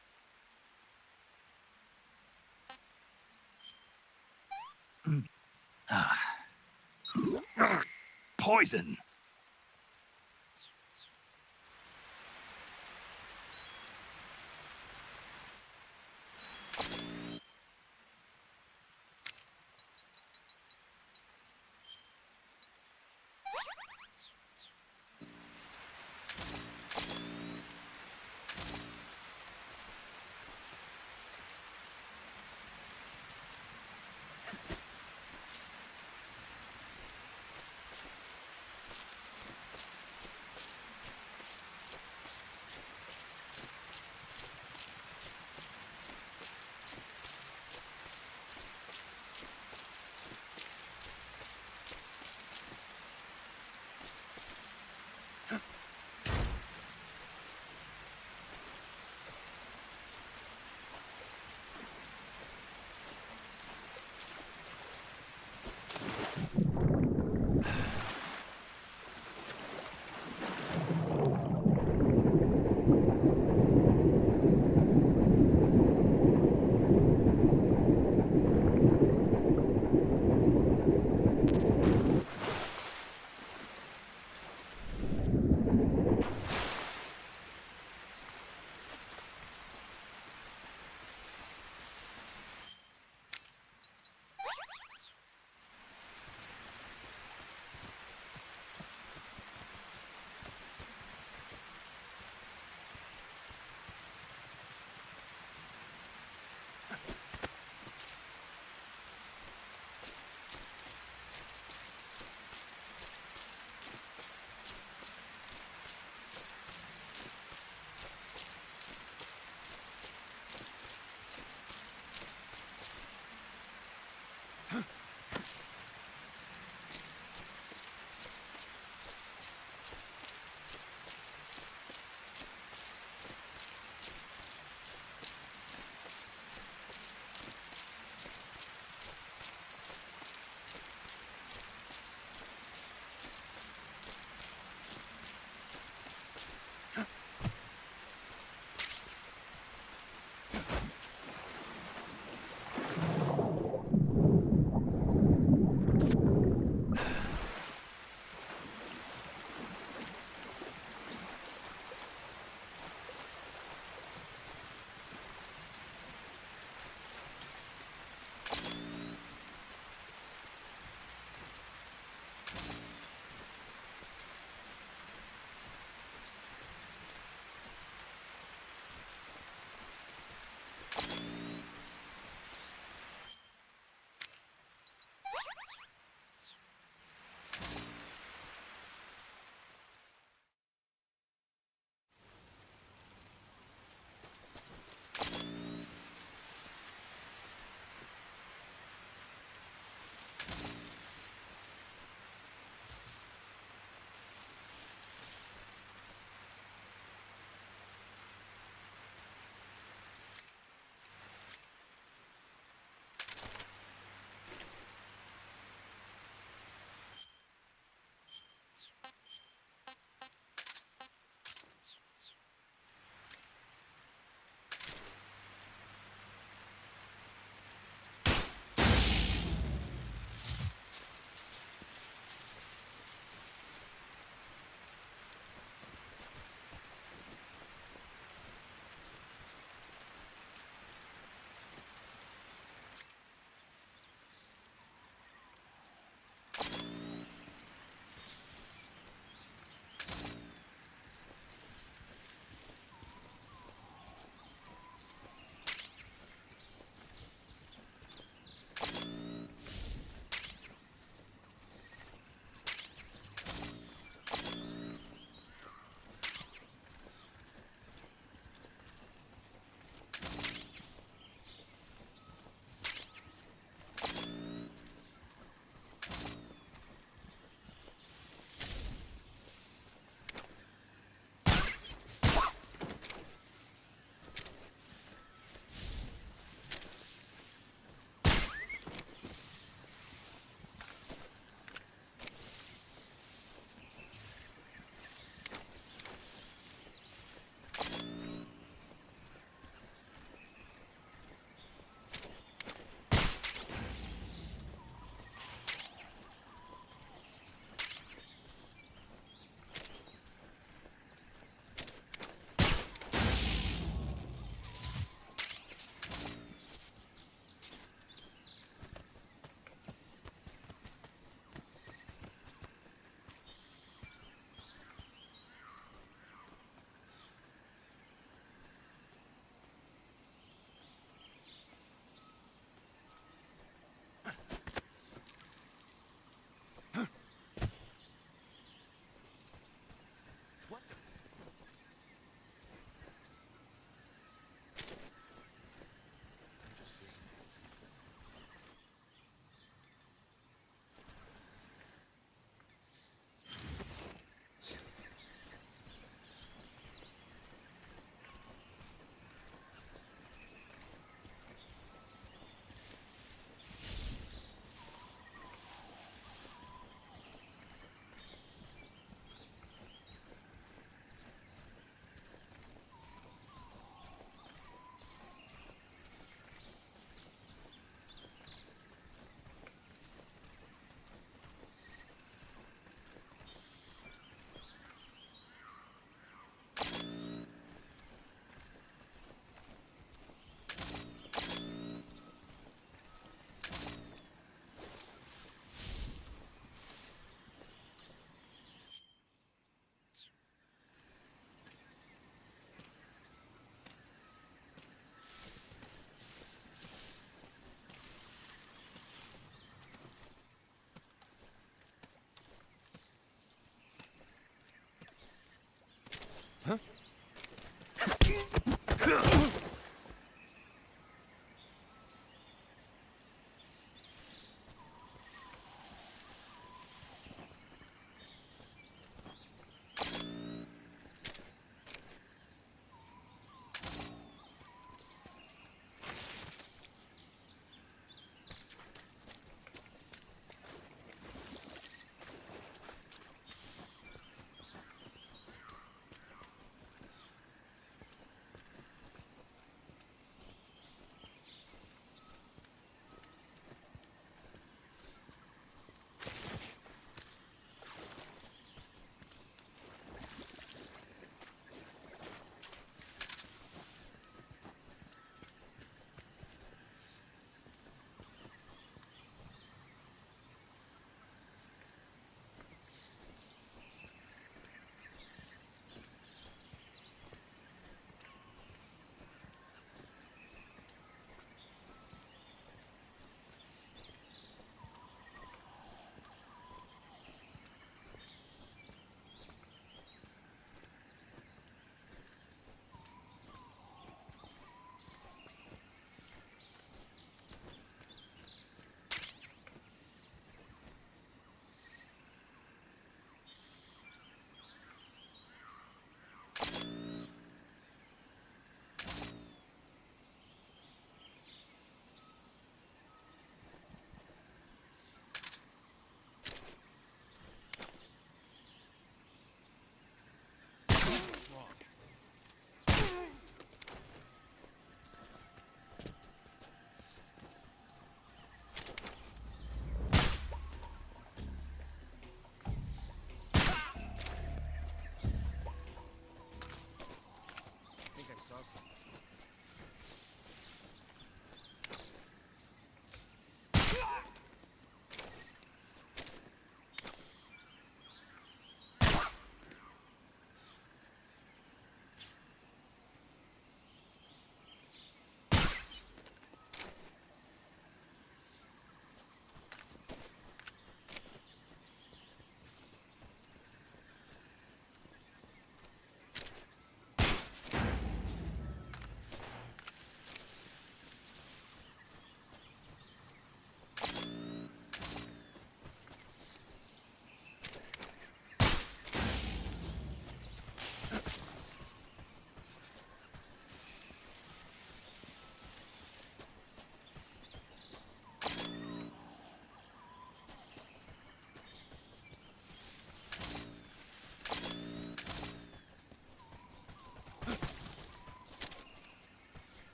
Poison!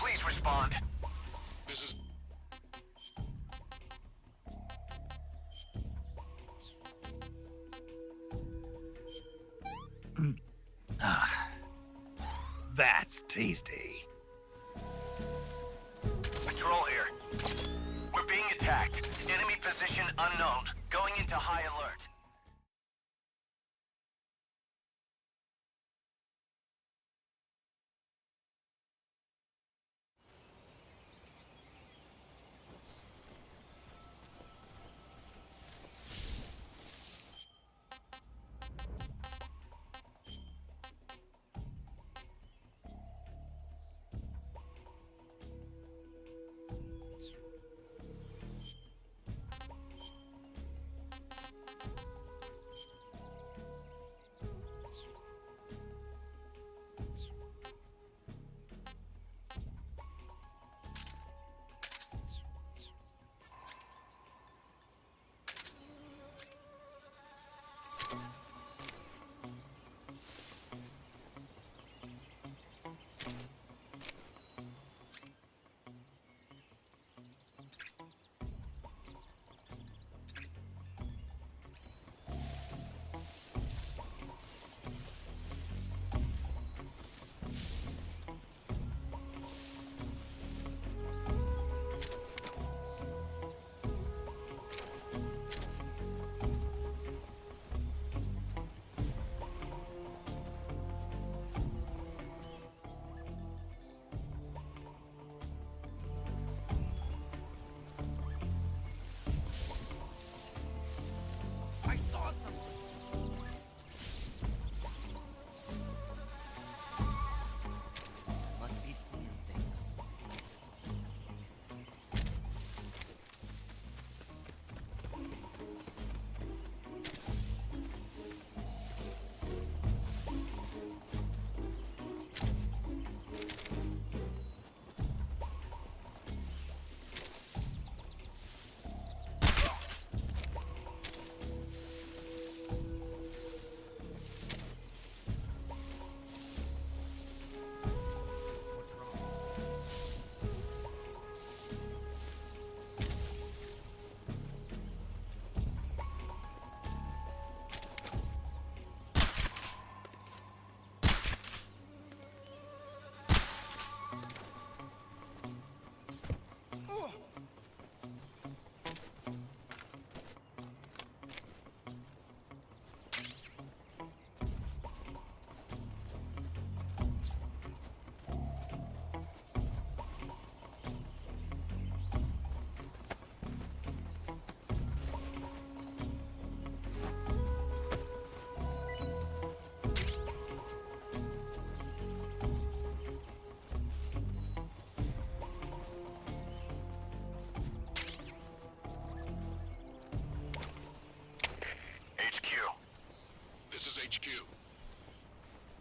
Please respond.
This is...
That's tasty.
Patrol here. We're being attacked. Enemy position unknown. Going into high alert.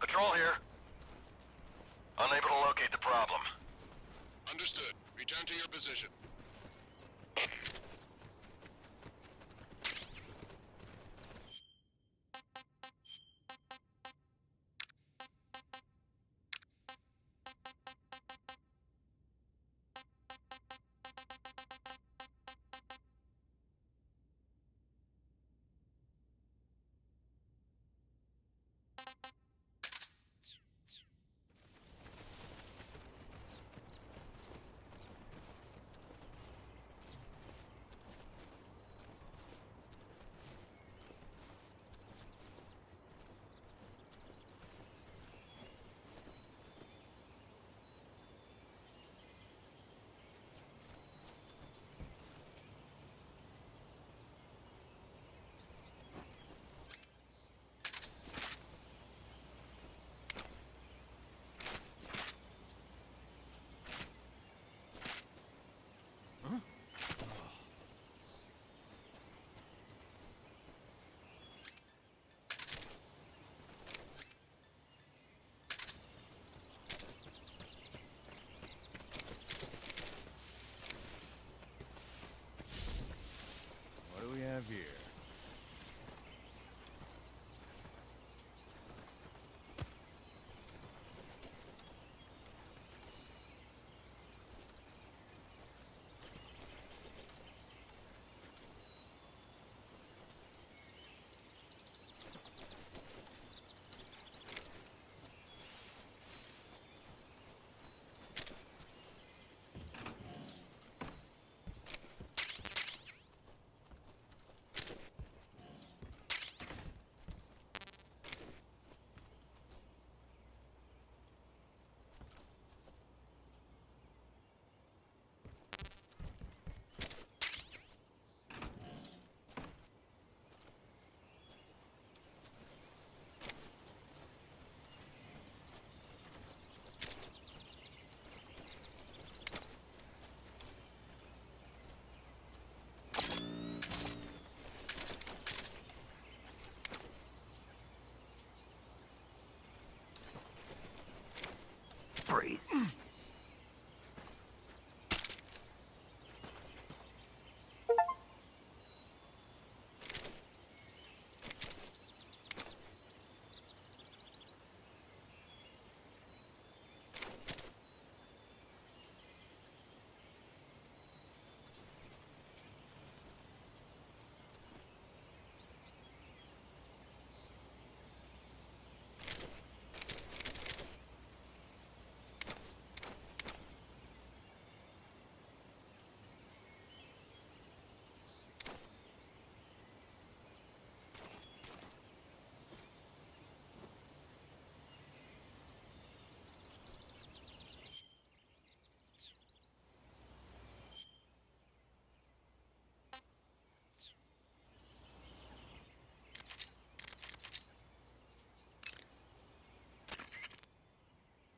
Patrol here. Unable to locate the problem. Understood. Return to your position.
What do we have here?
Freeze.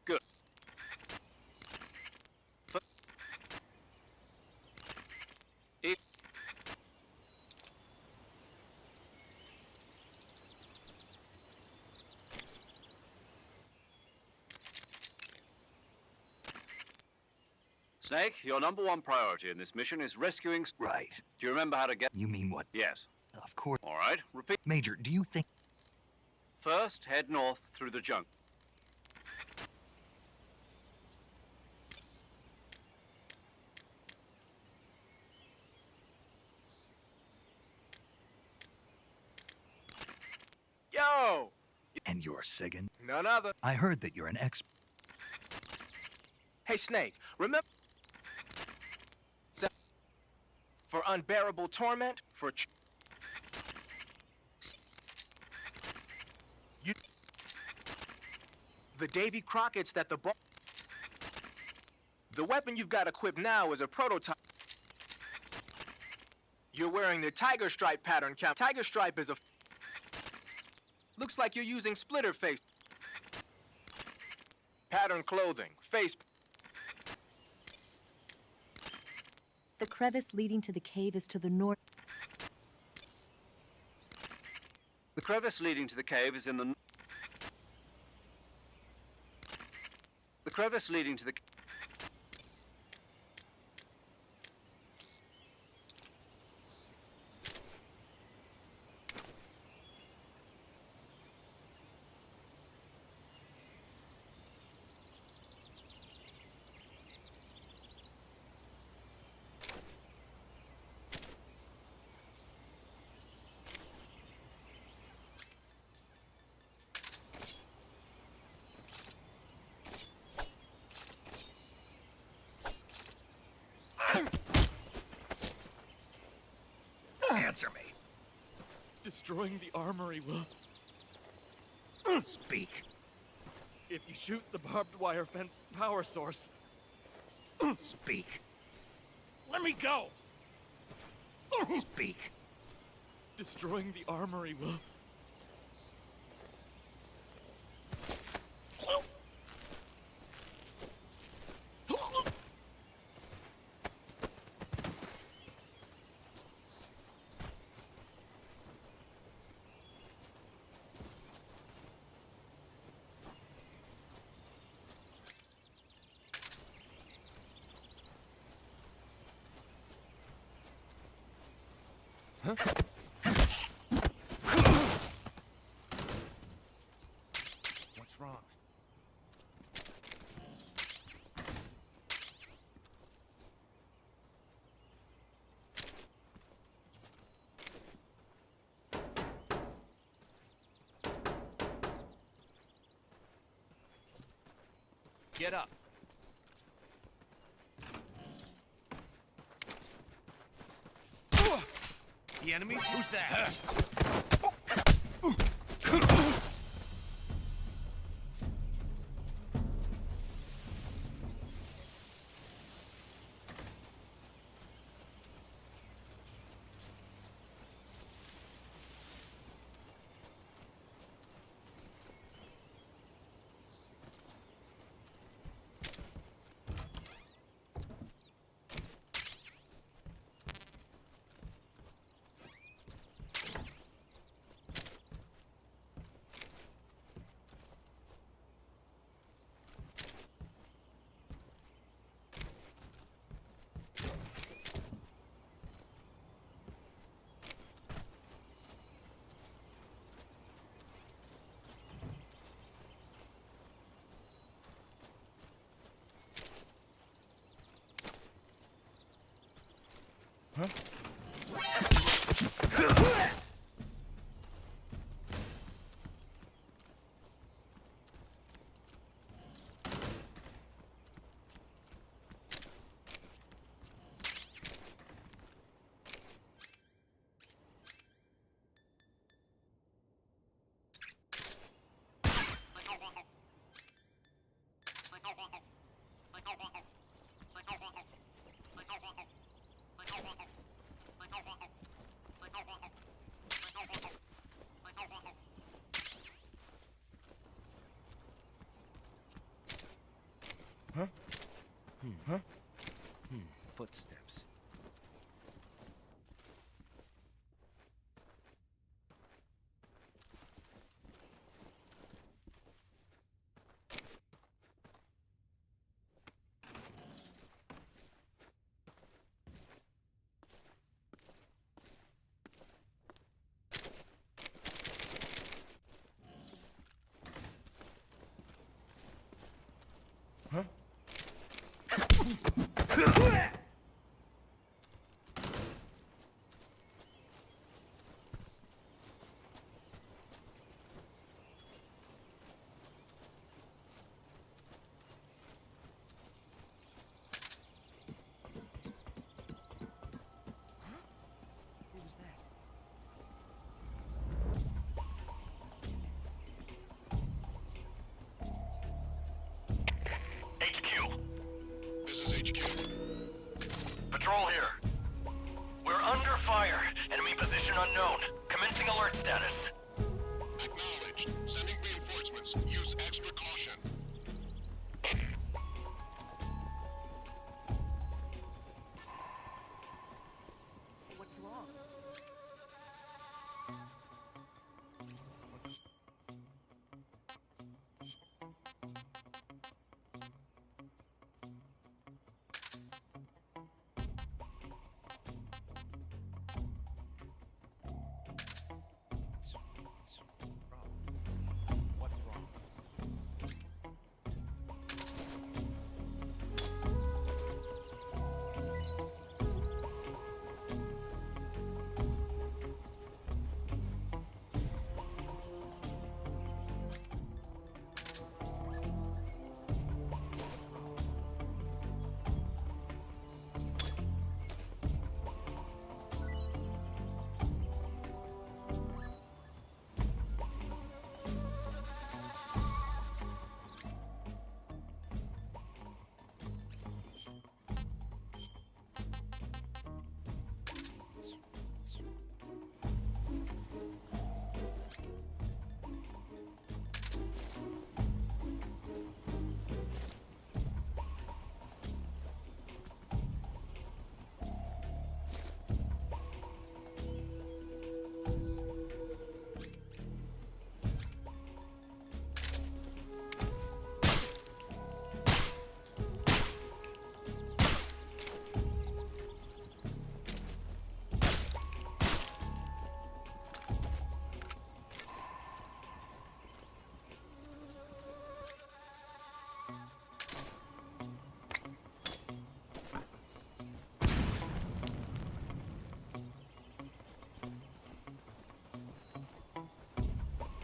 Good. Snake, your number one priority in this mission is rescuing...
Right.
Do you remember how to get...
You mean what?
Yes.
Of course.
All right, repeat.
Major, do you think...
First, head north through the jungle.
Yo!
And you're Sigan?
None other.
I heard that you're an expert.
Hey, Snake, remember... For unbearable torment, for... You... The Davy Crockett's that the... The weapon you've got equipped now is a prototype. You're wearing the Tiger Stripe pattern count. Tiger Stripe is a... Looks like you're using splitter face. Pattern clothing, face...
The crevice leading to the cave is to the north.
The crevice leading to the cave is in the... The crevice leading to the...
Answer me.
Destroying the armory will...
Speak.
If you shoot the barbed wire fence power source...
Speak.
Let me go!
Speak.
Destroying the armory will...
Huh? What's wrong?
Get up.
The enemy? Who's that?
Huh? Huh? Huh?
Footsteps.
Huh?
HQ. This is HQ. Patrol here. We're under fire. Enemy position unknown. Commencing alert status. Acknowledged. Sending reinforcements. Use extra caution.
What's wrong?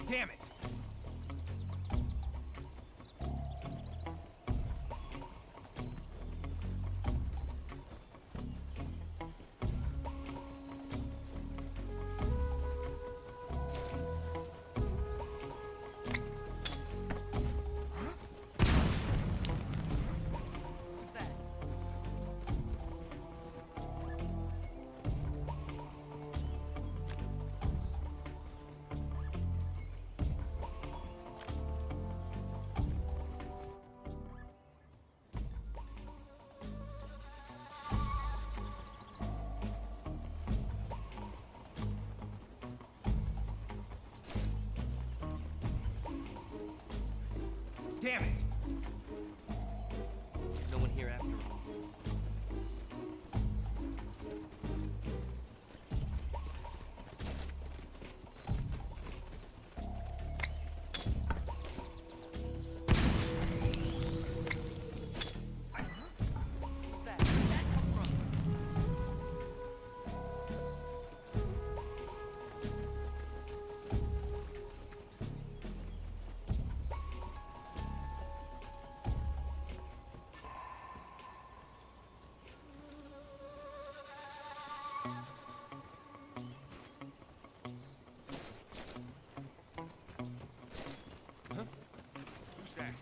Damn it! Damn it!
No one here after all.
Who's that?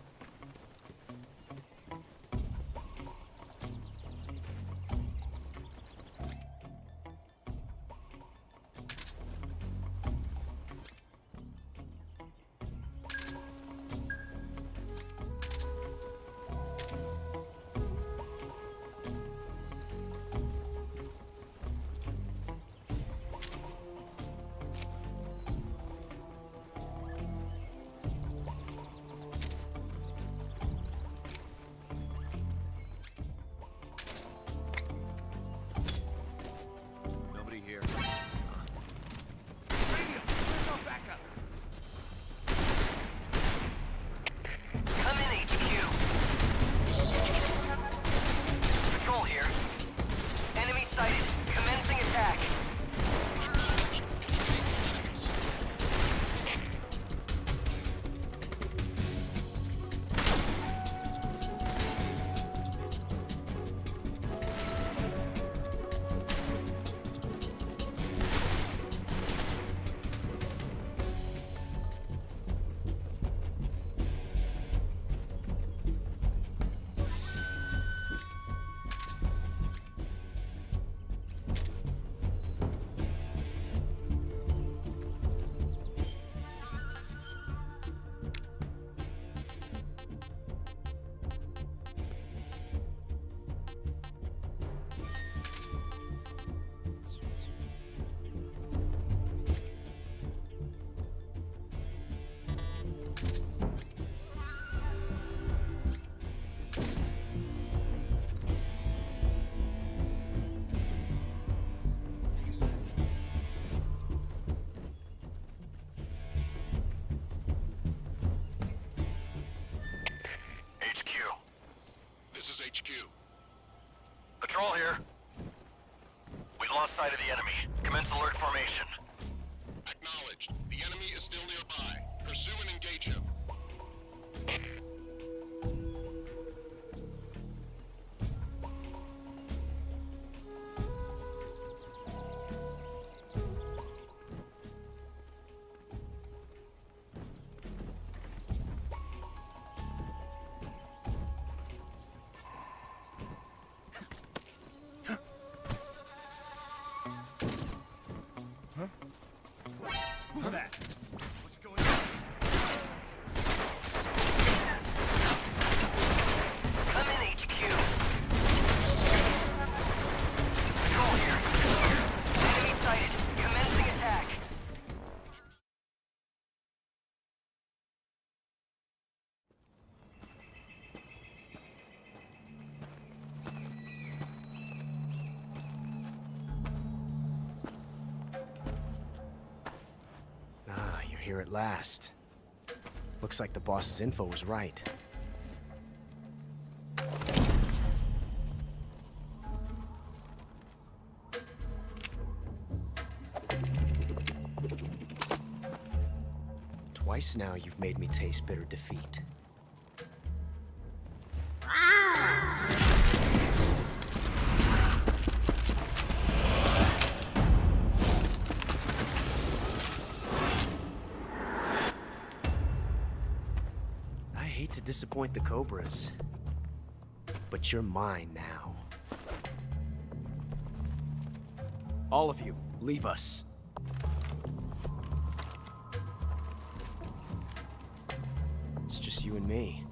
Nobody here.
Radio! Where's our backup?
Come in, HQ. Patrol here. Enemy sighted. Commencing attack.
This is HQ.
Patrol here. We've lost sight of the enemy. Commence alert formation.
Acknowledged. The enemy is still nearby. Pursue and engage him.
Who's that? What's going on?
Come in, HQ. Patrol here. Enemy sighted. Commencing attack.
Ah, you're here at last. Looks like the boss's info was right. Twice now you've made me taste bitter defeat. I hate to disappoint the Cobras, but you're mine now. All of you, leave us. It's just you and me.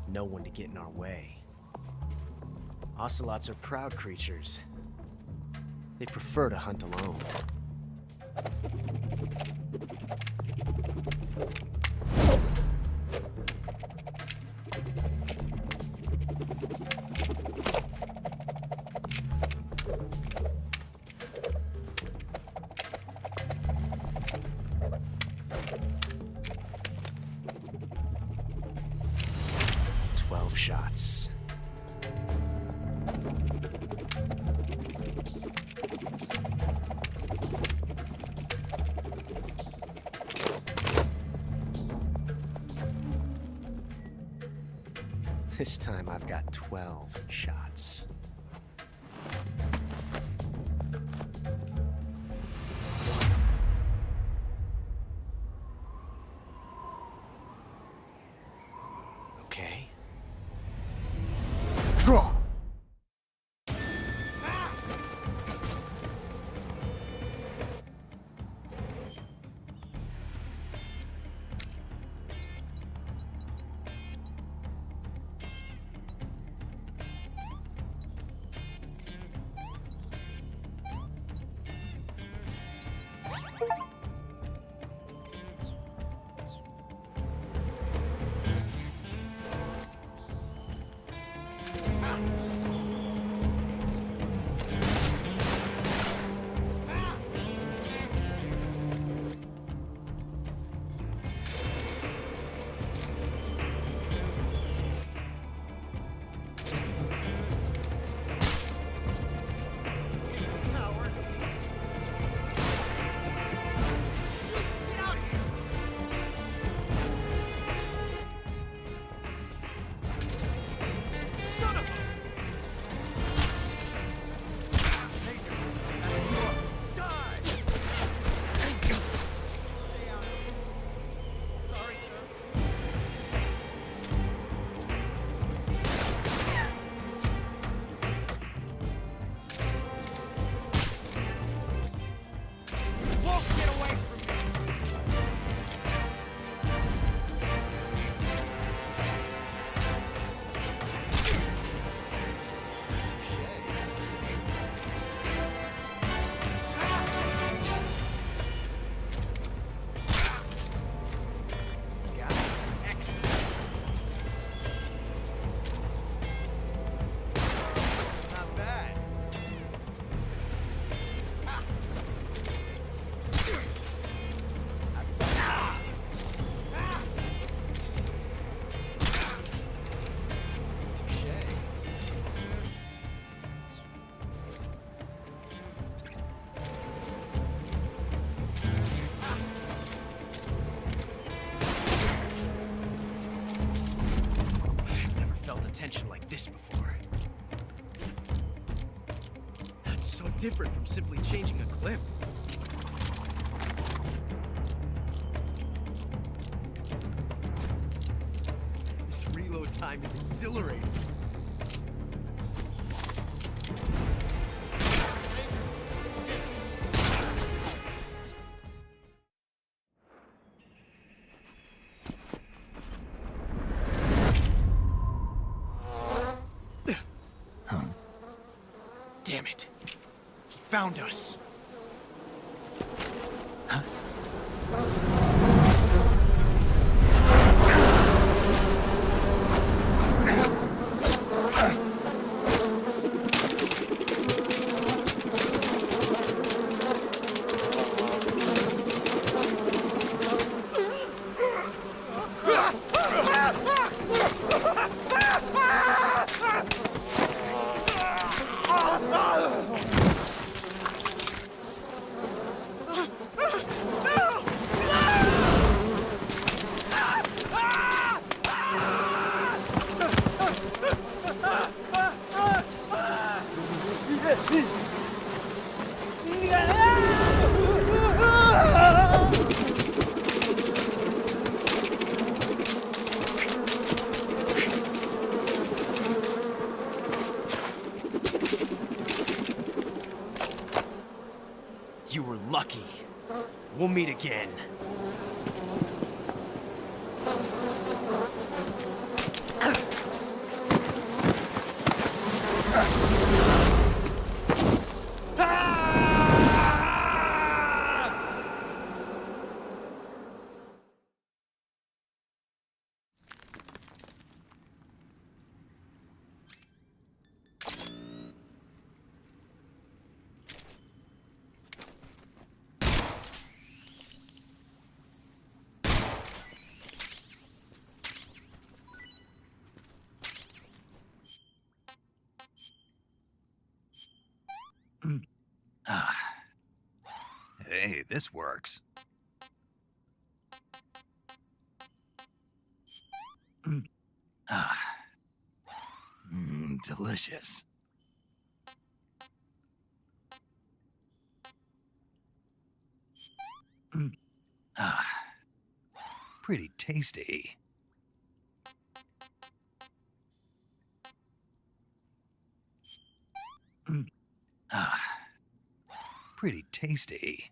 No one to get in our way. Ocelots are proud creatures. They prefer to hunt alone. 12 shots. This time I've got 12 shots. Okay. Draw! Tension like this before. That's so different from simply changing a clip. This reload time is exhilarating. Damn it. He found us. Huh? We'll meet again.
Hey, this works. Delicious. Pretty tasty. Pretty tasty.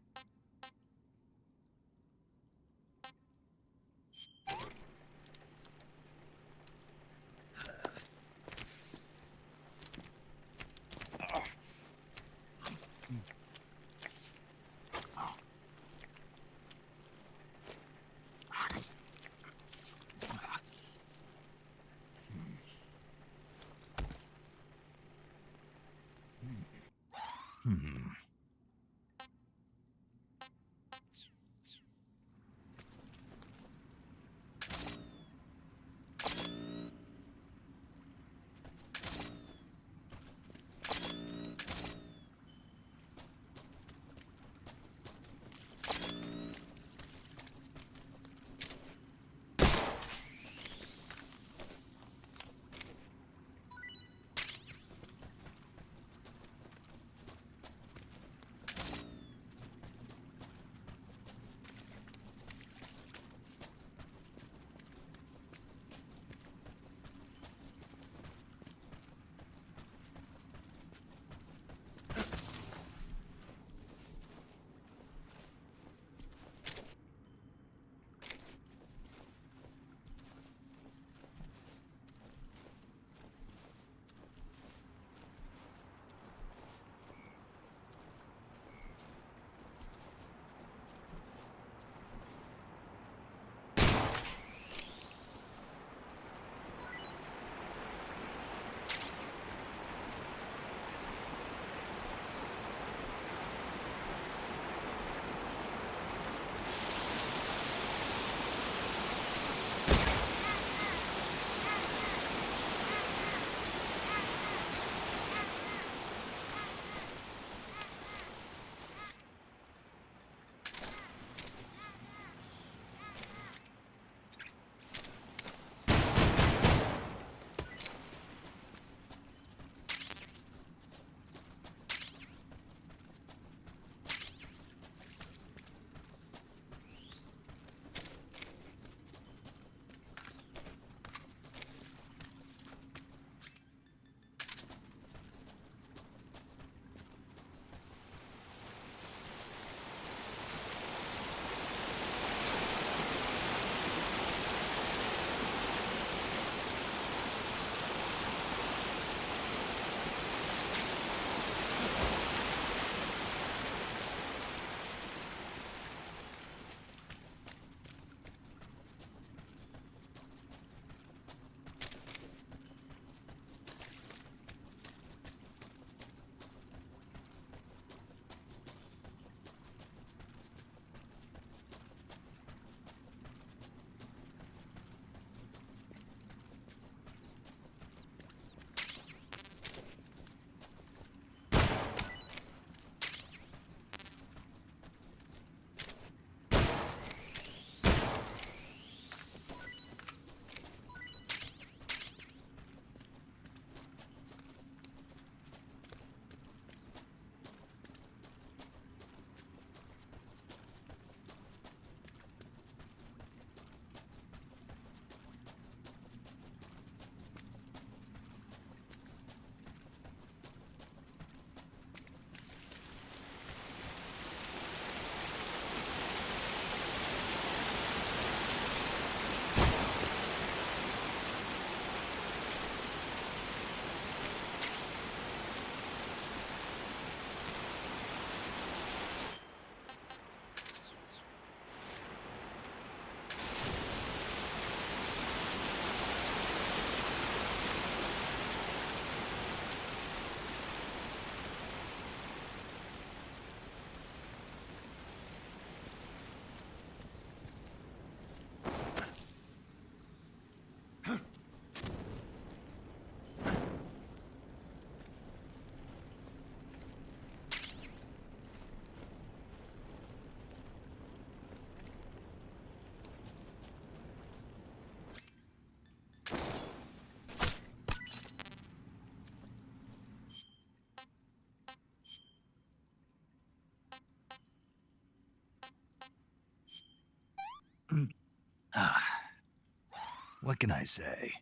What can I say?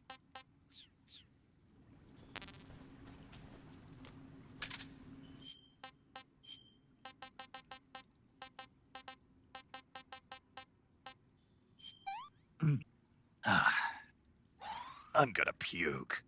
I'm gonna puke.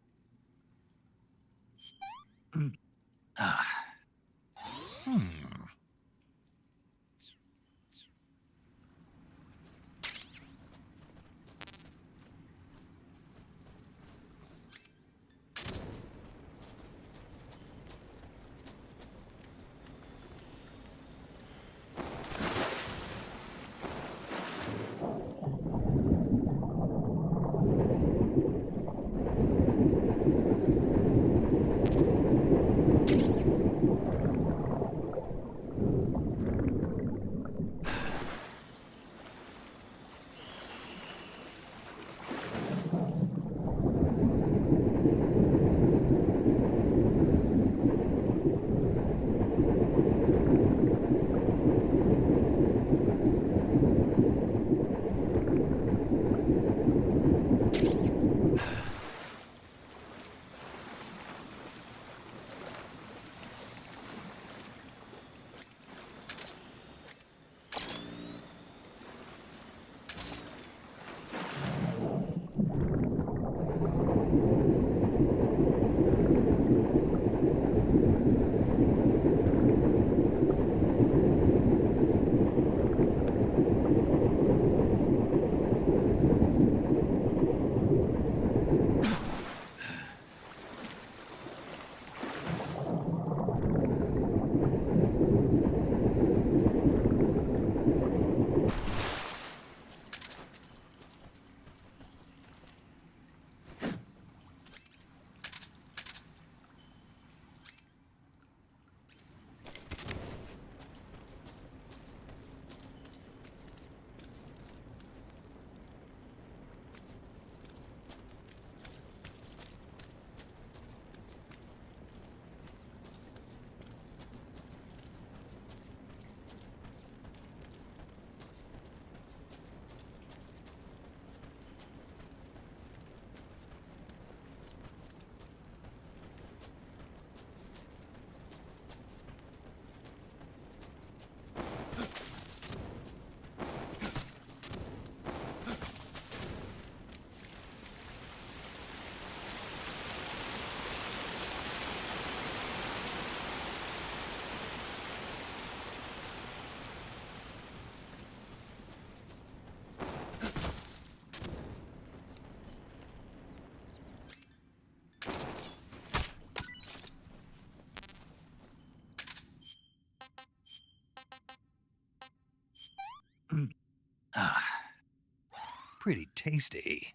Pretty tasty.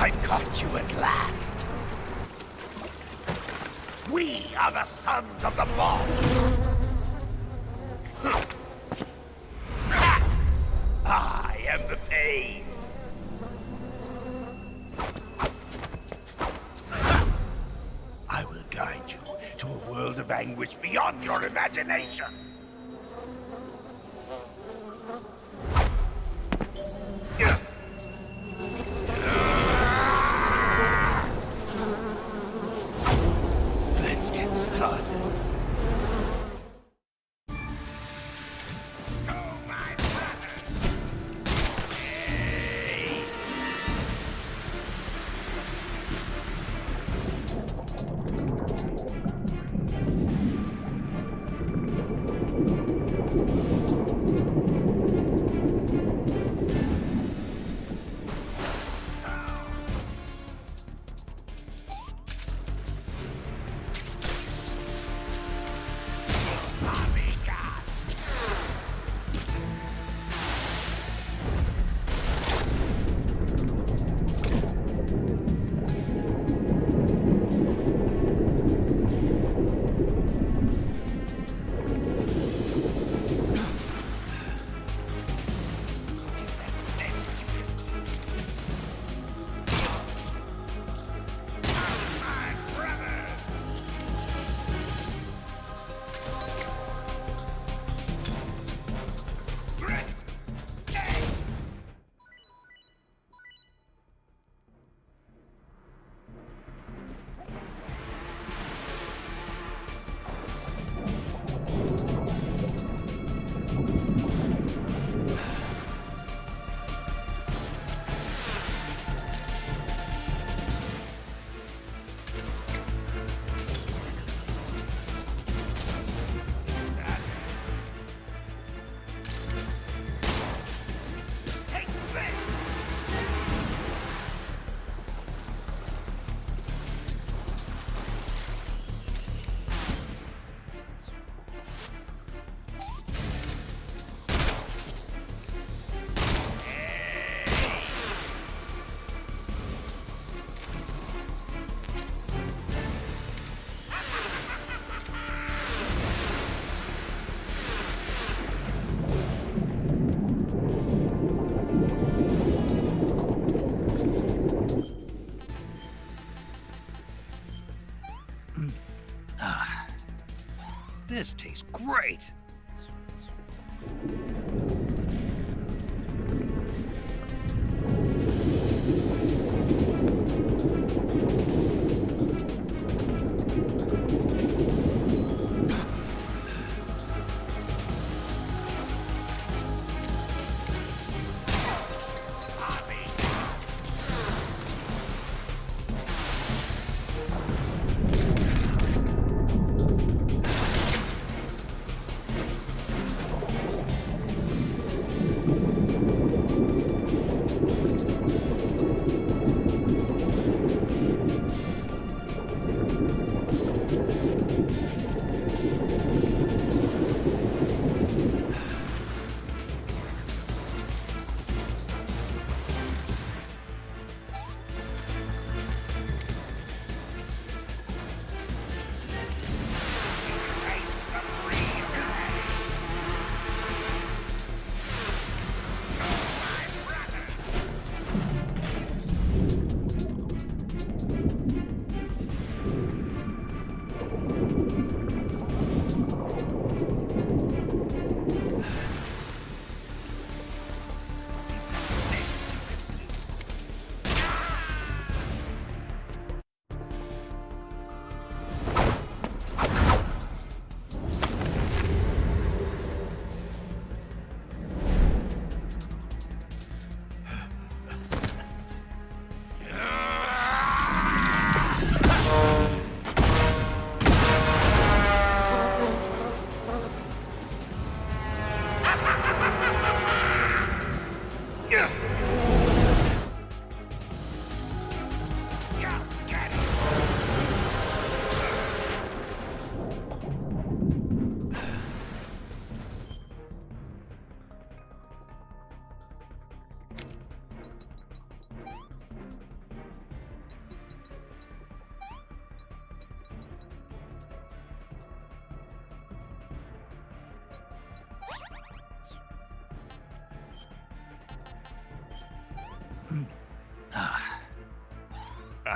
I've caught you at last. We are the sons of the boss. I am the pain. I will guide you to a world of anguish beyond your imagination. Let's get started.
This tastes great.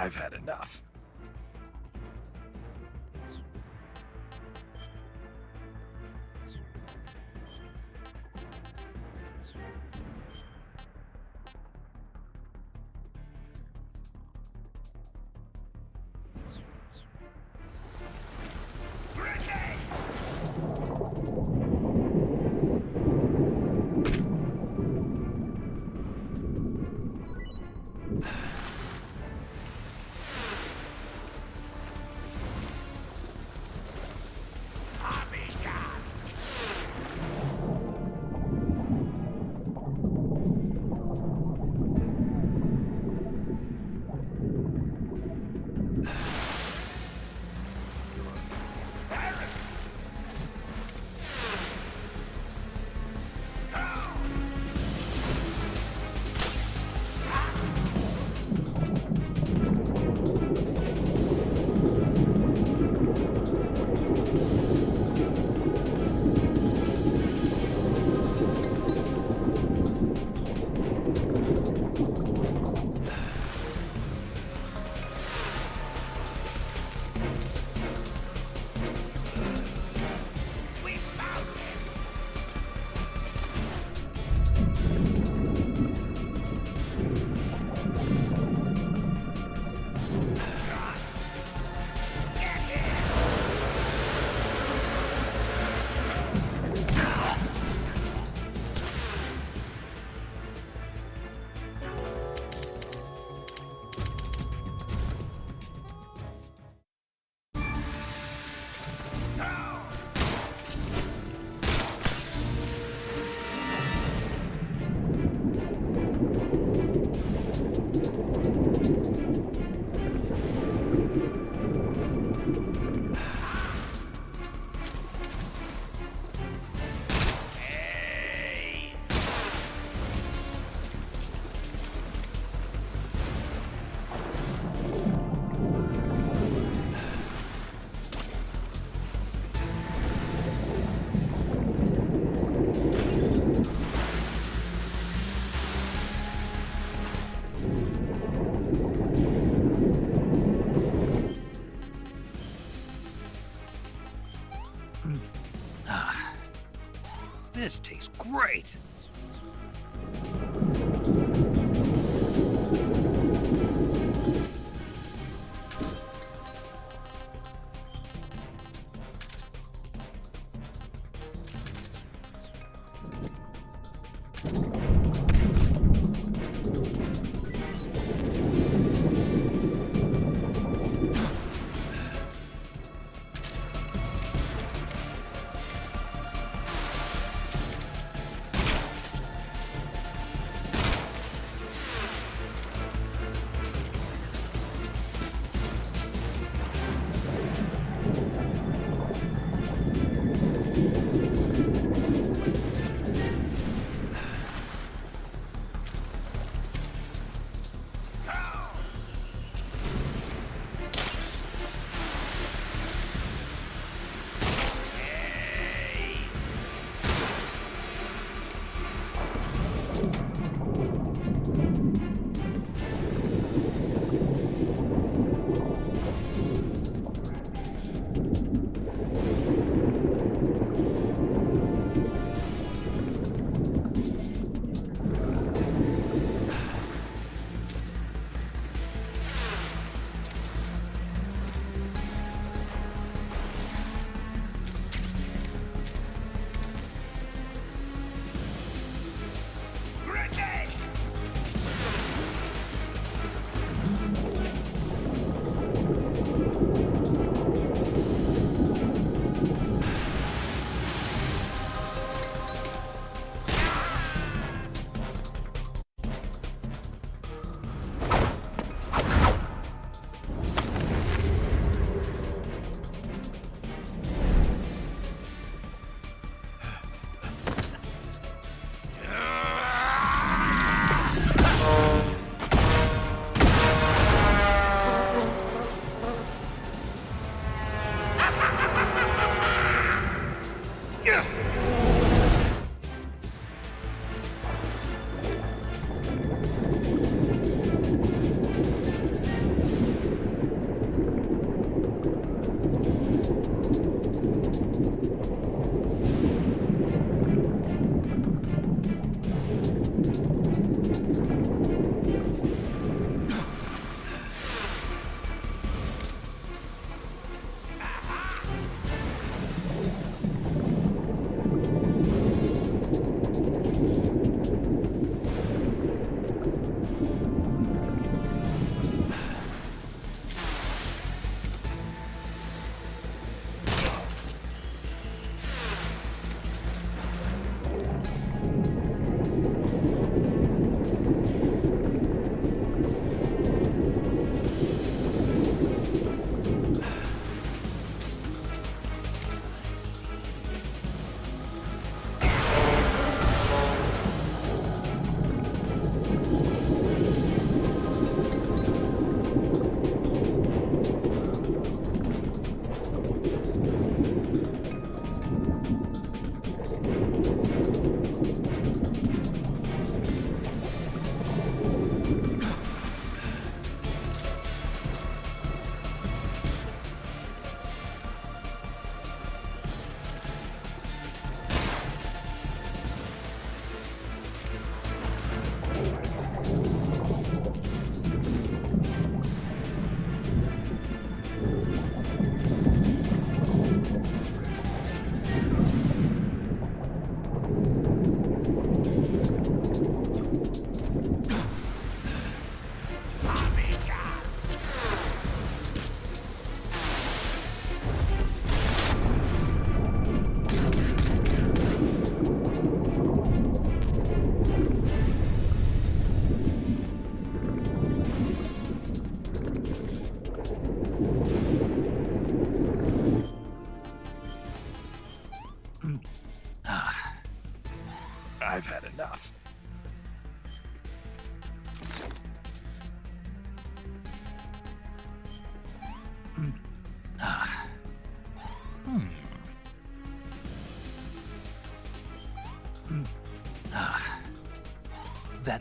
I've had enough.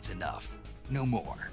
That's enough. No more.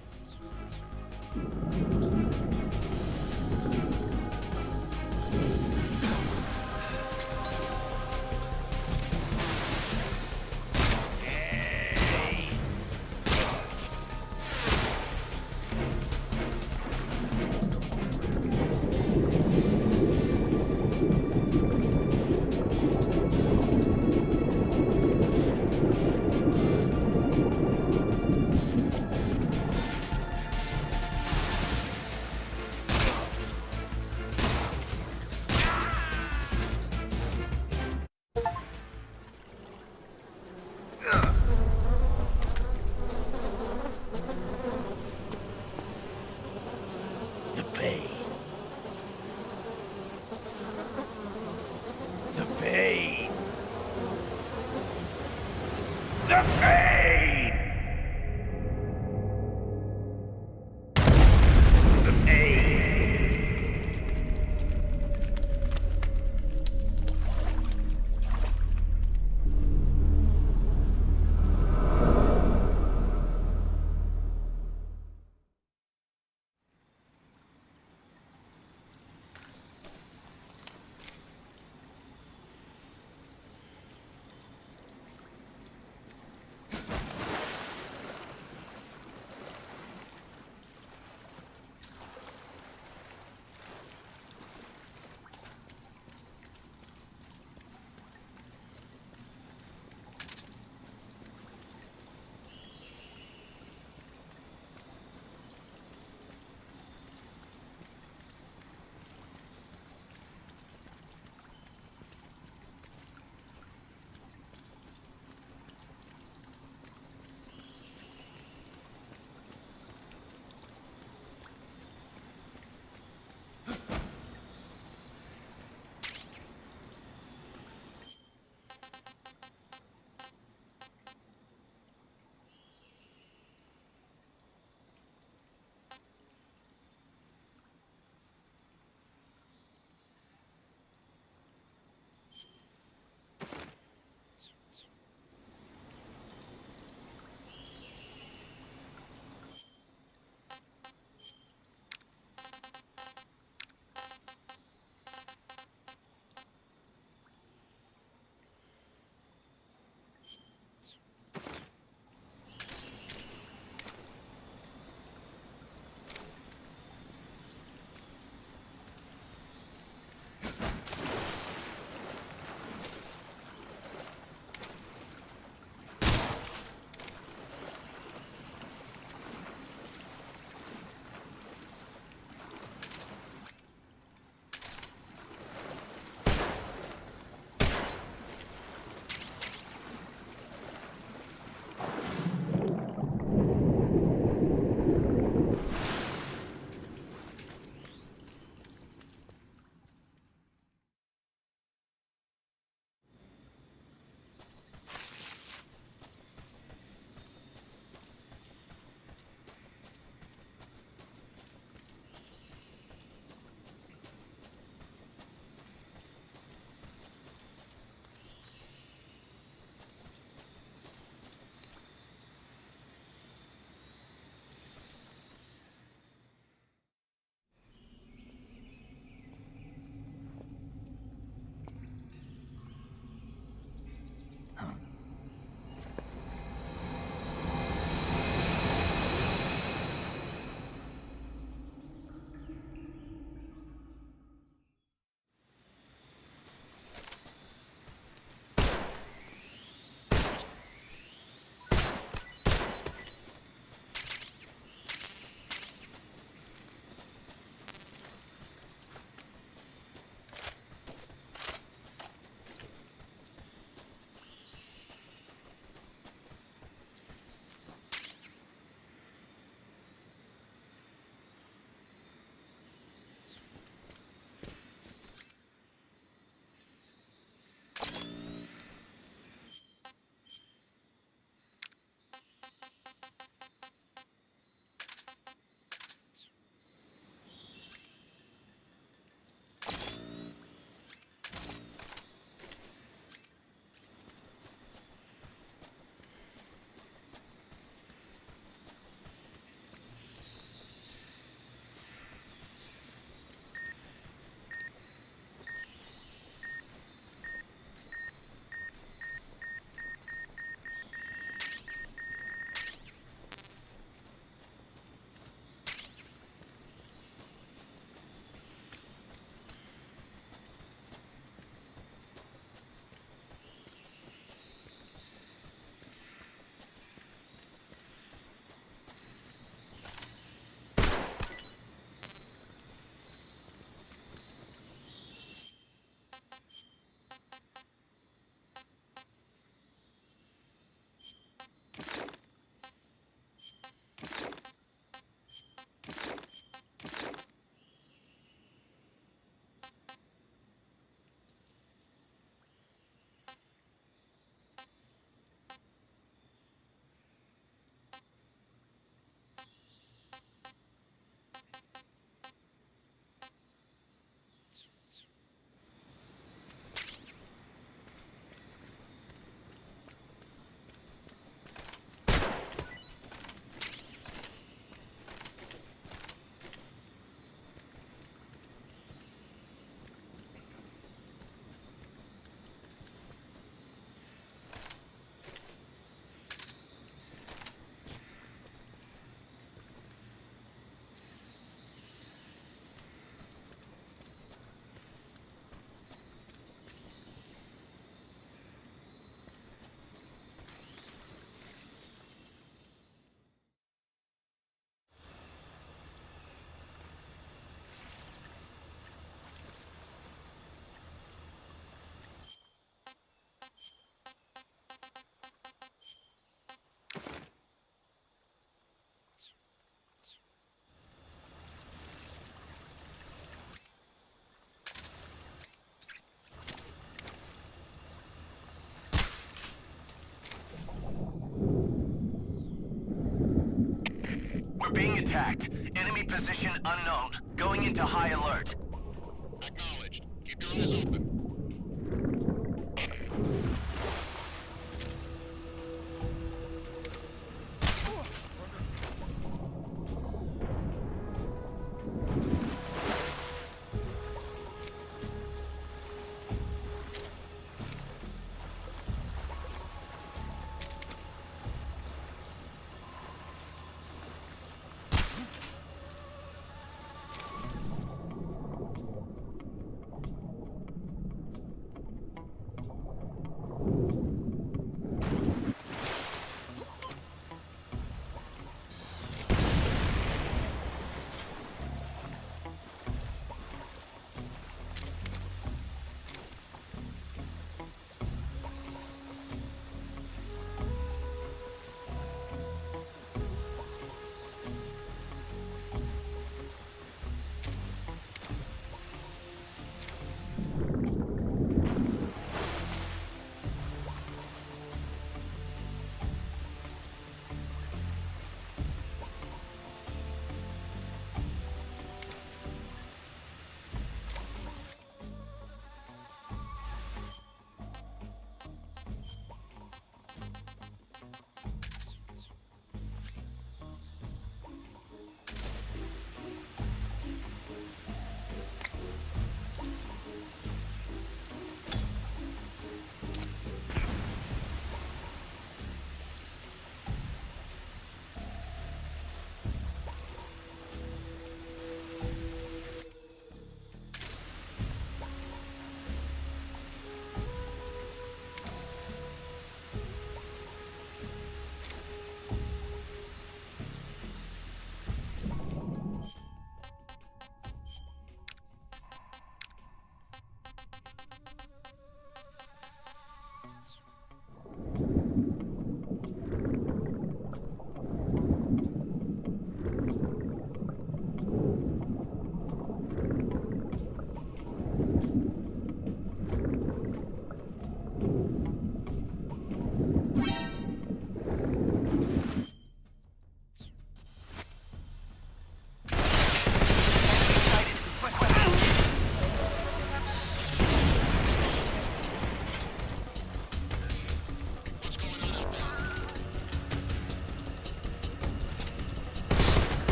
We're being attacked. Enemy position unknown. Going into high alert.
Acknowledged. Keep your eyes open.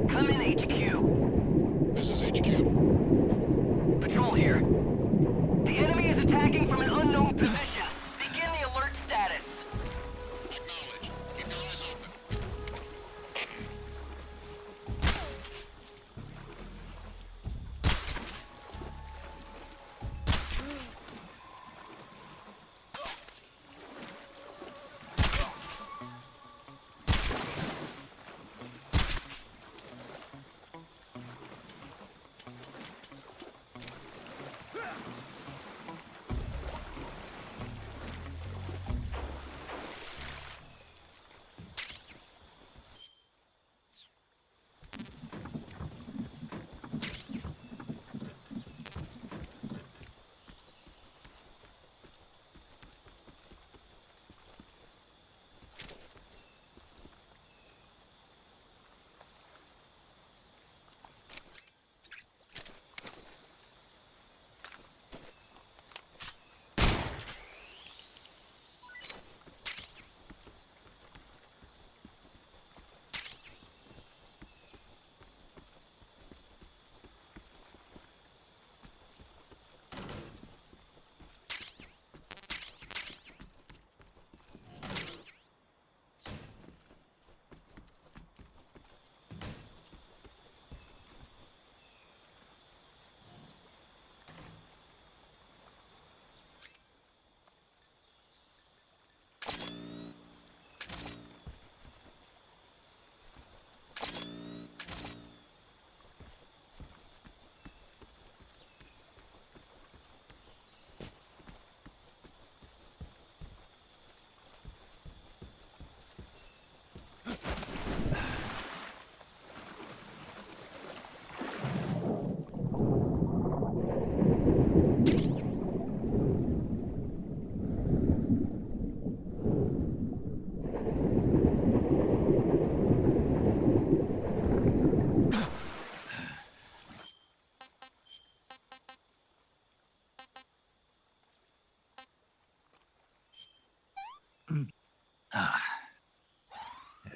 Come in, HQ.
This is HQ.
Patrol here. The enemy is attacking from an unknown position. Begin the alert status.
Acknowledged. Keep your eyes open.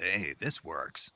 Hey, this works.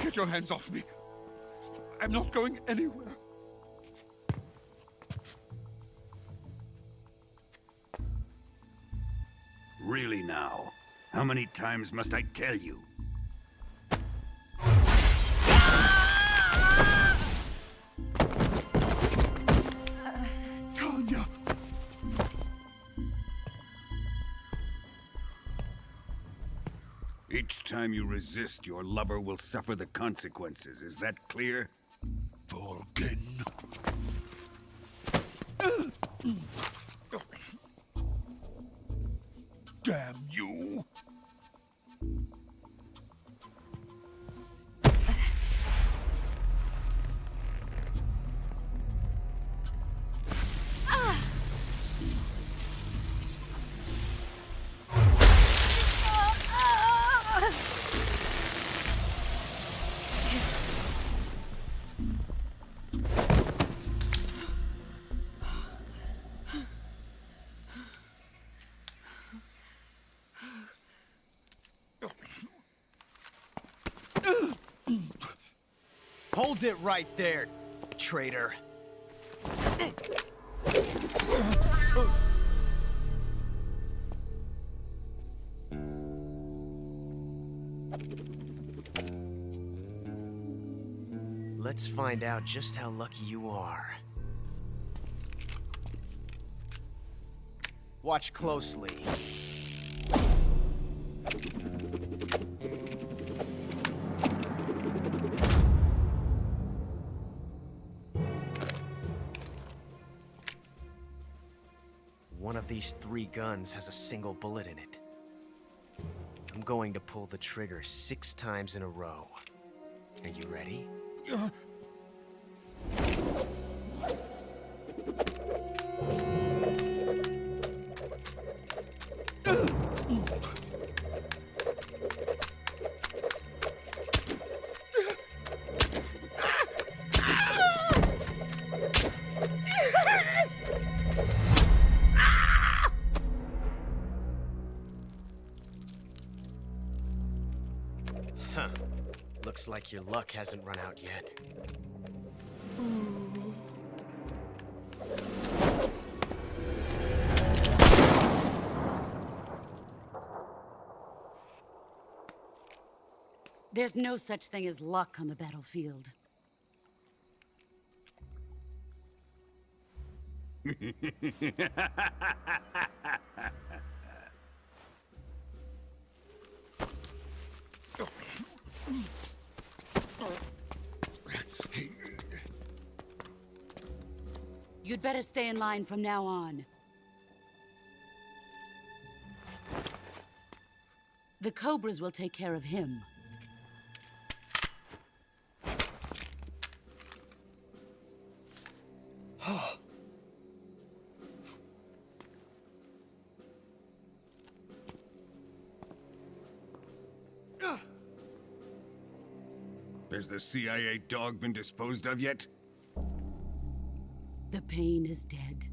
Get your hands off me. I'm not going anywhere.
Really now? How many times must I tell you?
Tanya!
Each time you resist, your lover will suffer the consequences. Is that clear?
Volgin. Damn you!
Hold it right there, traitor. Let's find out just how lucky you are. Watch closely. One of these 3 guns has a single bullet in it. I'm going to pull the trigger 6 times in a row. Are you ready? Huh. Looks like your luck hasn't run out yet.
There's no such thing as luck on the battlefield. You'd better stay in line from now on. The Cobras will take care of him.
Has the CIA dog been disposed of yet?
The pain is dead.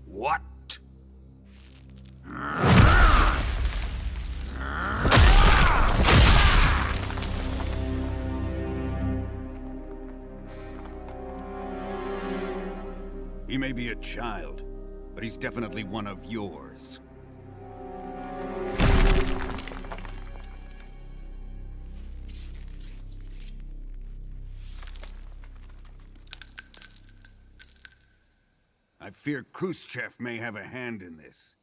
What? He may be a child, but he's definitely one of yours. I fear Khrushchev may have a hand in this.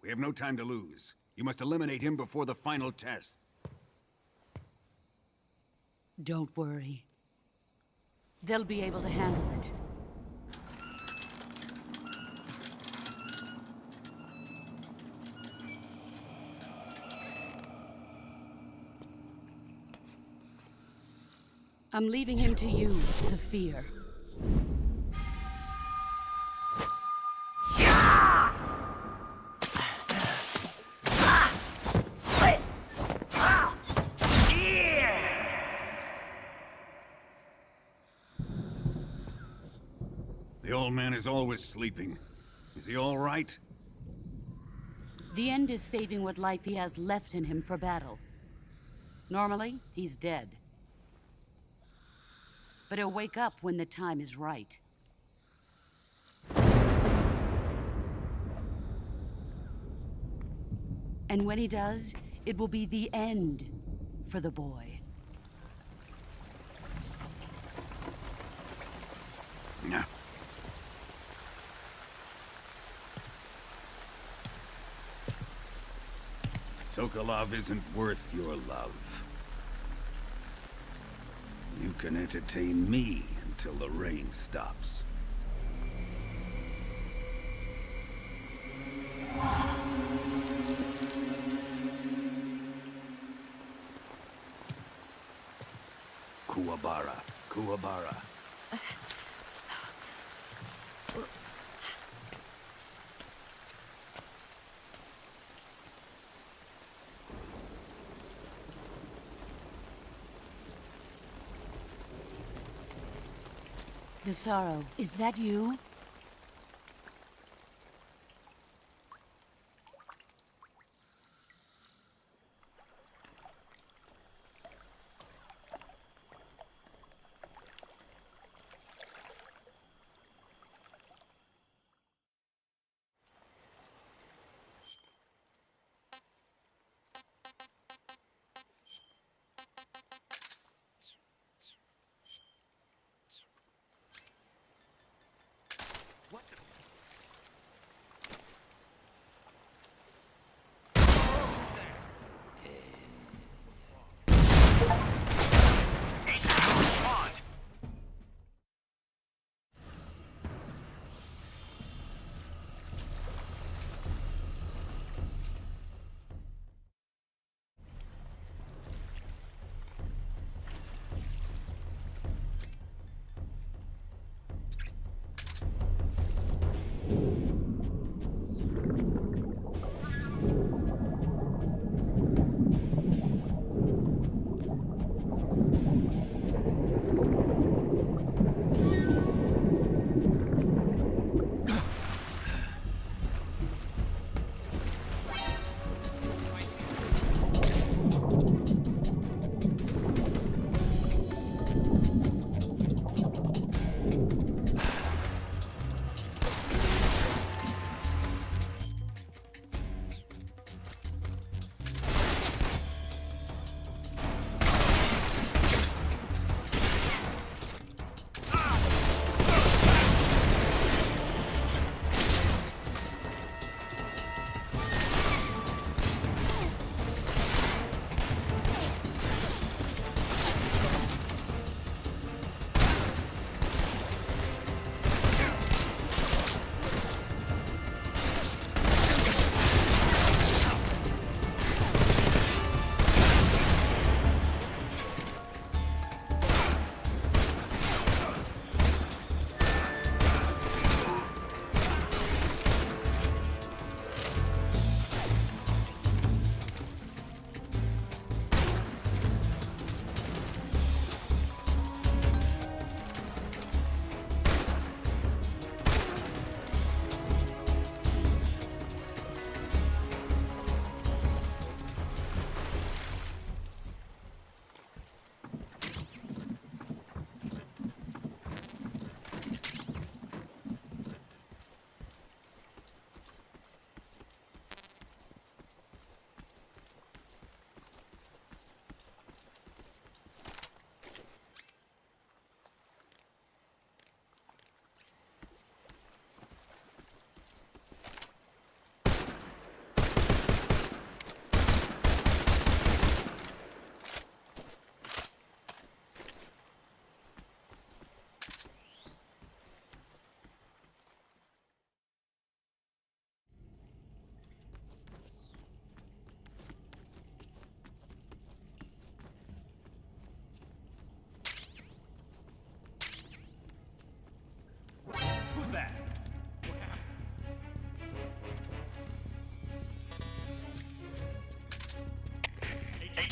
We have no time to lose. You must eliminate him before the final test.
Don't worry. They'll be able to handle it. I'm leaving him to you, the fear.
The old man is always sleeping. Is he all right?
The end is saving what life he has left in him for battle. Normally, he's dead. But he'll wake up when the time is right. And when he does, it will be the end for the boy.
No. Sokolov isn't worth your love. You can entertain me until the rain stops. Kuwabara, Kuwabara.
The sorrow, is that you?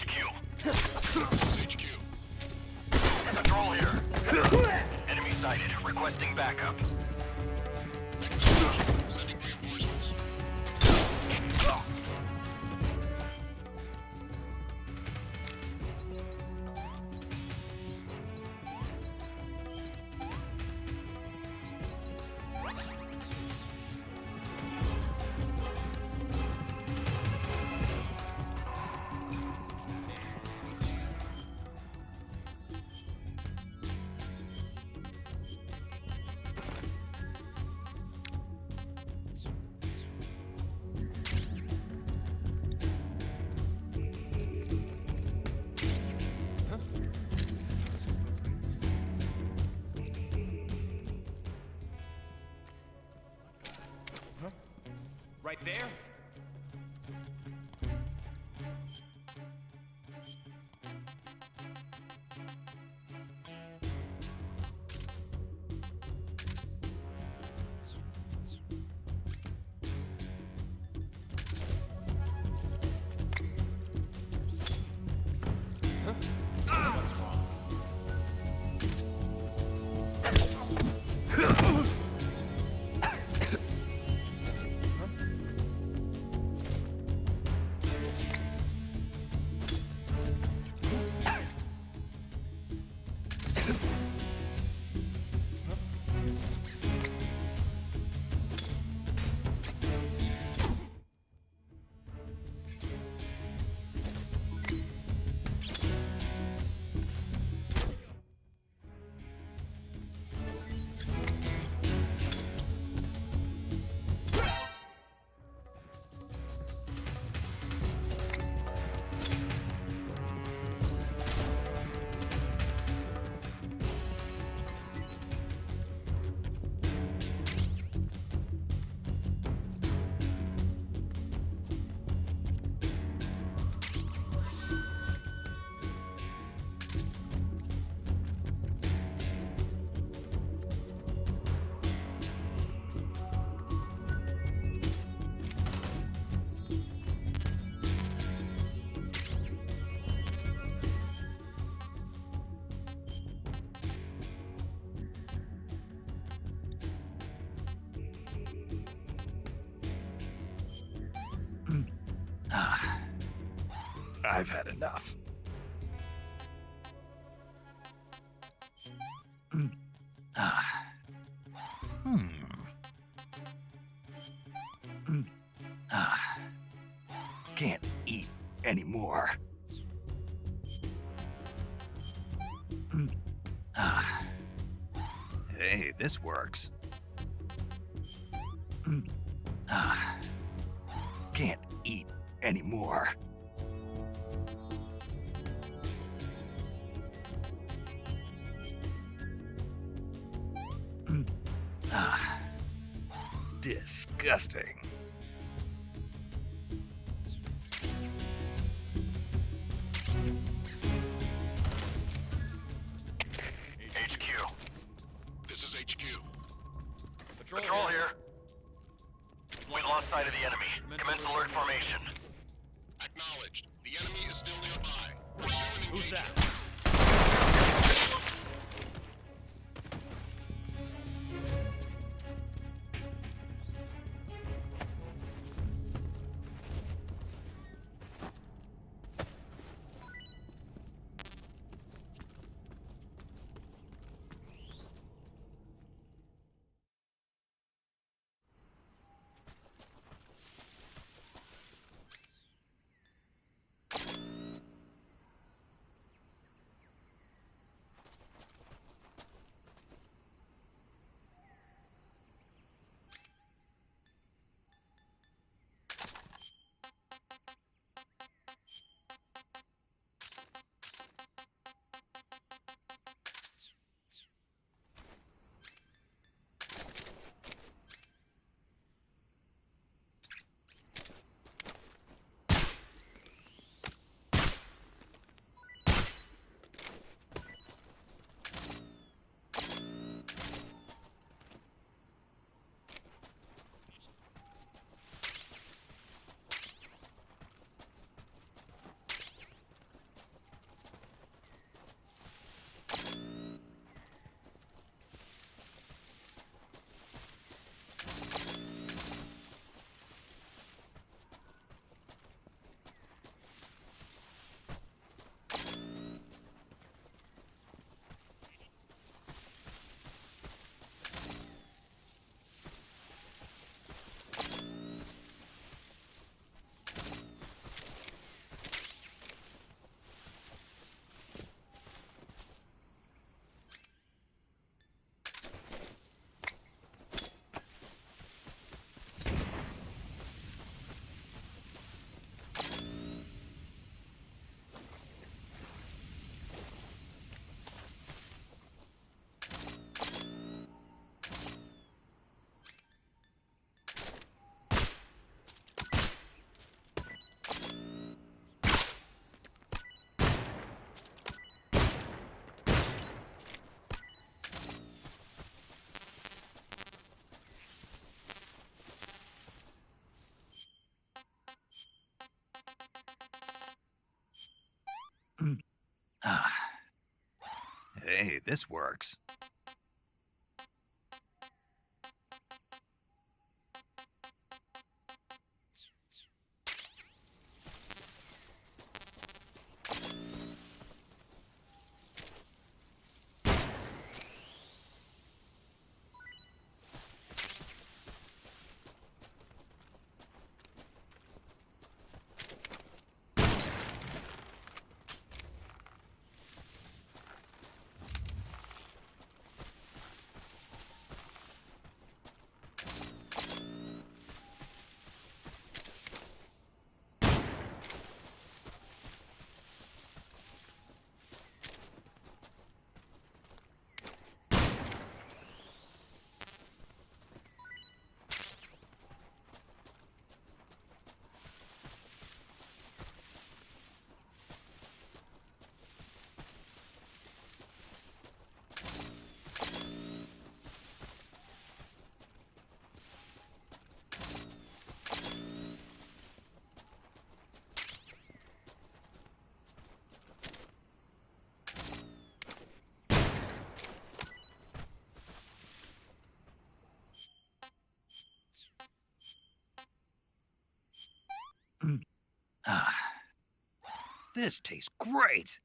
HQ.
This is HQ.
Patrol here. Enemy sighted. Requesting backup.
Sending reinforcements.
Right there?
I've had enough. Can't eat anymore. Hey, this works. Can't eat anymore. Disgusting.
HQ.
This is HQ.
Patrol here. We lost sight of the enemy. Commence alert formation.
Acknowledged. The enemy is still nearby. Pursue and engage.
Who's that?
them.
Hey, this works. This tastes great!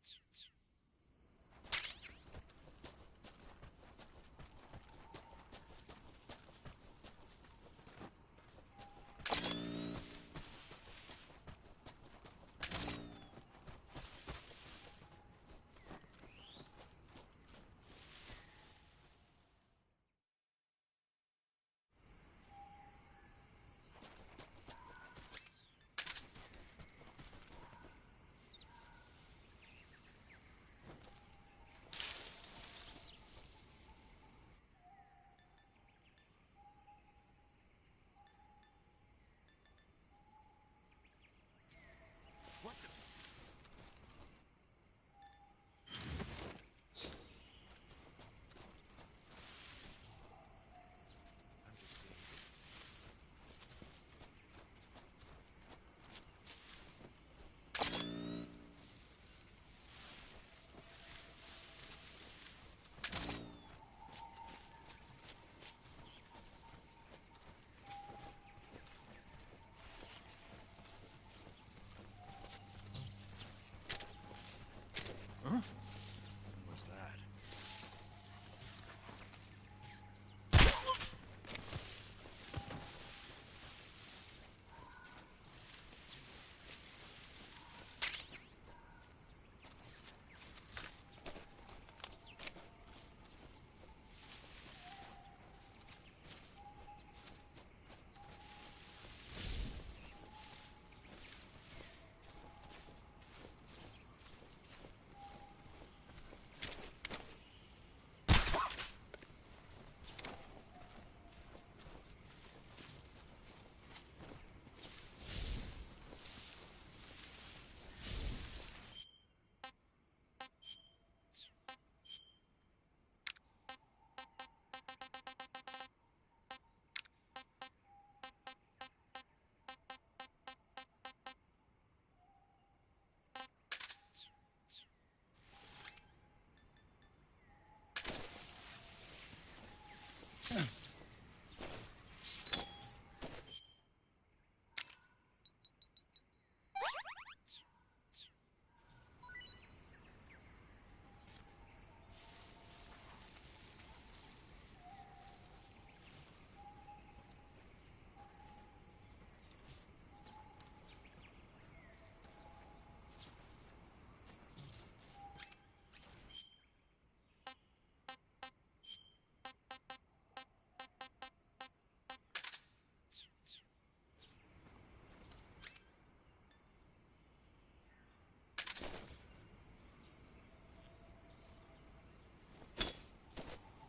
Huh? What's that?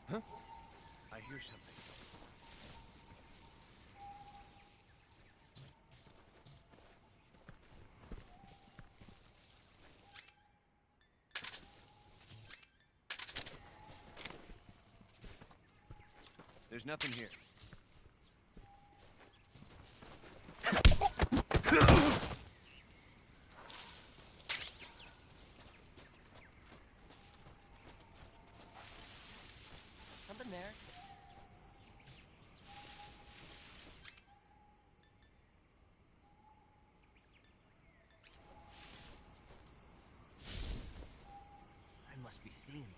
Huh? I hear something. There's nothing here. must be seeing things.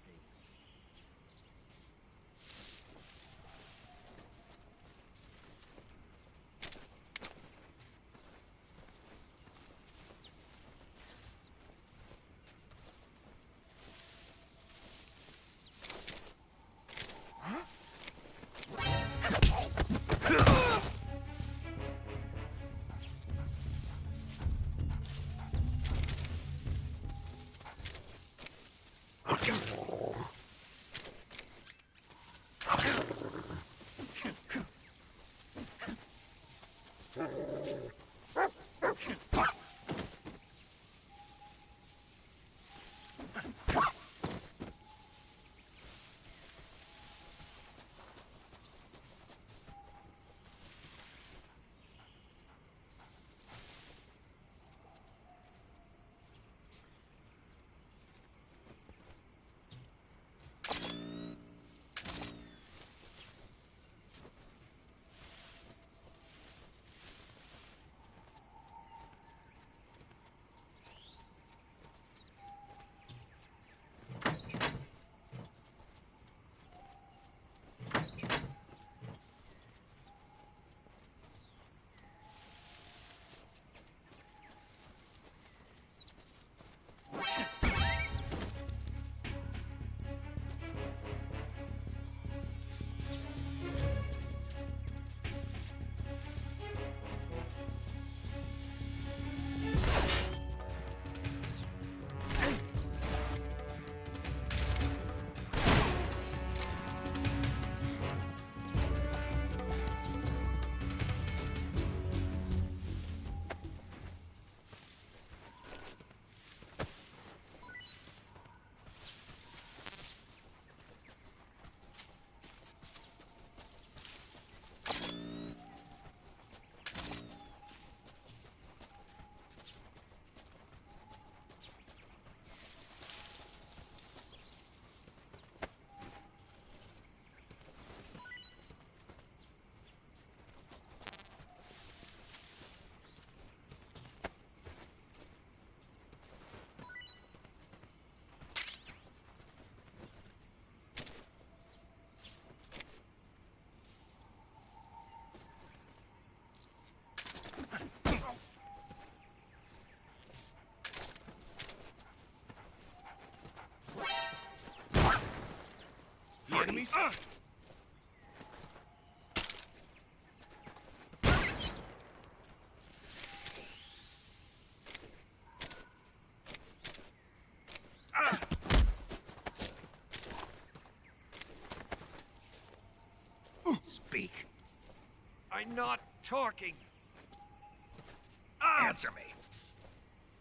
Enemies? Speak.
I'm not talking.
Answer me.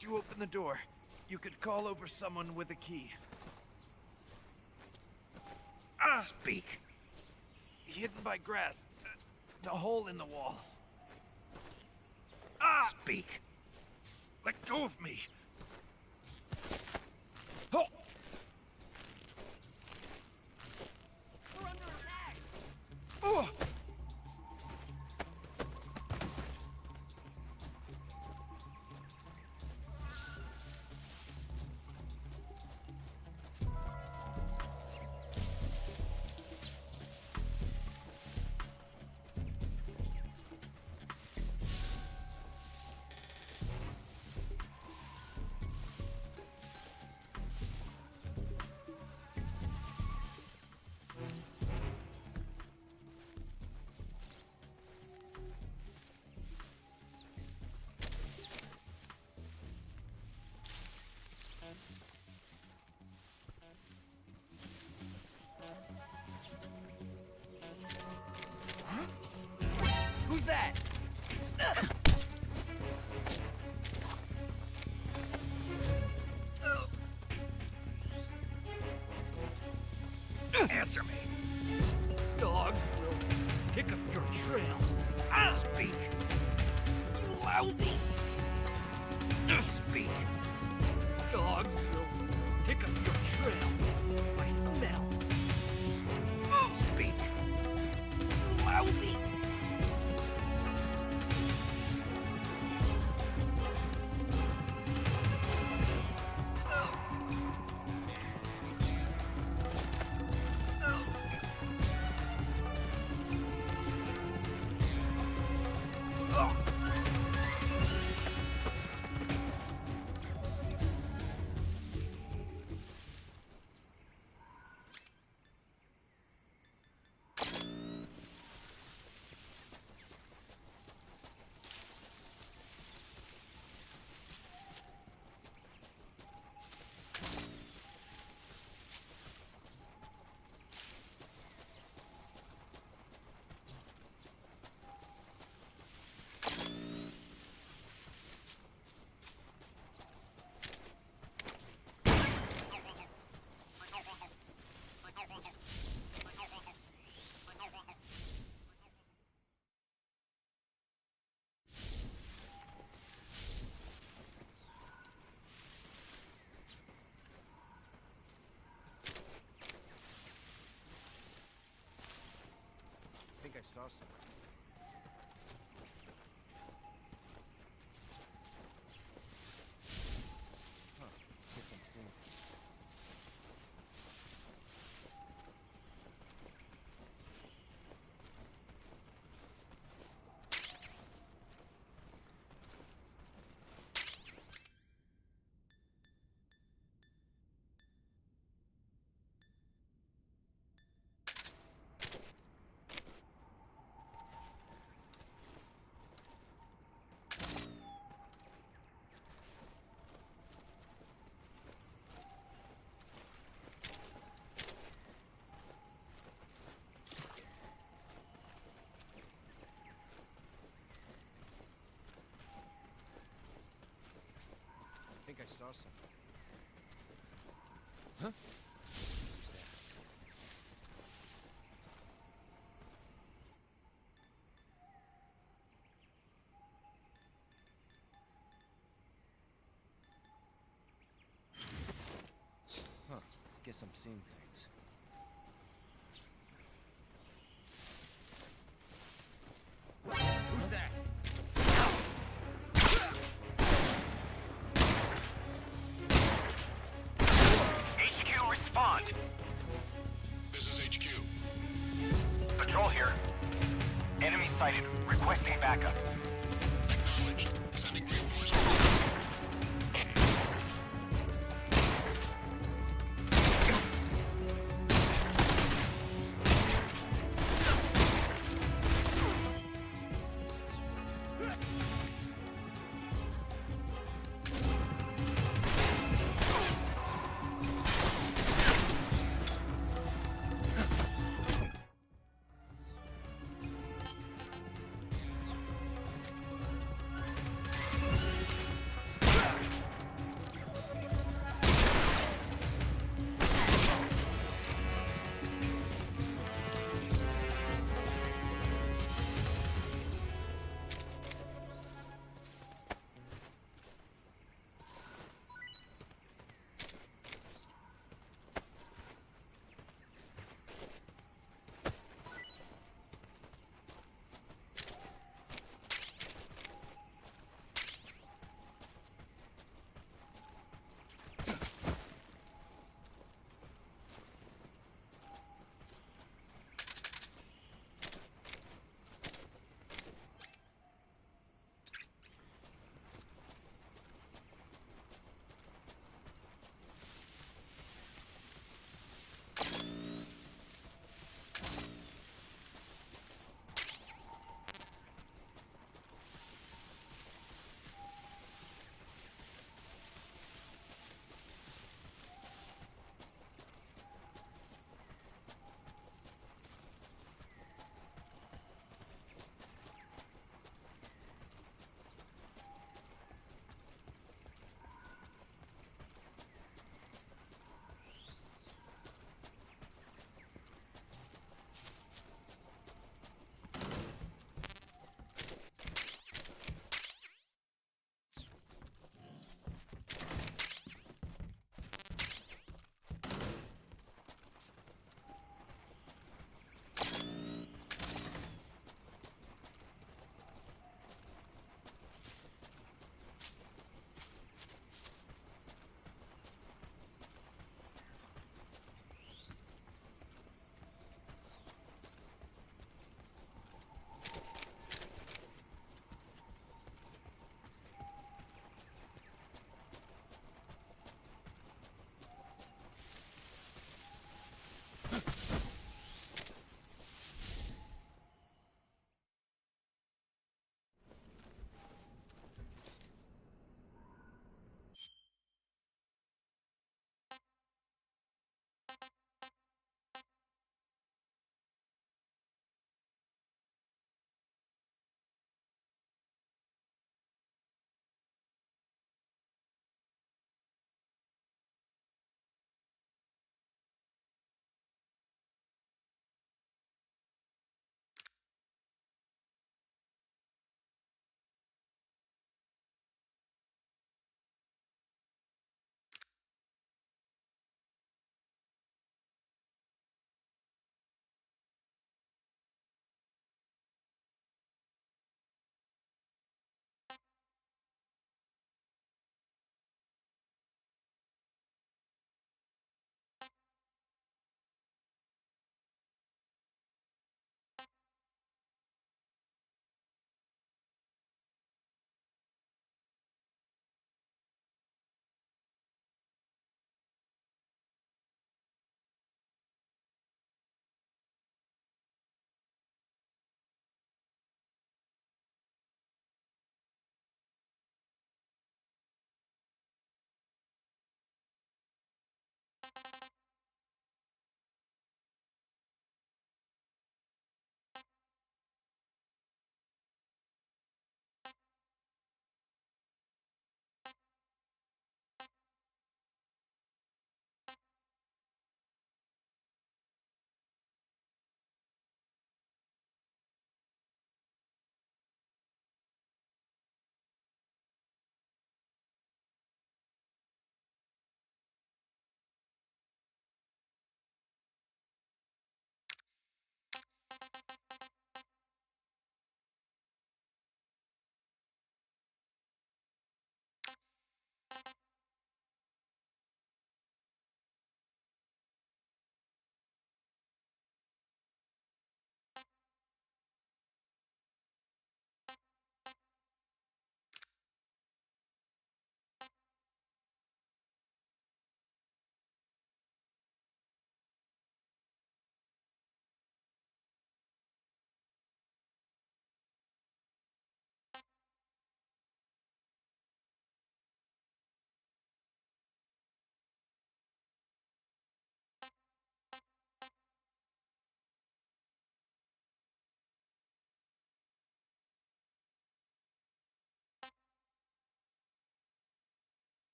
You open the door. You could call over someone with a key.
Speak.
Hidden by grass. The hole in the wall.
Speak.
Let go of me. Oh!
We're under attack.
Oh! Who's that?
Answer me.
Dogs will pick up your trail.
Speak.
You lousy!
Speak.
Dogs will pick up your trail by smell.
Speak.
You lousy!
saw some. Huh. Guess I'm seeing. I think I saw some. Huh? Huh. Guess I'm seeing things. Who's that?
HQ, respond.
This is HQ.
Patrol here. Enemy sighted. Requesting backup.
Acknowledged. Sending reinforcements.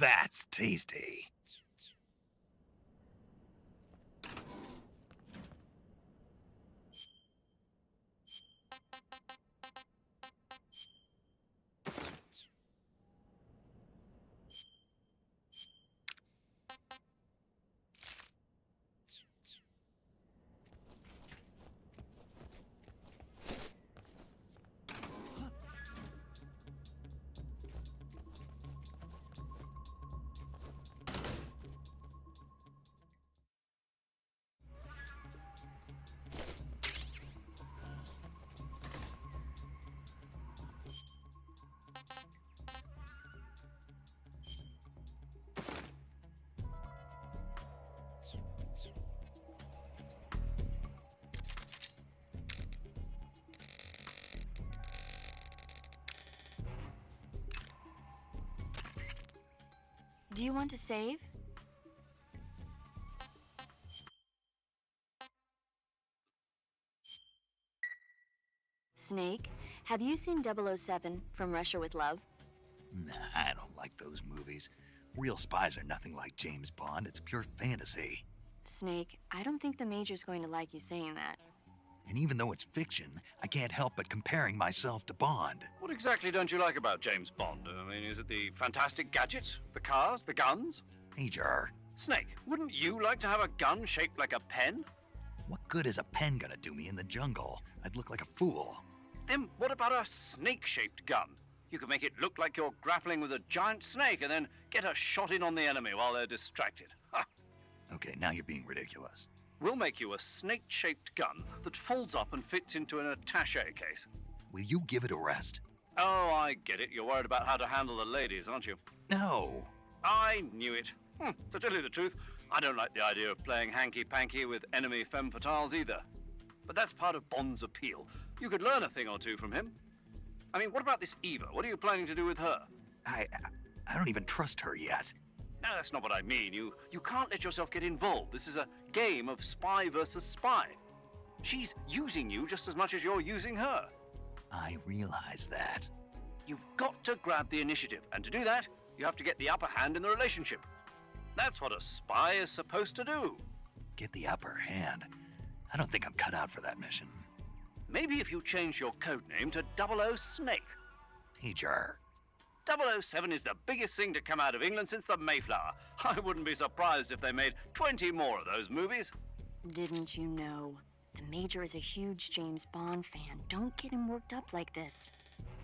That's tasty.
Do you want to save? Snake, have you seen 007 From Russia with Love?
Nah, I don't like those movies. Real spies are nothing like James Bond. It's pure fantasy.
Snake, I don't think the Major's going to like you saying that.
And even though it's fiction, I can't help but comparing myself to Bond.
What exactly don't you like about James Bond? I mean, is it the fantastic gadgets, the cars, the guns?
Major.
Snake, wouldn't you like to have a gun shaped like a pen?
What good is a pen gonna do me in the jungle? I'd look like a fool.
Then what about a snake-shaped gun? You could make it look like you're grappling with a giant snake and then get a shot in on the enemy while they're distracted. Ha!
Okay, now you're being ridiculous.
We'll make you a snake-shaped gun that folds up and fits into an attaché case.
Will you give it a rest?
Oh, I get it. You're worried about how to handle the ladies, aren't you?
No.
I knew it. To tell you the truth, I don't like the idea of playing hanky-panky with enemy femme fatales either. But that's part of Bond's appeal. You could learn a thing or two from him. I mean, what about this Eva? What are you planning to do with her?
I don't even trust her yet.
No, that's not what I mean. You can't let yourself get involved. This is a game of spy versus spy. She's using you just as much as you're using her.
I realize that.
You've got to grab the initiative, and to do that, you have to get the upper hand in the relationship. That's what a spy is supposed to do.
Get the upper hand? I don't think I'm cut out for that mission.
Maybe if you change your codename to 00 Snake.
Major.
007 is the biggest thing to come out of England since the Mayflower. I wouldn't be surprised if they made 20 more of those movies.
Didn't you know? The Major is a huge James Bond fan. Don't get him worked up like this.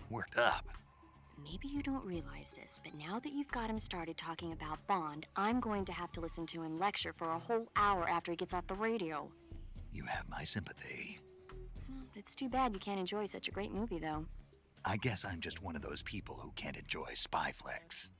Worked up?
Maybe you don't realize this, but now that you've got him started talking about Bond, I'm going to have to listen to him lecture for a whole hour after he gets off the radio.
You have my sympathy.
It's too bad you can't enjoy such a great movie, though.
I guess I'm just one of those people who can't enjoy spy flicks.